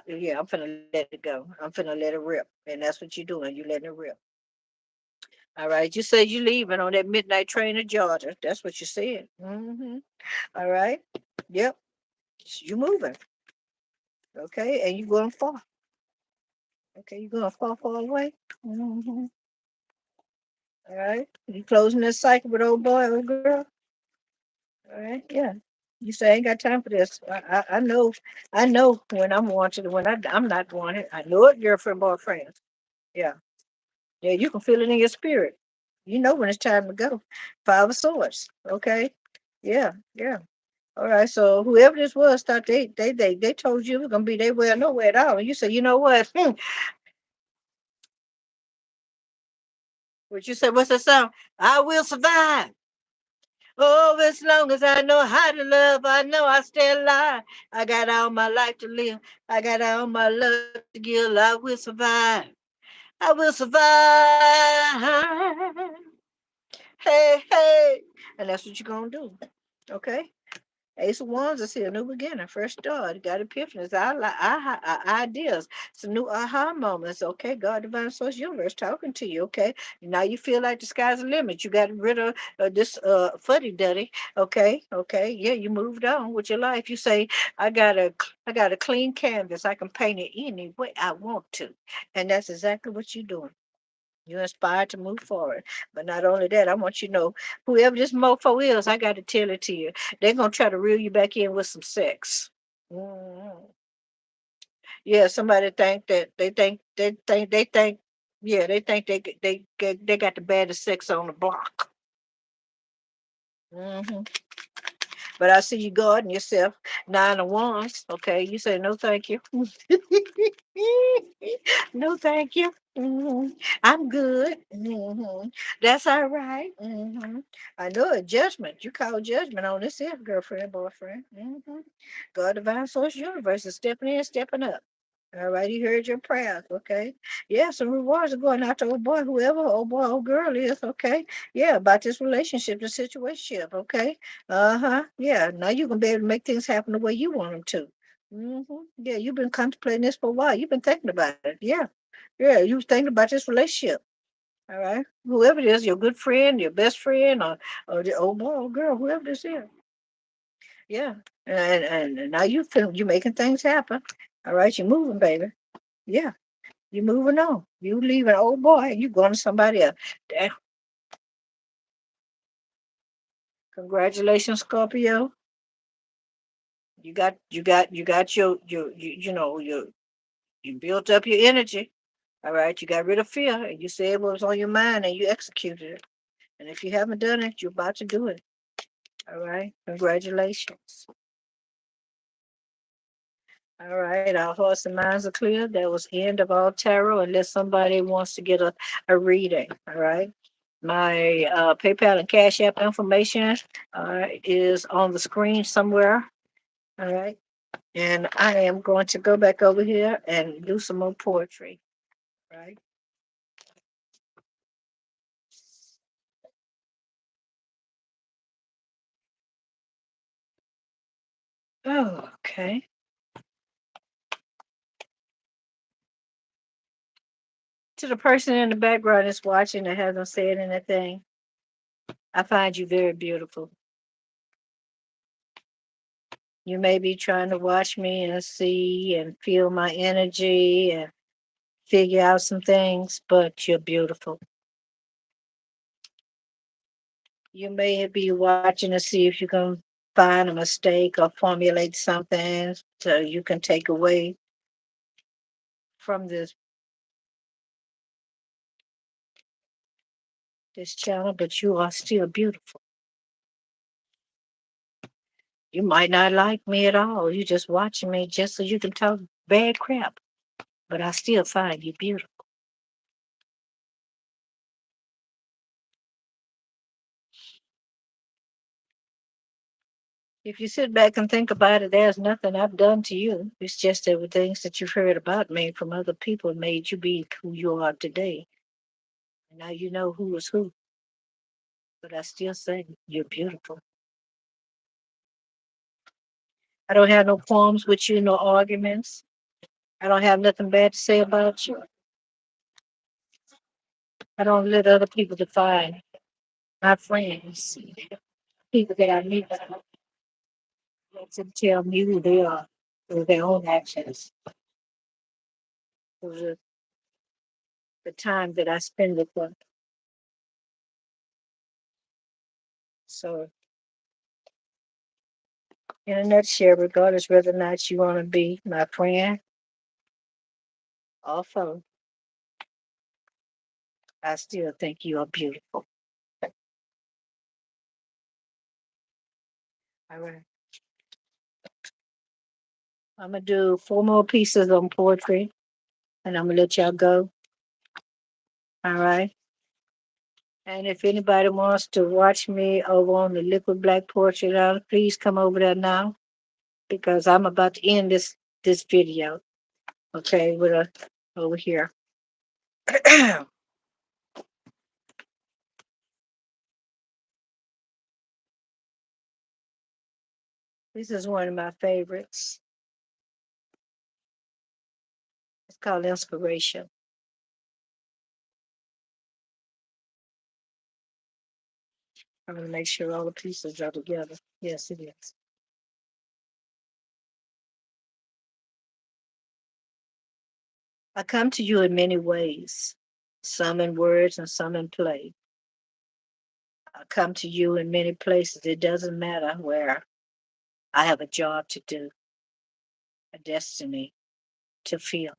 yeah, I'm finna let it go. I'm finna let it rip. And that's what you're doing. You letting it rip. All right. You said you leaving on that midnight train to Georgia. That's what you said. All right. Yep. You moving. Okay. And you going far. Okay. You going far, far away. hmm All right. You closing this cycle with old boy, old girl. All right. Yeah. You say I ain't got time for this. I know when I'm wanted, when I'm not wanted. I know it, girlfriend, boyfriend. Yeah. Yeah, you can feel it in your spirit. You know when it's time to go. Five of Swords. Okay. Yeah, yeah. All right. So whoever this was thought they told you it was gonna be their way or nowhere at all. And you said, you know what? What you said, what's the song? I will survive. Oh, as long as I know how to love, I know I stay alive. I got all my life to live. I got all my love to give. I will survive. I will survive. Hey, hey. And that's what you're going to do. Okay? Ace of Wands is here, new beginning, fresh start. You got epiphanies, ideas, some new aha moments. Okay, God, divine source, universe talking to you. Okay, now you feel like the sky's the limit. You got rid of this fuddy duddy. Okay, okay, yeah, you moved on with your life. You say, I got a clean canvas. I can paint it any way I want to, and that's exactly what you're doing. You're inspired to move forward. But not only that, I want you to know whoever this mofo is, I got to tell it to you. They're going to try to reel you back in with some sex. Mhm. Yeah, somebody think that yeah, they think they got the baddest sex on the block. hmm But I see you guarding yourself. Nine of Wands. Okay, you say no, thank you. No, thank you. I'm good. That's all right. I know a judgment. You call judgment on this here, girlfriend, boyfriend. God, divine source, universe is stepping in, stepping up. All right, he heard your prayers, okay? Yeah, some rewards are going out to old boy, whoever old boy, old girl is, okay? Yeah, about this relationship, the situation, okay? Yeah. Now you can be able to make things happen the way you want them to. Yeah, you've been contemplating this for a while. You've been thinking about it. Yeah. Yeah, you was thinking about this relationship. All right. Whoever it is, your good friend, your best friend, or the old boy or girl, whoever this is. Yeah. And now you making things happen. All right, you're moving, baby. Yeah. You're moving on. You leave an old boy and you going to somebody else. Damn. Congratulations, Scorpio. You got you built up your energy. All right, you got rid of fear and you said what was on your mind and you executed it. And if you haven't done it, you're about to do it. All right, congratulations. All right, our hearts and minds are clear. That was the end of all tarot, unless somebody wants to get a reading. All right. My PayPal and Cash App information is on the screen somewhere. All right. And I am going to go back over here and do some more poetry. Right. Oh, okay. To the person in the background that's watching that hasn't said anything, I find you very beautiful. You may be trying to watch me and see and feel my energy and figure out some things, but you're beautiful. You may be watching to see if you can find a mistake or formulate something so you can take away from this channel, but you are still beautiful. You might not like me at all. You just watching me just so you can talk bad crap, but I still find you beautiful. If you sit back and think about it, there's nothing I've done to you. It's just that the things that you've heard about me from other people made you be who you are today. And now you know who is who. But I still say you're beautiful. I don't have no qualms with you, no arguments. I don't have nothing bad to say about you. I don't let other people define my friends, people that I meet. Let them tell me who they are through their own actions, through the time that I spend with them. So, in a nutshell, regardless whether or not you want to be my friend or foe, I still think you are beautiful. All right. I'm going to do four more pieces on poetry and I'm going to let y'all go. All right. And if anybody wants to watch me over on the Liquid Black Poetry Lounge, please come over there now because I'm about to end this video. Okay, with a over here. This is one of my favorites. It's called Inspiration. I'm gonna make sure all the pieces are together. Yes, it is. I come to you in many ways, some in words and some in play. I come to you in many places. It doesn't matter where. I have a job to do, a destiny to feel.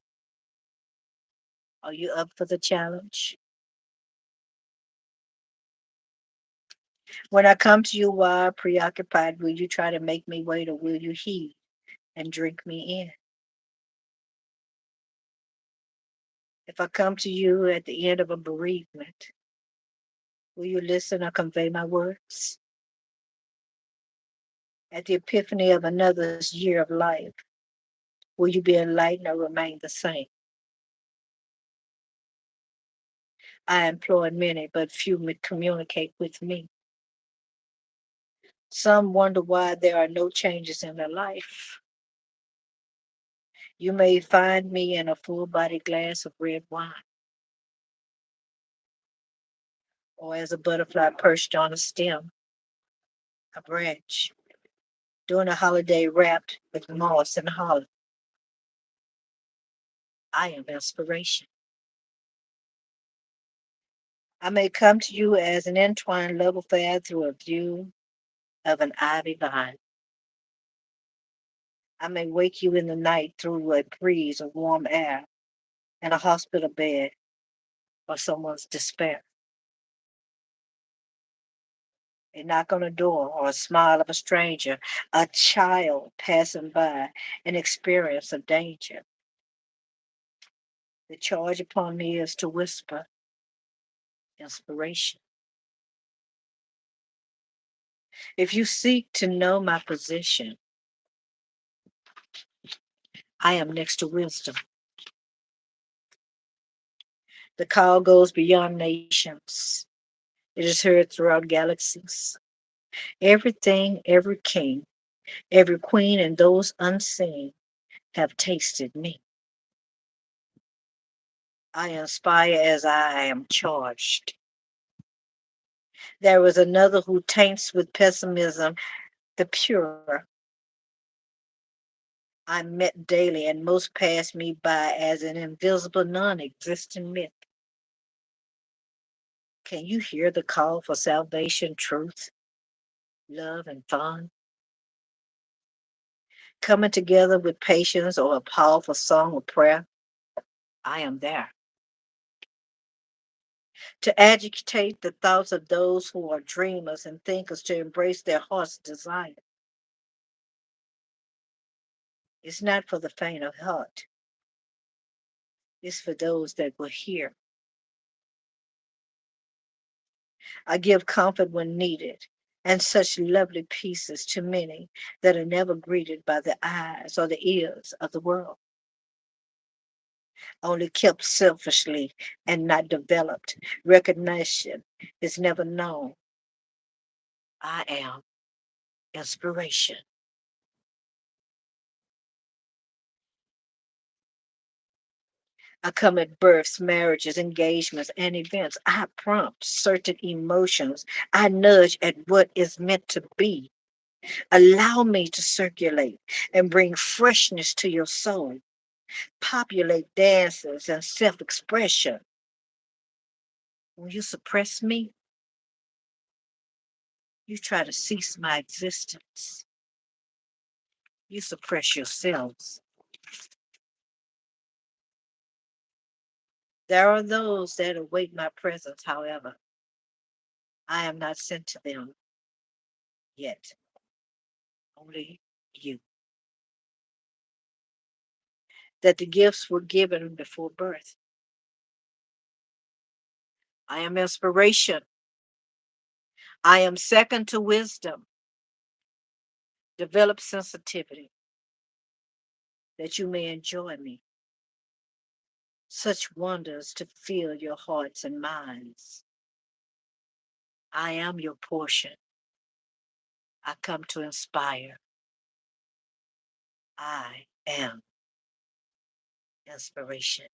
Are you up for the challenge? When I come to you while preoccupied, will you try to make me wait or will you heed and drink me in? If I come to you at the end of a bereavement, will you listen or convey my words? At the epiphany of another's year of life, will you be enlightened or remain the same? I employ many, but few communicate with me. Some wonder why there are no changes in their life. You may find me in a full body glass of red wine, or as a butterfly perched on a stem, a branch, during a holiday wrapped with moss and holly. I am inspiration. I may come to you as an entwined love affair through a view of an ivy vine. I may wake you in the night through a breeze of warm air and a hospital bed or someone's despair. A knock on a door or a smile of a stranger, a child passing by, an experience of danger. The charge upon me is to whisper inspiration. If you seek to know my position, I am next to wisdom. The call goes beyond nations. It is heard throughout galaxies. Everything, every king, every queen, and those unseen have tasted me. I inspire as I am charged. There is another who taints with pessimism the pure. I'm met daily, and most pass me by as an invisible, non existent myth. Can you hear the call for salvation, truth, love, and fun? Coming together with patience or a powerful song of prayer? I am there. To agitate the thoughts of those who are dreamers and thinkers to embrace their heart's desire. It's not for the faint of heart, it's for those that will hear. I give comfort when needed, and such lovely pieces to many that are never greeted by the eyes or the ears of the world, only kept selfishly and not developed. Recognition is never known. I am inspiration. I come at births, marriages, engagements, and events. I prompt certain emotions. I nudge at what is meant to be. Allow me to circulate and bring freshness to your soul. Populate dances and self expression. When you suppress me, you try to cease my existence. You suppress yourselves. There are those that await my presence, however. I am not sent to them yet, only you. That the gifts were given before birth. I am inspiration. I am second to wisdom. Develop sensitivity that you may enjoy me. Such wonders to fill your hearts and minds. I am your portion. I come to inspire. I am inspiration.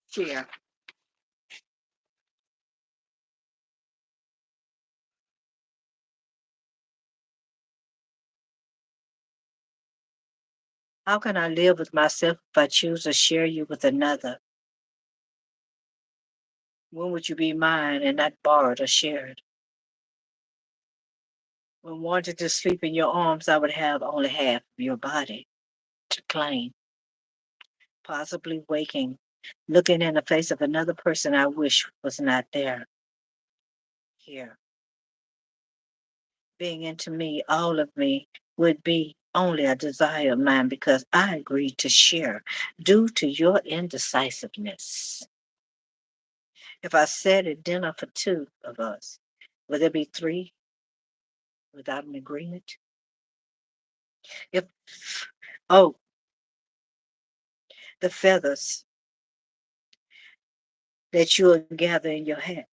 Share. How can I live with myself if I choose to share you with another? When would you be mine and not borrowed or shared? When wanting to sleep in your arms, I would have only half of your body to claim, possibly waking, looking in the face of another person I wish was not there, here. Being into me, all of me, would be only a desire of mine because I agreed to share due to your indecisiveness. If I said a dinner for two of us, would there be three? without an agreement. If, oh, the feathers that you'll gather in your hat.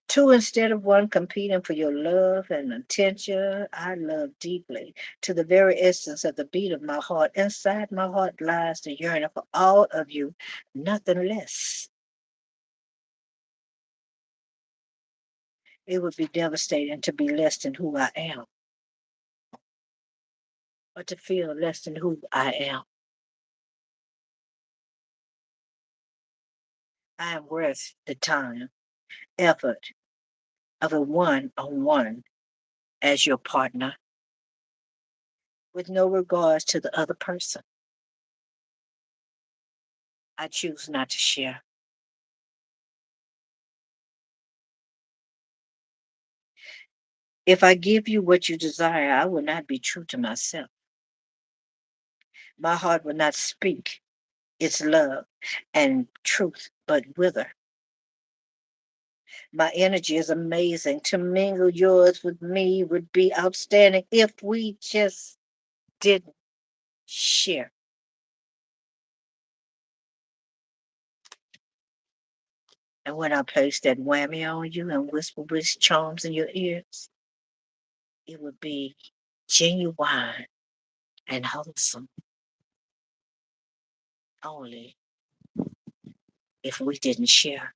Two instead of one competing for your love and attention. I love deeply to the very essence of the beat of my heart. Inside my heart lies the yearning for all of you, nothing less. It would be devastating to be less than who I am, or to feel less than who I am. I am worth the time, effort of a one on one as your partner, with no regards to the other person. I choose not to share. If I give you what you desire, I will not be true to myself. My heart will not speak its love and truth, but wither. My energy is amazing. To mingle yours with me would be outstanding if we just didn't share. And when I place that whammy on you and whisper wish charms in your ears, it would be genuine and wholesome only if we didn't share.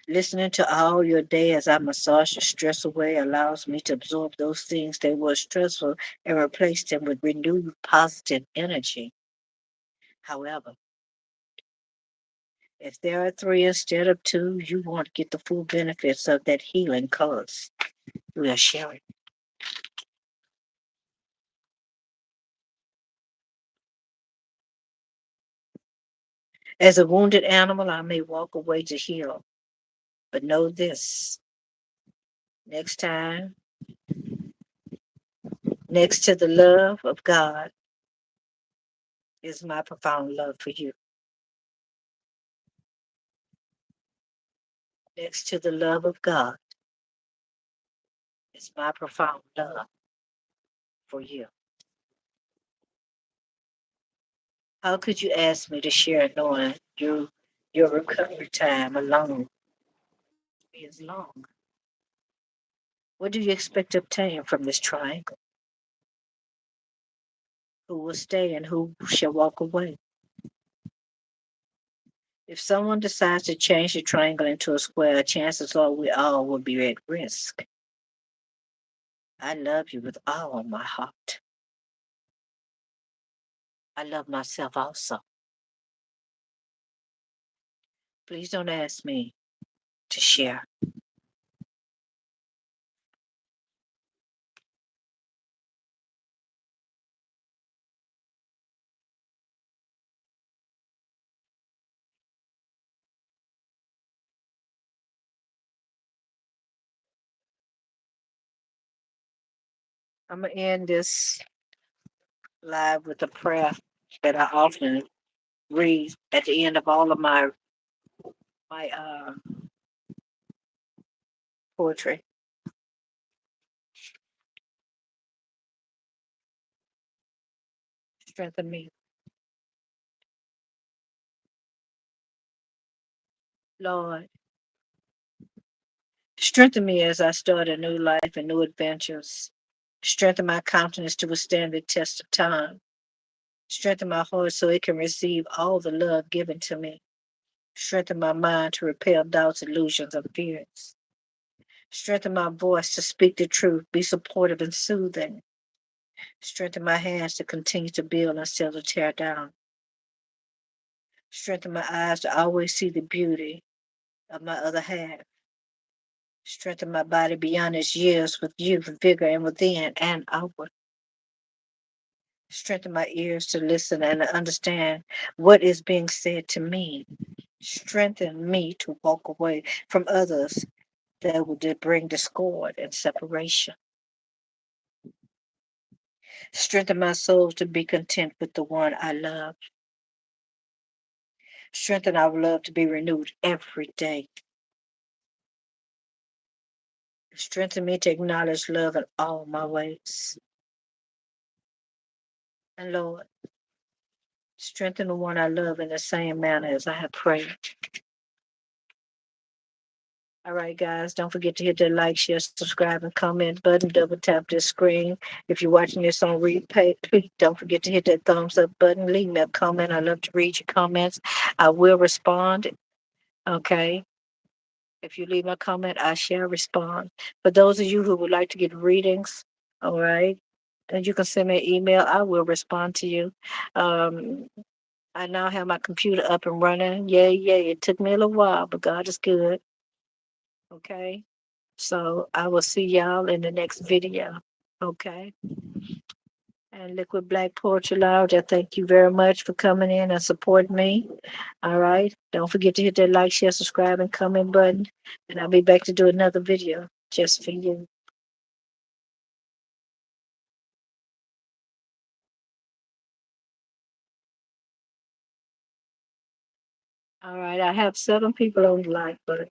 Listening to all your day as I massage your stress away allows me to absorb those things that were stressful and replace them with renewed positive energy. However, if there are three instead of two, you won't get the full benefits of that healing cause we are sharing. As a wounded animal, I may walk away to heal, but know this: next time, next to the love of God, is my profound love for you. Next to the love of God is my profound love for you. How could you ask me to share knowing your recovery time alone is long? What do you expect to obtain from this triangle? Who will stay and who shall walk away? If someone decides to change the triangle into a square, chances are we all will be at risk. I love you with all my heart. I love myself also. Please don't ask me to share. I'm going to end this live with a prayer that I often read at the end of all of my poetry. Strengthen me, Lord. Strengthen me as I start a new life and new adventures. Strengthen my countenance to withstand the test of time. Strengthen my heart so it can receive all the love given to me. Strengthen my mind to repel doubts, illusions, and fears. Strengthen my voice to speak the truth, be supportive and soothing. Strengthen my hands to continue to build instead of tear down. Strengthen my eyes to always see the beauty of my other half. Strengthen my body beyond its years with youth, vigor, and within and outward. Strengthen my ears to listen and understand what is being said to me. Strengthen me to walk away from others that would bring discord and separation. Strengthen my soul to be content with the one I love. Strengthen our love to be renewed every day. Strengthen me to acknowledge love in all my ways. And Lord, strengthen the one I love in the same manner as I have prayed. All right, guys, don't forget to hit that like, share, subscribe, and comment button. Double tap this screen. If you're watching this on replay, don't forget to hit that thumbs up button. Leave me a comment. I love to read your comments. I will respond. Okay. If you leave a comment, I shall respond. For those of you who would like to get readings, all right, and you can send me an email. I will respond to you. Um, I now have my computer up and running. Yay, yay. It took me a little while, but God is good. Okay. So I will see y'all in the next video. Okay. And Liquid Black Poetry Lounge, I thank you very much for coming in and supporting me. All right. Don't forget to hit that like, share, subscribe, and comment button. And I'll be back to do another video just for you. All right. I have 7 people on the like button.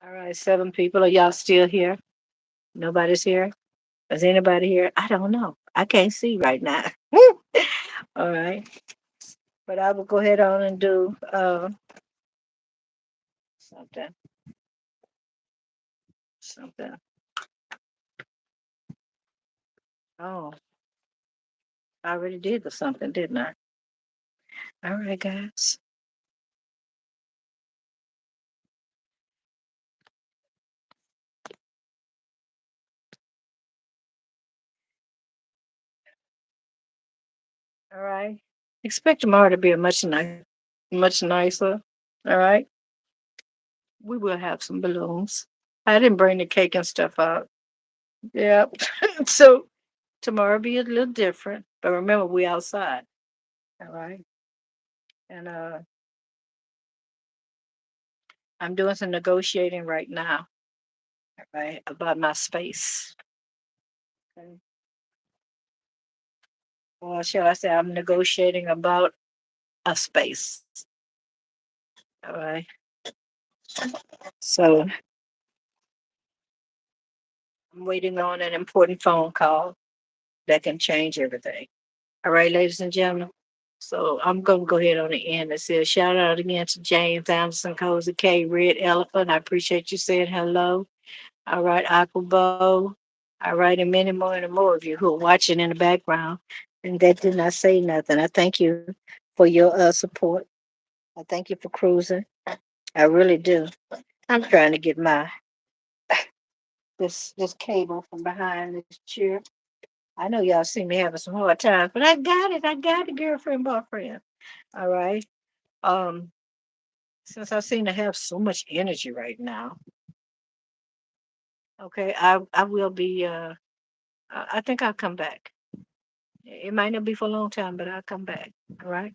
All right. 7 people. Are y'all still here? Nobody's here? Is anybody here? I don't know. I can't see right now. All right. But I will go ahead on and do something. Something. Oh, I already did the something, didn't I? All right, guys. All right. Expect tomorrow to be a much nicer. All right. We will have some balloons. I didn't bring the cake and stuff out. Yep. So tomorrow be a little different. But remember, we outside. All right. And I'm doing some negotiating right now. All right. About my space. Okay. Or shall I say I'm negotiating about a space. All right. So I'm waiting on an important phone call that can change everything. All right, ladies and gentlemen. So I'm gonna go ahead on the end and say a shout out again to James Anderson, Cozy K, Red Elephant. I appreciate you saying hello. All right, Aquabo. All right, and more of you who are watching in the background and that did not say nothing. I thank you for your support. I thank you for cruising. I really do. I'm trying to get my this cable from behind this chair. I know y'all see me having some hard times, but I got it. I got it, girlfriend, boyfriend. All right. Um, since I seem to have so much energy right now, okay, I will be I think I'll come back. It might not be for a long time, but I'll come back. All right.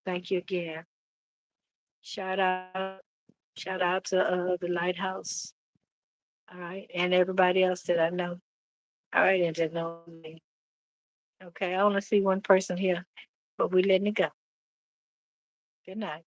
Thank you again. Shout out, shout out to the lighthouse. All right, and everybody else that I know. All right, and that know me. Okay, I only see one person here, but we letting it go. Good night.